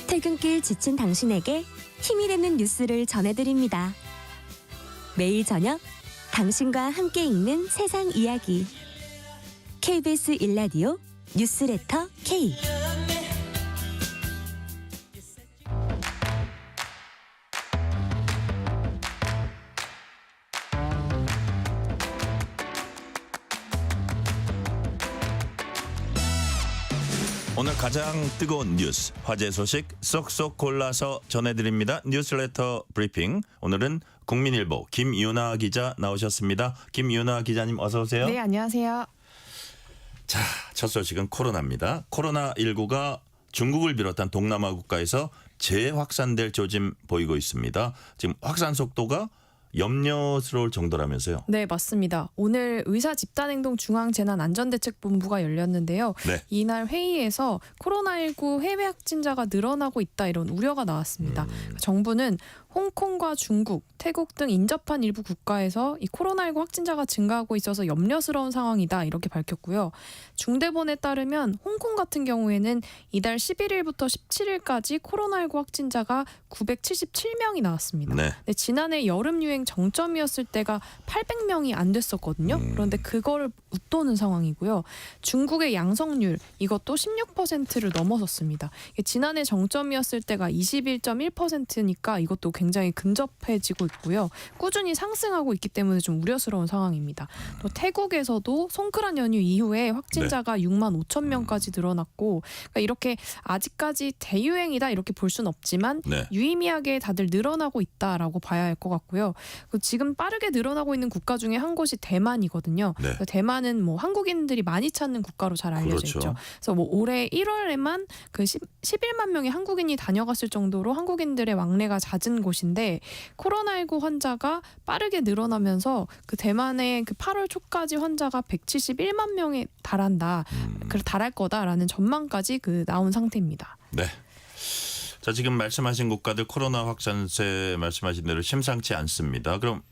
S13: 퇴근길 지친 당신에게 힘이 되는 뉴스를 전해드립니다. 매일 저녁 당신과 함께 읽는 세상 이야기. KBS 1라디오 뉴스레터 K.
S2: 오늘 가장 뜨거운 뉴스, 화제 소식 쏙쏙 골라서 전해드립니다. 뉴스레터 브리핑. 오늘은 국민일보 김윤아 기자 나오셨습니다. 김윤아 기자님 어서 오세요.
S16: 네, 안녕하세요.
S2: 자, 첫 소식은 코로나입니다. 코로나19가 중국을 비롯한 동남아 국가에서 재확산될 조짐 보이고 있습니다. 지금 확산 속도가 염려스러울 정도라면서요.
S16: 네, 맞습니다. 오늘 의사집단행동중앙재난안전대책본부가 열렸는데요.
S2: 네.
S16: 이날 회의에서 코로나19 해외 확진자가 늘어나고 있다 이런 우려가 나왔습니다. 정부는 홍콩과 중국, 태국 등 인접한 일부 국가에서 이 코로나19 확진자가 증가하고 있어서 염려스러운 상황이다 이렇게 밝혔고요. 중대본에 따르면 홍콩 같은 경우에는 이달 11일부터 17일까지 코로나19 확진자가 977명이 나왔습니다.
S2: 네.
S16: 근데 지난해 여름 유행 정점이었을 때가 800명이 안 됐었거든요. 그런데 그걸 웃도는 상황이고요. 중국의 양성률 이것도 16%를 넘어섰습니다. 지난해 정점이었을 때가 21.1%니까 이것도 굉장히 근접해지고 있고요. 꾸준히 상승하고 있기 때문에 좀 우려스러운 상황입니다. 또 태국에서도 송크란 연휴 이후에 확진자가 6만 5천 명까지 늘어났고 그러니까 이렇게 아직까지 대유행이다 이렇게 볼 수는 없지만
S2: 네.
S16: 유의미하게 다들 늘어나고 있다라고 봐야 할 것 같고요. 지금 빠르게 늘어나고 있는 국가 중에 한 곳이 대만이거든요.
S2: 네.
S16: 대만은 뭐 한국인들이 많이 찾는 국가로 잘 알려져
S2: 그렇죠.
S16: 있죠. 그래서 뭐 올해 1월에만 그 11만 명의 한국인이 다녀갔을 정도로 한국인들의 왕래가 잦은 곳인데 코로나19 환자가 빠르게 늘어나면서 그 대만의 그 8월 초까지 환자가 171만 명에 달할 거다라는 전망까지 그 나온 상태입니다.
S2: 네. 자, 지금 말씀하신 국가들 코로나 확산세 말씀하신 대로 심상치 않습니다. 그럼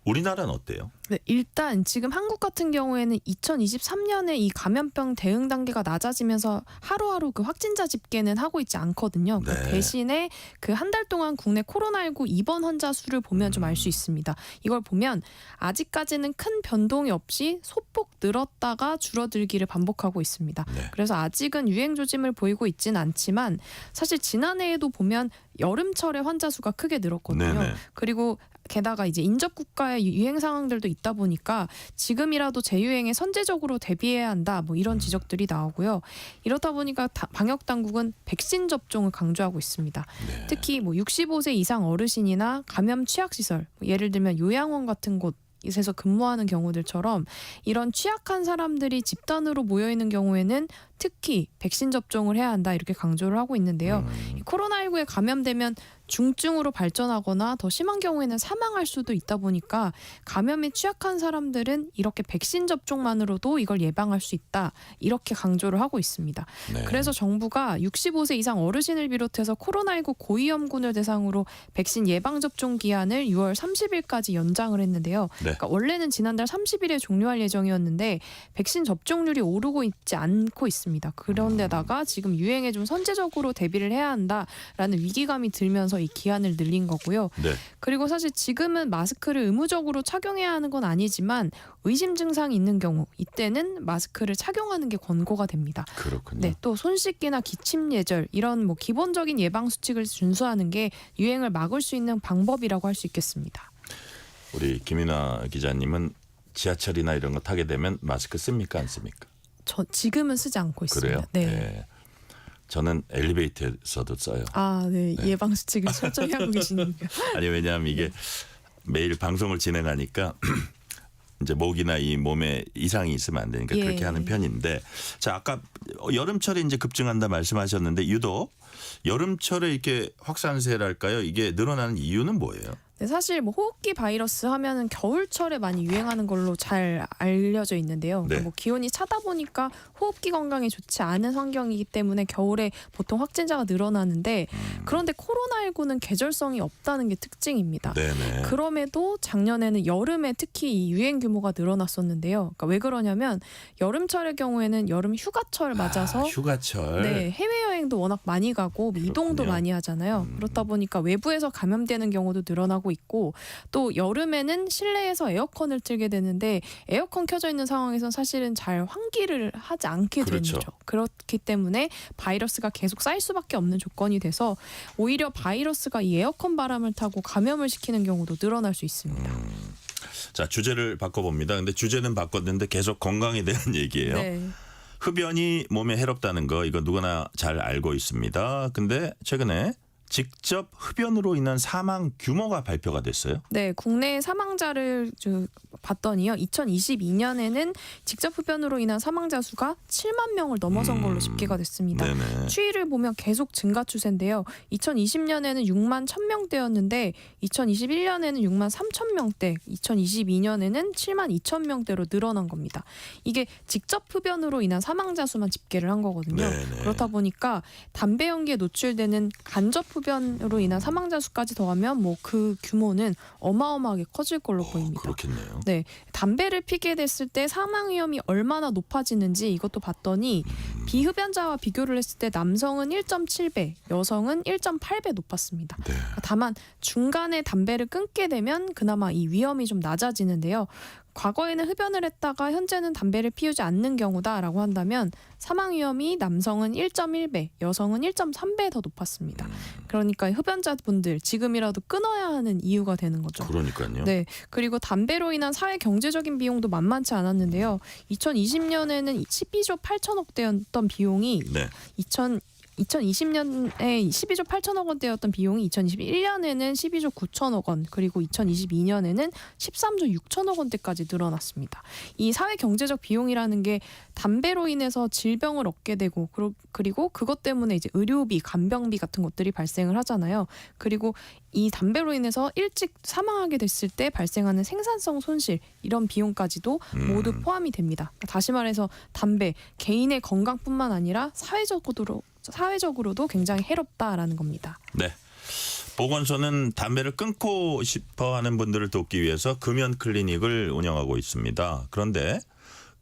S2: 우리나라는 어때요?
S16: 네, 일단 지금 한국 같은 경우에는 2023년에 이 감염병 대응 단계가 낮아지면서 하루하루 그 확진자 집계는 하고 있지 않거든요.
S2: 네.
S16: 대신에 그 한 달 동안 국내 코로나19 입원 환자 수를 보면 좀 알 수 있습니다. 이걸 보면 아직까지는 큰 변동이 없이 소폭 늘었다가 줄어들기를 반복하고 있습니다.
S2: 네.
S16: 그래서 아직은 유행 조짐을 보이고 있지는 않지만 사실 지난해에도 보면 여름철에 환자 수가 크게 늘었거든요.
S2: 네네.
S16: 그리고 게다가 이제 인접 국가의 유행 상황들도 있다 보니까 지금이라도 재유행에 선제적으로 대비해야 한다. 뭐 이런 지적들이 나오고요. 이렇다 보니까 방역 당국은 백신 접종을 강조하고 있습니다.
S2: 네.
S16: 특히 뭐 65세 이상 어르신이나 감염 취약 시설, 예를 들면 요양원 같은 곳에서 근무하는 경우들처럼 이런 취약한 사람들이 집단으로 모여 있는 경우에는 특히 백신 접종을 해야 한다 이렇게 강조를 하고 있는데요. 코로나19에 감염되면 중증으로 발전하거나 더 심한 경우에는 사망할 수도 있다 보니까 감염에 취약한 사람들은 이렇게 백신 접종만으로도 이걸 예방할 수 있다 이렇게 강조를 하고 있습니다.
S2: 네.
S16: 그래서 정부가 65세 이상 어르신을 비롯해서 코로나19 고위험군을 대상으로 백신 예방 접종 기한을 6월 30일까지 연장을 했는데요.
S2: 네.
S16: 그러니까 원래는 지난달 30일에 종료할 예정이었는데 백신 접종률이 오르고 있지 않고 있습니다. 그런데다가 지금 유행에 좀 선제적으로 대비를 해야 한다라는 위기감이 들면서 이 기한을 늘린 거고요.
S2: 네.
S16: 그리고 사실 지금은 마스크를 의무적으로 착용해야 하는 건 아니지만 의심 증상이 있는 경우 이때는 마스크를 착용하는 게 권고가 됩니다.
S2: 그렇군요.
S16: 네, 또 손 씻기나 기침 예절 이런 뭐 기본적인 예방 수칙을 준수하는 게 유행을 막을 수 있는 방법이라고 할 수 있겠습니다.
S2: 우리 김윤아 기자님은 지하철이나 이런 거 타게 되면 마스크 씁니까 안 씁니까?
S16: 저 지금은 쓰지 않고 있습니다.
S2: 그래요?
S16: 네.
S2: 네. 저는 엘리베이터에서도 써요.
S16: 아, 네. 예방 수칙을 철저히 하고 계시니까.
S2: 아니 왜냐하면 이게 매일 방송을 진행하니까 이제 목이나 이 몸에 이상이 있으면 안 되니까
S16: 예.
S2: 그렇게 하는 편인데 자 아까 여름철에 이제 급증한다 말씀하셨는데 유독 여름철에 이렇게 확산세랄까요? 이게 늘어나는 이유는 뭐예요?
S16: 네, 사실 뭐 호흡기 바이러스 하면은 겨울철에 많이 유행하는 걸로 잘 알려져 있는데요.
S2: 네.
S16: 그러니까 뭐 기온이 차다 보니까 호흡기 건강에 좋지 않은 환경이기 때문에 겨울에 보통 확진자가 늘어나는데 그런데 코로나19는 계절성이 없다는 게 특징입니다.
S2: 네네.
S16: 그럼에도 작년에는 여름에 특히 이 유행 규모가 늘어났었는데요. 그러니까 왜 그러냐면 여름철의 경우에는 여름 휴가철 맞아서
S2: 휴가철.
S16: 네, 해외여행도 워낙 많이 가고 이동도
S2: 그렇군요.
S16: 많이 하잖아요. 그렇다 보니까 외부에서 감염되는 경우도 늘어나고 있고 또 여름에는 실내에서 에어컨을 틀게 되는데 에어컨 켜져 있는 상황에서는 사실은 잘 환기를 하지 않게 되는
S2: 그렇죠.
S16: 거죠. 그렇기 때문에 바이러스가 계속 쌓일 수밖에 없는 조건이 돼서 오히려 바이러스가 이 에어컨 바람을 타고 감염을 시키는 경우도 늘어날 수 있습니다.
S2: 자 주제를 바꿔봅니다. 근데 주제는 바꿨는데 계속 건강에 대한 얘기예요.
S16: 네.
S2: 흡연이 몸에 해롭다는 거 이거 누구나 잘 알고 있습니다. 근데 최근에 직접 흡연으로 인한 사망 규모가 발표가 됐어요.
S16: 네, 국내 사망자를 봤더니요. 2022년에는 직접 흡연으로 인한 사망자 수가 7만 명을 넘어선 걸로 집계가 됐습니다.
S2: 네네.
S16: 추이를 보면 계속 증가 추세인데요. 2020년에는 6만 1,000명대였는데 2021년에는 6만 3천 명대, 2022년에는 7만 2천 명대로 늘어난 겁니다. 이게 직접 흡연으로 인한 사망자 수만 집계를 한 거거든요.
S2: 네네.
S16: 그렇다 보니까 담배 연기에 노출되는 간접 흡연으로 인한 사망자 수까지 더하면 뭐 그 규모는 어마어마하게 커질 걸로 보입니다.
S2: 그렇겠네요.
S16: 네, 담배를 피게 됐을 때 사망 위험이 얼마나 높아지는지 이것도 봤더니 비흡연자와 비교를 했을 때 남성은 1.7배, 여성은 1.8배 높았습니다.
S2: 네.
S16: 다만 중간에 담배를 끊게 되면 그나마 이 위험이 좀 낮아지는데요. 과거에는 흡연을 했다가 현재는 담배를 피우지 않는 경우다라고 한다면 사망 위험이 남성은 1.1배, 여성은 1.3배 더 높았습니다. 그러니까 흡연자분들 지금이라도 끊어야 하는 이유가 되는 거죠.
S2: 그러니까요.
S16: 네. 그리고 담배로 인한 사회 경제적인 비용도 만만치 않았는데요. 2020년에는 12조 8천억 대였던 비용이
S2: 네.
S16: 2020년에 12조 8천억 원대였던 비용이 2021년에는 12조 9천억 원, 그리고 2022년에는 13조 6천억 원대까지 늘어났습니다. 이 사회 경제적 비용이라는 게 담배로 인해서 질병을 얻게 되고 그리고 그것 때문에 이제 의료비, 간병비 같은 것들이 발생을 하잖아요. 그리고 이 담배로 인해서 일찍 사망하게 됐을 때 발생하는 생산성 손실, 이런 비용까지도 모두 포함이 됩니다. 다시 말해서 담배, 개인의 건강뿐만 아니라 사회적으로도 굉장히 해롭다라는 겁니다.
S2: 네. 보건소는 담배를 끊고 싶어하는 분들을 돕기 위해서 금연 클리닉을 운영하고 있습니다. 그런데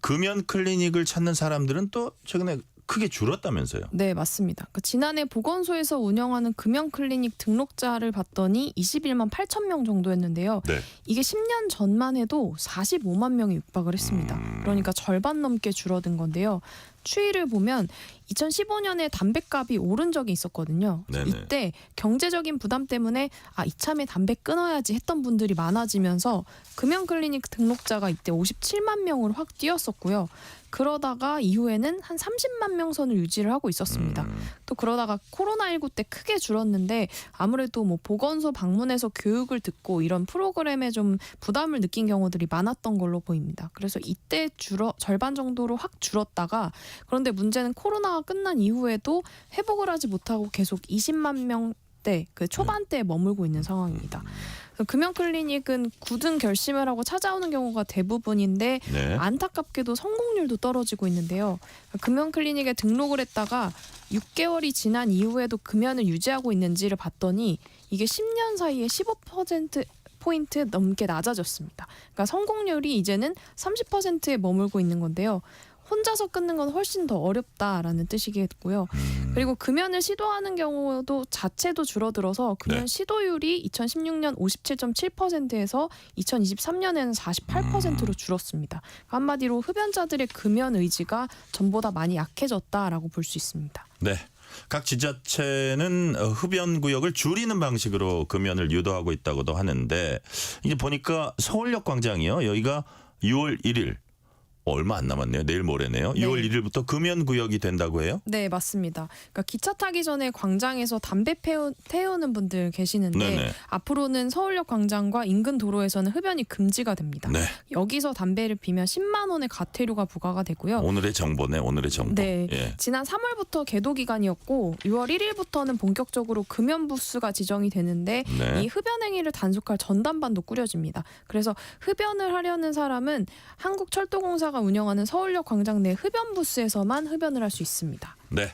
S2: 금연 클리닉을 찾는 사람들은 또 최근에 크게 줄었다면서요?
S16: 네, 맞습니다. 지난해 보건소에서 운영하는 금연 클리닉 등록자를 봤더니 21만 8천 명 정도였는데요.
S2: 네.
S16: 이게 10년 전만 해도 45만 명이 육박을 했습니다. 그러니까 절반 넘게 줄어든 건데요. 추이를 보면 2015년에 담배값이 오른 적이 있었거든요.
S2: 네네.
S16: 이때 경제적인 부담 때문에 이참에 담배 끊어야지 했던 분들이 많아지면서 금연 클리닉 등록자가 이때 57만 명으로 확 뛰었었고요. 그러다가 이후에는 한 30만 명 선을 유지를 하고 있었습니다. 또 그러다가 코로나19 때 크게 줄었는데 아무래도 뭐 보건소 방문해서 교육을 듣고 이런 프로그램에 좀 부담을 느낀 경우들이 많았던 걸로 보입니다. 그래서 이때 절반 정도로 확 줄었다가, 그런데 문제는 코로나가 끝난 이후에도 회복을 하지 못하고 계속 20만 명대 그 초반대에 머물고 있는 상황입니다. 금연 클리닉은 굳은 결심을 하고 찾아오는 경우가 대부분인데
S2: 네.
S16: 안타깝게도 성공률도 떨어지고 있는데요. 금연 클리닉에 등록을 했다가 6개월이 지난 이후에도 금연을 유지하고 있는지를 봤더니 이게 10년 사이에 15%포인트 넘게 낮아졌습니다. 그러니까 성공률이 이제는 30%에 머물고 있는 건데요. 혼자서 끊는 건 훨씬 더 어렵다라는 뜻이겠고요. 그리고 금연을 시도하는 경우도 자체도 줄어들어서 금연
S2: 네.
S16: 시도율이 2016년 57.7%에서 2023년에는 48%로 줄었습니다. 한마디로 흡연자들의 금연 의지가 전보다 많이 약해졌다라고 볼 수 있습니다.
S2: 네. 각 지자체는 흡연 구역을 줄이는 방식으로 금연을 유도하고 있다고도 하는데, 이제 보니까 서울역 광장이요. 여기가 6월 1일 얼마 안 남았네요. 내일 모레네요.
S16: 네.
S2: 6월 1일부터 금연 구역이 된다고 해요?
S16: 네, 맞습니다. 그러니까 기차 타기 전에 광장에서 담배 태우는 분들 계시는데
S2: 네네.
S16: 앞으로는 서울역 광장과 인근 도로에서는 흡연이 금지가 됩니다.
S2: 네.
S16: 여기서 담배를 피면 10만 원의 과태료가 부과가 되고요.
S2: 오늘의 정보네. 오늘의 정보.
S16: 네,
S2: 예.
S16: 지난 3월부터 계도 기간이었고 6월 1일부터는 본격적으로 금연 부스가 지정이 되는데
S2: 네.
S16: 이 흡연 행위를 단속할 전담반도 꾸려집니다. 그래서 흡연을 하려는 사람은 한국철도공사가 운영하는 서울역 광장 내 흡연 부스에서만 흡연을 할 수 있습니다.
S2: 네.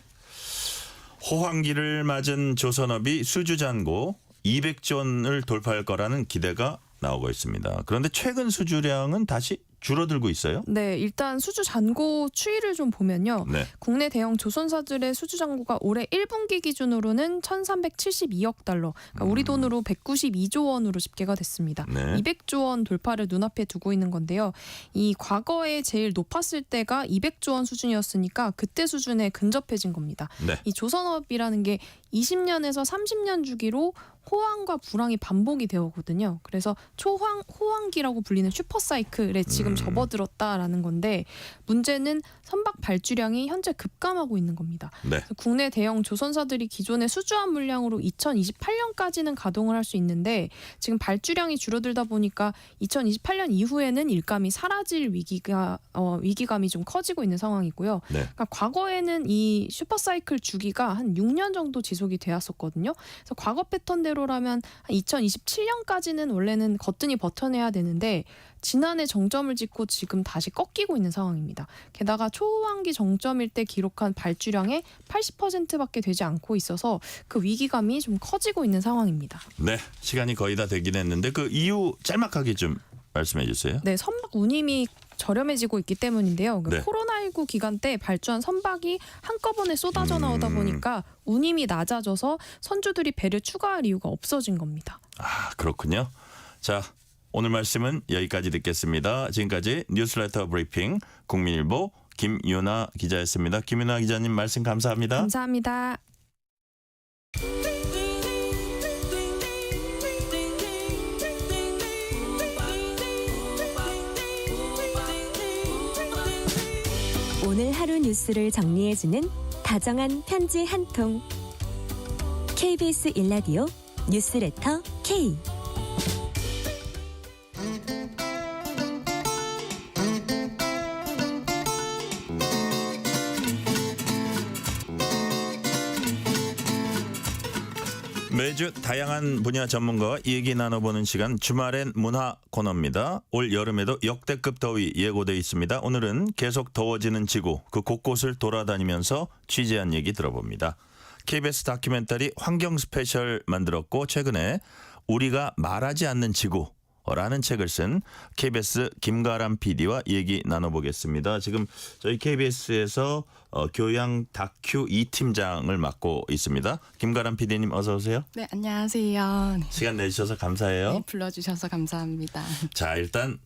S2: 호황기를 맞은 조선업이 수주 잔고 200조 원을 돌파할 거라는 기대가 나오고 있습니다. 그런데 최근 수주량은 다시 줄어들고 있어요?
S16: 네, 일단 수주 잔고 추이를 좀 보면요.
S2: 네.
S16: 국내 대형 조선사들의 수주 잔고가 올해 1분기 기준으로는 1,372억 달러, 그러니까 우리 돈으로 192조 원으로 집계가 됐습니다.
S2: 네.
S16: 200조 원 돌파를 눈앞에 두고 있는 건데요. 이 과거에 제일 높았을 때가 200조 원 수준이었으니까 그때 수준에 근접해진 겁니다.
S2: 네.
S16: 이 조선업이라는 게 20년에서 30년 주기로 호황과 불황이 반복이 되거든요. 그래서 호황기라고 불리는 슈퍼사이클에 지금 접어들었다라는 건데 문제는 선박 발주량이 현재 급감하고 있는 겁니다.
S2: 네.
S16: 국내 대형 조선사들이 기존의 수주한 물량으로 2028년까지는 가동을 할 수 있는데 지금 발주량이 줄어들다 보니까 2028년 이후에는 일감이 사라질 위기감이 좀 커지고 있는 상황이고요.
S2: 네.
S16: 그러니까 과거에는 이 슈퍼사이클 주기가 한 6년 정도 지속이 되었었거든요. 그래서 과거 패턴대로라면 한 2027년까지는 원래는 거뜬히 버텨내야 되는데 지난해 정점을 찍고 지금 다시 꺾이고 있는 상황입니다. 게다가 초호황기 정점일 때 기록한 발주량의 80%밖에 되지 않고 있어서 그 위기감이 좀 커지고 있는 상황입니다.
S2: 네, 시간이 거의 다 되긴 했는데 그 이유 짤막하게 좀 말씀해 주세요.
S16: 네, 선박 운임이 저렴해지고 있기 때문인데요.
S2: 네.
S16: 코로나19 기간 때 발주한 선박이 한꺼번에 쏟아져 나오다 보니까 운임이 낮아져서 선주들이 배를 추가할 이유가 없어진 겁니다.
S2: 아, 그렇군요. 자, 오늘 말씀은 여기까지 듣겠습니다. 지금까지 뉴스레터 브리핑 국민일보 김윤아 기자였습니다. 김윤아 기자님 말씀 감사합니다.
S16: 감사합니다.
S13: 오늘 하루 뉴스를 정리해주는 다정한 편지 한 통. KBS 일라디오 뉴스레터 K.
S2: 매주 다양한 분야 전문가와 얘기 나눠보는 시간 주말엔 문화 코너입니다. 올 여름에도 역대급 더위 예고돼 있습니다. 오늘은 계속 더워지는 지구 그 곳곳을 돌아다니면서 취재한 얘기 들어봅니다. KBS 다큐멘터리 환경 스페셜 만들었고 최근에 우리가 말하지 않는 지구라는 책을 쓴 KBS 김가람 PD와 얘기 나눠보겠습니다. 지금 저희 KBS에서 교양 다큐 2팀장을 맡고 있습니다. 김가람 PD님 어서 오세요.
S17: 네, 안녕하세요.
S2: 시간 내주셔서 감사해요.
S17: 네, 불러주셔서 감사합니다.
S2: 자, 일단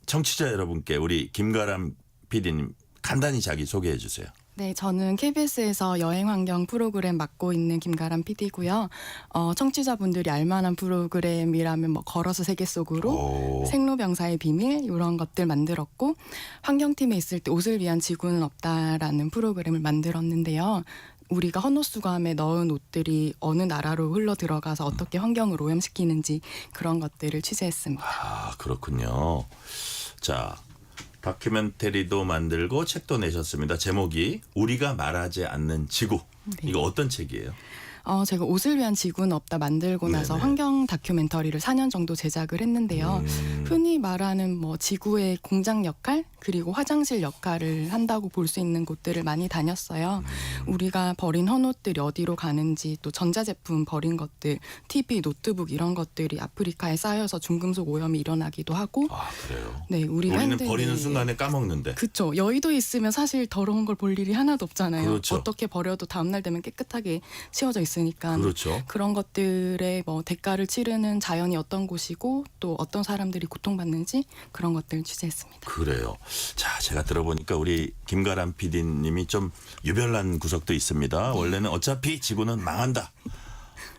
S2: 청취자 여러분께 우리 김가람 PD님 간단히 자기 소개해 주세요.
S17: 네, 저는 KBS에서 여행환경 프로그램 맡고 있는 김가람 PD고요. 청취자분들이 알만한 프로그램이라면 뭐 걸어서 세계 속으로, 생로병사의 비밀 이런 것들 만들었고 환경팀에 있을 때 옷을 위한 지구는 없다라는 프로그램을 만들었는데요. 우리가 헌옷수거함에 넣은 옷들이 어느 나라로 흘러 들어가서 어떻게 환경을 오염시키는지 그런 것들을 취재했습니다.
S2: 아, 그렇군요. 자, 다큐멘터리도 만들고 책도 내셨습니다. 제목이 우리가 말하지 않는 지구.
S17: 네.
S2: 이거 어떤 책이에요?
S17: 제가 옷을 위한 지구는 없다 만들고 나서
S2: 네네.
S17: 환경 다큐멘터리를 4년 정도 제작을 했는데요. 흔히 말하는 뭐 지구의 공장 역할 그리고 화장실 역할을 한다고 볼 수 있는 곳들을 많이 다녔어요. 우리가 버린 헌옷들이 어디로 가는지 또 전자제품 버린 것들, TV, 노트북 이런 것들이 아프리카에 쌓여서 중금속 오염이 일어나기도 하고.
S2: 아, 그래요?
S17: 네,
S2: 우리는
S17: 핸드에
S2: 버리는 순간에 까먹는데.
S17: 그렇죠. 여의도에 있으면 사실 더러운 걸 볼 일이 하나도 없잖아요.
S2: 그렇죠.
S17: 어떻게 버려도 다음날 되면 깨끗하게 치워져 있으니까.
S2: 그렇죠.
S17: 그런 것들의 뭐 대가를 치르는 자연이 어떤 곳이고 또 어떤 사람들이 고통받는지 그런 것들을 취재했습니다.
S2: 그래요. 자, 제가 들어보니까 우리 김가람 PD님이 좀 유별난 구석도 있습니다. 원래는 어차피 지구는 망한다.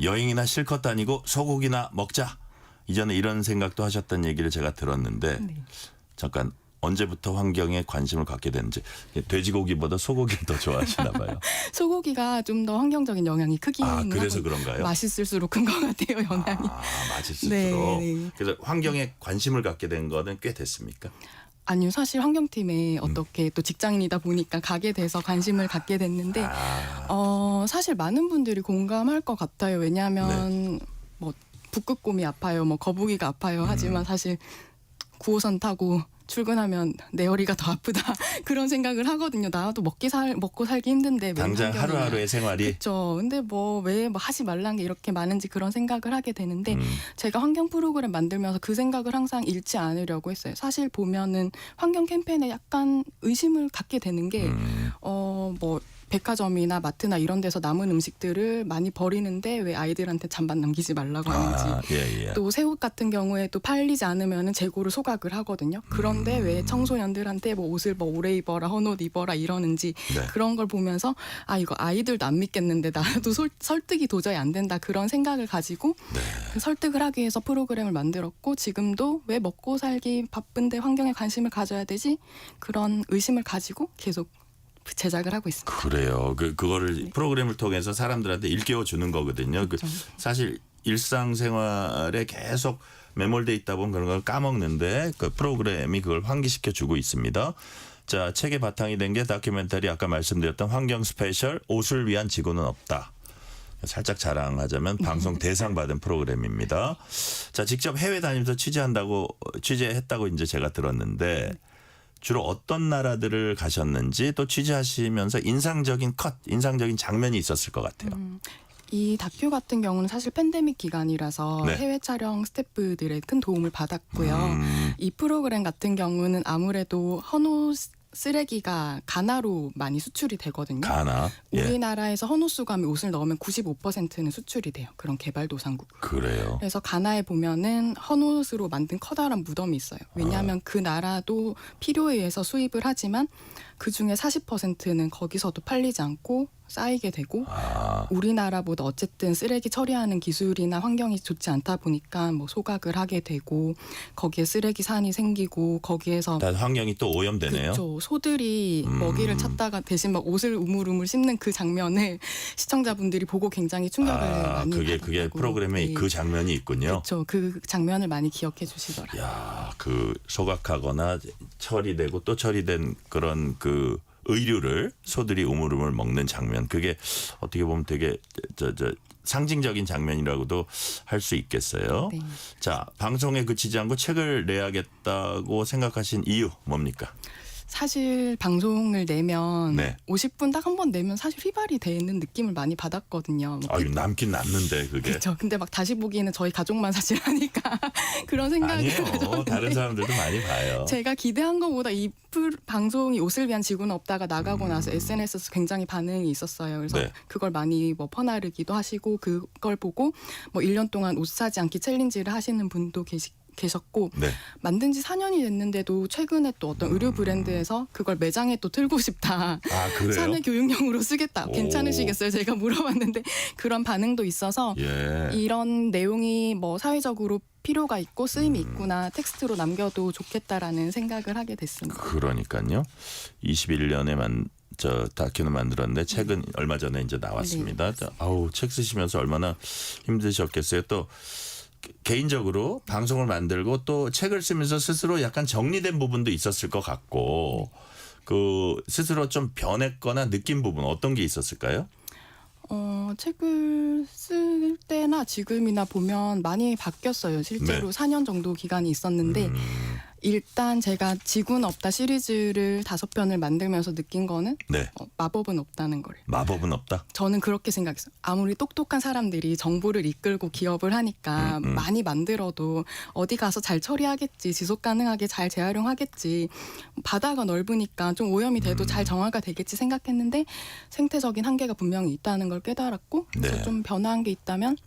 S2: 여행이나 실컷 다니고 소고기나 먹자. 이전에 이런 생각도 하셨던 얘기를 제가 들었는데 잠깐 언제부터 환경에 관심을 갖게 됐는지. 돼지고기보다 소고기를 더 좋아하시나 봐요.
S17: 소고기가 좀 더 환경적인 영향이 크긴 하고
S2: 그래서 그런가요?
S17: 맛있을수록 큰 것 같아요, 영향이.
S2: 맛있을수록.
S17: 네.
S2: 그래서 환경에 관심을 갖게 된 거는 꽤 됐습니까?
S17: 아니요, 사실 환경팀에 어떻게 또 직장인이다 보니까 가게 돼서 관심을 갖게 됐는데 사실 많은 분들이 공감할 것 같아요. 왜냐하면 뭐 북극곰이 아파요, 뭐 거북이가 아파요 하지만 사실 9호선 타고 출근하면 내 허리가 더 아프다 그런 생각을 하거든요. 나도 먹고 살기 힘든데
S2: 당장 하루하루의 생활이.
S17: 그렇죠. 근데 왜 하지 말란 게 이렇게 많은지 그런 생각을 하게 되는데 제가 환경 프로그램 만들면서 그 생각을 항상 잃지 않으려고 했어요. 사실 보면은 환경 캠페인에 약간 의심을 갖게 되는 게 뭐 백화점이나 마트나 이런 데서 남은 음식들을 많이 버리는데 왜 아이들한테 잔반 남기지 말라고 하는지.
S2: 예.
S17: 또 새우 같은 경우에 또 팔리지 않으면 재고를 소각을 하거든요. 그런데 왜 청소년들한테 뭐 옷을 뭐 오래 입어라, 헌옷 입어라 이러는지
S2: 네.
S17: 그런 걸 보면서 아 이거 아이들도 안 믿겠는데 나도 설득이 도저히 안 된다 그런 생각을 가지고 그 설득을 하기 위해서 프로그램을 만들었고 지금도 왜 먹고 살기 바쁜데 환경에 관심을 가져야 되지 그런 의심을 가지고 계속 제작을 하고 있습니다.
S2: 그래요. 그거를 프로그램을 통해서 사람들한테 일깨워 주는 거거든요. 사실 일상생활에 계속 매몰돼 있다 보면 그런 걸 까먹는데 그 프로그램이 그걸 환기시켜 주고 있습니다. 자, 책의 바탕이 된 게 다큐멘터리 아까 말씀드렸던 환경 스페셜 옷을 위한 지구는 없다. 살짝 자랑하자면 방송 대상 받은 프로그램입니다. 자, 직접 해외 다니면서 취재했다고 이제 제가 들었는데 주로 어떤 나라들을 가셨는지 또 취재하시면서 인상적인 장면이 있었을 것 같아요.
S17: 이 다큐 같은 경우는 사실 팬데믹 기간이라서
S2: 네.
S17: 해외 촬영 스태프들의 큰 도움을 받았고요. 이 프로그램 같은 경우는 아무래도 헌옷 쓰레기가 가나로 많이 수출이 되거든요.
S2: 가나.
S17: 우리나라에서 헌옷 수거하면 옷을 넣으면 95%는 수출이 돼요. 그런 개발도상국.
S2: 그래요.
S17: 그래서 가나에 보면은 헌옷으로 만든 커다란 무덤이 있어요. 왜냐하면 그 나라도 필요에 의해서 수입을 하지만 그 중에 40%는 거기서도 팔리지 않고 쌓이게 되고 우리나라보다 어쨌든 쓰레기 처리하는 기술이나 환경이 좋지 않다 보니까 뭐 소각을 하게 되고 거기에 쓰레기 산이 생기고 거기에서
S2: 다 환경이 또 오염되네요.
S17: 그렇죠. 소들이 먹이를 찾다가 대신 막 옷을 우물우물 씹는 그 장면을 시청자분들이 보고 굉장히 충격을 많이
S2: 그게
S17: 받았다고.
S2: 프로그램에
S17: 네.
S2: 그 장면이 있군요.
S17: 그렇죠. 그 장면을 많이 기억해 주시더라고요.
S2: 야, 그 소각하거나 처리되고 또 처리된 그런 그 의류를 소들이 우물우물 먹는 장면. 그게 어떻게 보면 되게 상징적인 장면이라고도 할 수 있겠어요.
S17: 네.
S2: 자, 방송에 그치지 않고 책을 내야겠다고 생각하신 이유 뭡니까?
S17: 사실 방송을 내면
S2: 네.
S17: 50분 딱 한 번 내면 사실 휘발이 되는 느낌을 많이 받았거든요.
S2: 아유, 남긴 남는데 그게.
S17: 그렇죠. 근데 막 다시 보기에는 저희 가족만 사실 하니까 그런 생각이
S2: 아니에요.
S17: 가졌는데
S2: 다른 사람들도 많이 봐요.
S17: 제가 기대한 것보다 이 방송이 옷을 위한 지구는 없다가 나가고 나서 SNS에서 굉장히 반응이 있었어요. 그래서
S2: 네.
S17: 그걸 많이 뭐 퍼나르기도 하시고 그걸 보고 뭐 1년 동안 옷 사지 않기 챌린지를 하시는 분도 계셨고
S2: 네.
S17: 만든 지 4년이 됐는데도 최근에 또 어떤 의류 브랜드에서 그걸 매장에 또 틀고 싶다.
S2: 그래요?
S17: 사내 교육용으로 쓰겠다. 괜찮으시겠어요? 제가 물어봤는데 그런 반응도 있어서
S2: 예.
S17: 이런 내용이 뭐 사회적으로 필요가 있고 쓰임이 있구나. 텍스트로 남겨도 좋겠다라는 생각을 하게 됐습니다.
S2: 그러니까요. 21년에 다큐는 만들었는데 책은 얼마 전에 이제 나왔습니다.
S17: 네.
S2: 아우, 책 쓰시면서 얼마나 힘드셨겠어요. 또 개인적으로 방송을 만들고 또 책을 쓰면서 스스로 약간 정리된 부분도 있었을 것 같고 그 스스로 좀 변했거나 느낀 부분 어떤 게 있었을까요?
S17: 책을 쓸 때나 지금이나 보면 많이 바뀌었어요. 실제로
S2: 네.
S17: 4년 정도 기간이 있었는데 일단 제가 지구는 없다 시리즈를 5편을 만들면서 느낀 거는
S2: 네.
S17: 마법은 없다는 거예요.
S2: 마법은 없다?
S17: 저는 그렇게 생각했어요. 아무리 똑똑한 사람들이 정보를 이끌고 기업을 하니까 많이 만들어도 어디 가서 잘 처리하겠지. 지속 가능하게 잘 재활용하겠지. 바다가 넓으니까 좀 오염이 돼도 잘 정화가 되겠지 생각했는데 생태적인 한계가 분명히 있다는 걸 깨달았고 그래서
S2: 네.
S17: 좀 변화한 게 있다면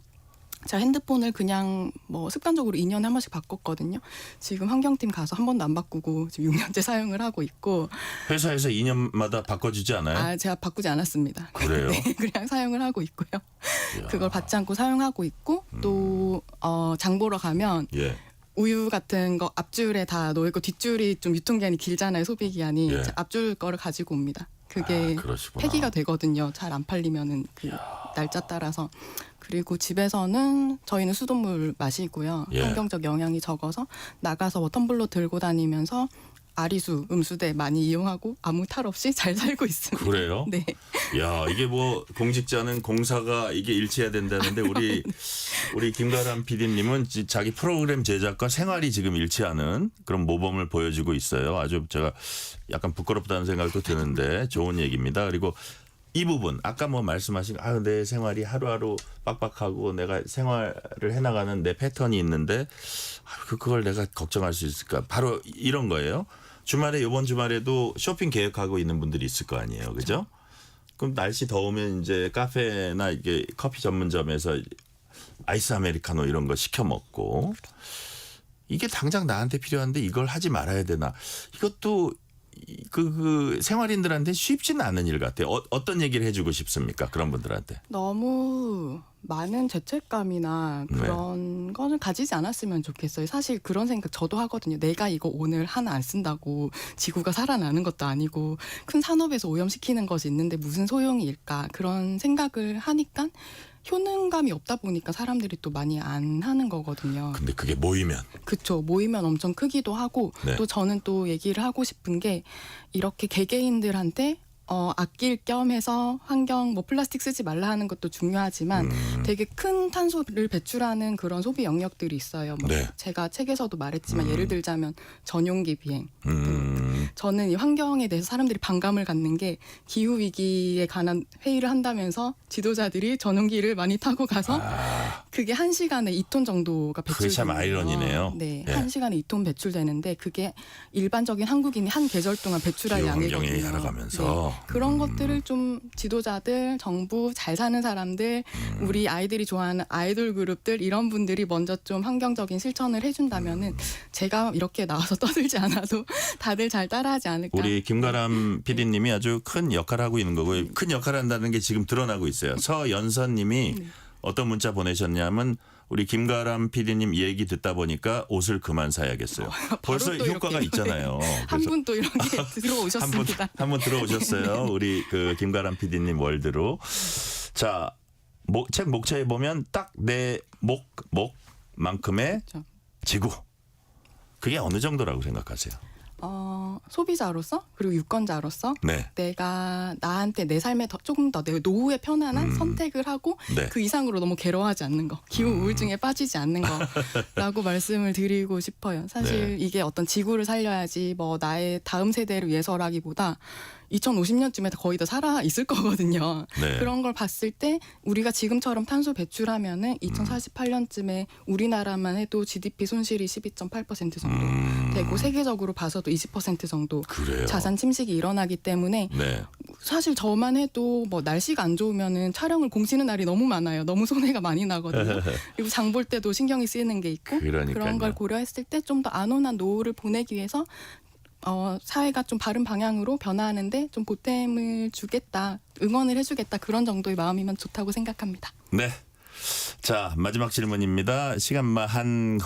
S17: 제가 핸드폰을 그냥 뭐 습관적으로 2년에 한 번씩 바꿨거든요. 지금 환경팀 가서 한 번도 안 바꾸고 지금 6년째 사용을 하고 있고.
S2: 회사에서 2년마다 바꿔주지 않아요?
S17: 제가 바꾸지 않았습니다.
S2: 그래요?
S17: 네, 그냥 사용을 하고 있고요. 그걸 받지 않고 사용하고 있고 또 장 보러 가면
S2: 예.
S17: 우유 같은 거 앞줄에 다 놓이고 뒷줄이 좀 유통기한이 길잖아요. 소비기한이.
S2: 예.
S17: 앞줄 거를 가지고 옵니다. 그게
S2: 그러시구나.
S17: 폐기가 되거든요. 잘 안 팔리면은 그 날짜 따라서. 그리고 집에서는 저희는 수돗물 마시고요.
S2: 예.
S17: 환경적 영향이 적어서 나가서 뭐 텀블러 들고 다니면서 아리수, 음수대 많이 이용하고 아무 탈 없이 잘 살고 있습니다.
S2: 그래요?
S17: 네.
S2: 야, 이게 뭐 공직자는 공사가 이게 일치해야 된다는데 우리 김가람 PD님은 자기 프로그램 제작과 생활이 지금 일치하는 그런 모범을 보여주고 있어요. 아주 제가 약간 부끄럽다는 생각도 드는데 좋은 얘기입니다. 그리고 이 부분 아까 뭐 말씀하신 내 생활이 하루하루 빡빡하고 내가 생활을 해나가는 내 패턴이 있는데 그걸 내가 걱정할 수 있을까? 바로 이런 거예요. 이번 주말에도 쇼핑 계획하고 있는 분들이 있을 거 아니에요, 그죠? 그럼 날씨 더우면 이제 카페나 이게 커피 전문점에서 아이스 아메리카노 이런 거 시켜 먹고 이게 당장 나한테 필요한데 이걸 하지 말아야 되나? 이것도 그 생활인들한테 쉽지는 않은 일 같아요. 어떤 얘기를 해주고 싶습니까? 그런 분들한테.
S17: 너무 많은 죄책감이나 그런 거는 가지지 않았으면 좋겠어요. 사실 그런 생각 저도 하거든요. 내가 이거 오늘 하나 안 쓴다고 지구가 살아나는 것도 아니고 큰 산업에서 오염시키는 것이 있는데 무슨 소용일까 그런 생각을 하니까 효능감이 없다 보니까 사람들이 또 많이 안 하는 거거든요.
S2: 근데 그게 모이면.
S17: 그렇죠. 모이면 엄청 크기도 하고
S2: 네.
S17: 또 저는 또 얘기를 하고 싶은 게 이렇게 개개인들한테 아낄 겸 해서 환경 뭐 플라스틱 쓰지 말라 하는 것도 중요하지만 되게 큰 탄소를 배출하는 그런 소비 영역들이 있어요. 뭐
S2: 네.
S17: 제가 책에서도 말했지만 예를 들자면 전용기 비행. 저는 이 환경에 대해서 사람들이 반감을 갖는 게 기후 위기에 관한 회의를 한다면서 지도자들이 전용기를 많이 타고 가서 그게 1시간에 2톤 정도가
S2: 그게 참
S17: 배출되는
S2: 아이러니네요.
S17: 네,
S2: 예.
S17: 1시간에 2톤 배출되는데 그게 일반적인 한국인이 한 계절 동안 배출할
S2: 기후 환경이
S17: 양이거든요.
S2: 살아가면서.
S17: 네. 그런 것들을 좀 지도자들, 정부, 잘 사는 사람들, 우리 아이들이 좋아하는 아이돌 그룹들 이런 분들이 먼저 좀 환경적인 실천을 해준다면은 제가 이렇게 나와서 떠들지 않아도 다들 잘 따라하지 않을까.
S2: 우리 김가람 PD님이 아주 큰 역할을 하고 있는 거고요. 큰 역할을 한다는 게 지금 드러나고 있어요. 서연선님이 어떤 문자 보내셨냐면 우리 김가람 PD님 얘기 듣다 보니까 옷을 그만 사야겠어요. 벌써
S17: 또
S2: 효과가
S17: 이렇게,
S2: 있잖아요.
S17: 한 분 또 이렇게 들어오셨습니다.
S2: 한 분 들어오셨어요. 우리 그 김가람 PD님 월드로. 자, 책 목차에 보면 딱 내 목만큼의 지구. 그게 어느 정도라고 생각하세요?
S17: 소비자로서 그리고 유권자로서
S2: 네.
S17: 내가 나한테 내 삶에 조금 더 내 노후에 편안한 선택을 하고
S2: 네.
S17: 그 이상으로 너무 괴로워하지 않는 거, 기후 우울증에 빠지지 않는 거라고 말씀을 드리고 싶어요. 사실
S2: 네.
S17: 이게 어떤 지구를 살려야지 뭐 나의 다음 세대를 위해서라기보다 2050년쯤에 거의 다 살아 있을 거거든요.
S2: 네.
S17: 그런 걸 봤을 때 우리가 지금처럼 탄소 배출하면은 2048년쯤에 우리나라만 해도 GDP 손실이 12.8% 정도 되고 세계적으로 봐서도 20% 정도
S2: 그래요.
S17: 자산 침식이 일어나기 때문에
S2: 네.
S17: 사실 저만 해도 뭐 날씨가 안 좋으면은 촬영을 공치는 날이 너무 많아요. 너무 손해가 많이 나거든요. 그리고 장 볼 때도 신경이 쓰이는 게 있고
S2: 그러니까요.
S17: 그런 걸 고려했을 때 좀 더 안온한 노후를 보내기 위해서 사회가 좀 바른 방향으로 변화하는데 좀 보탬을 주겠다, 응원을 해주겠다 그런 정도의 마음이면 좋다고 생각합니다.
S2: 네. 자, 마지막 질문입니다. 시간만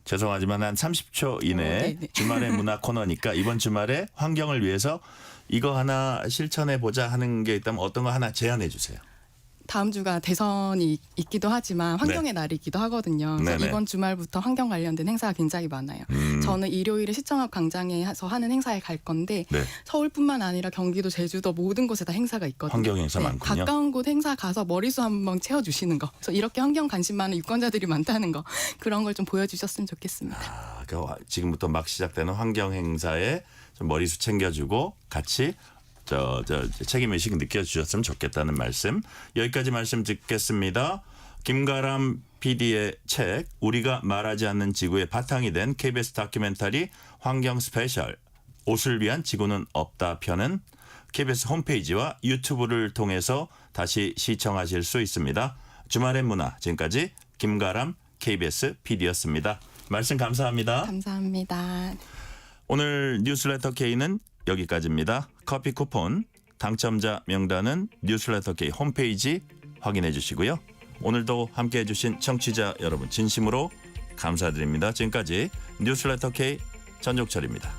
S2: 죄송하지만 한 30초 이내
S17: 네네.
S2: 주말의 문화 코너니까 이번 주말에 환경을 위해서 이거 하나 실천해 보자 하는 게 있다면 어떤 거 하나 제안해 주세요.
S17: 다음 주가 대선이 있기도 하지만 환경의 날이기도 하거든요. 그래서
S2: 네네.
S17: 이번 주말부터 환경 관련된 행사가 굉장히 많아요. 저는 일요일에 시청 앞 광장에서 하는 행사에 갈 건데
S2: 네.
S17: 서울뿐만 아니라 경기도, 제주도 모든 곳에 다 행사가 있거든요.
S2: 환경 행사 많군요.
S17: 가까운 곳 행사 가서 머리수 한번 채워주시는 거. 그래서 이렇게 환경 관심 많은 유권자들이 많다는 거. 그런 걸 좀 보여주셨으면 좋겠습니다.
S2: 지금부터 막 시작되는 환경 행사에 좀 머리수 챙겨주고 같이 책임의식 느껴주셨으면 좋겠다는 말씀. 여기까지 말씀 듣겠습니다. 김가람 PD의 책 우리가 말하지 않는 지구의 바탕이 된 KBS 다큐멘터리 환경 스페셜 옷을 위한 지구는 없다 편은 KBS 홈페이지와 유튜브를 통해서 다시 시청하실 수 있습니다. 주말의 문화 지금까지 김가람 KBS PD였습니다. 말씀 감사합니다.
S17: 감사합니다.
S2: 오늘 뉴스레터 K는 여기까지입니다. 커피 쿠폰 당첨자 명단은 뉴스레터 K 홈페이지 확인해 주시고요. 오늘도 함께해 주신 청취자 여러분 진심으로 감사드립니다. 지금까지 뉴스레터 K 전종철입니다.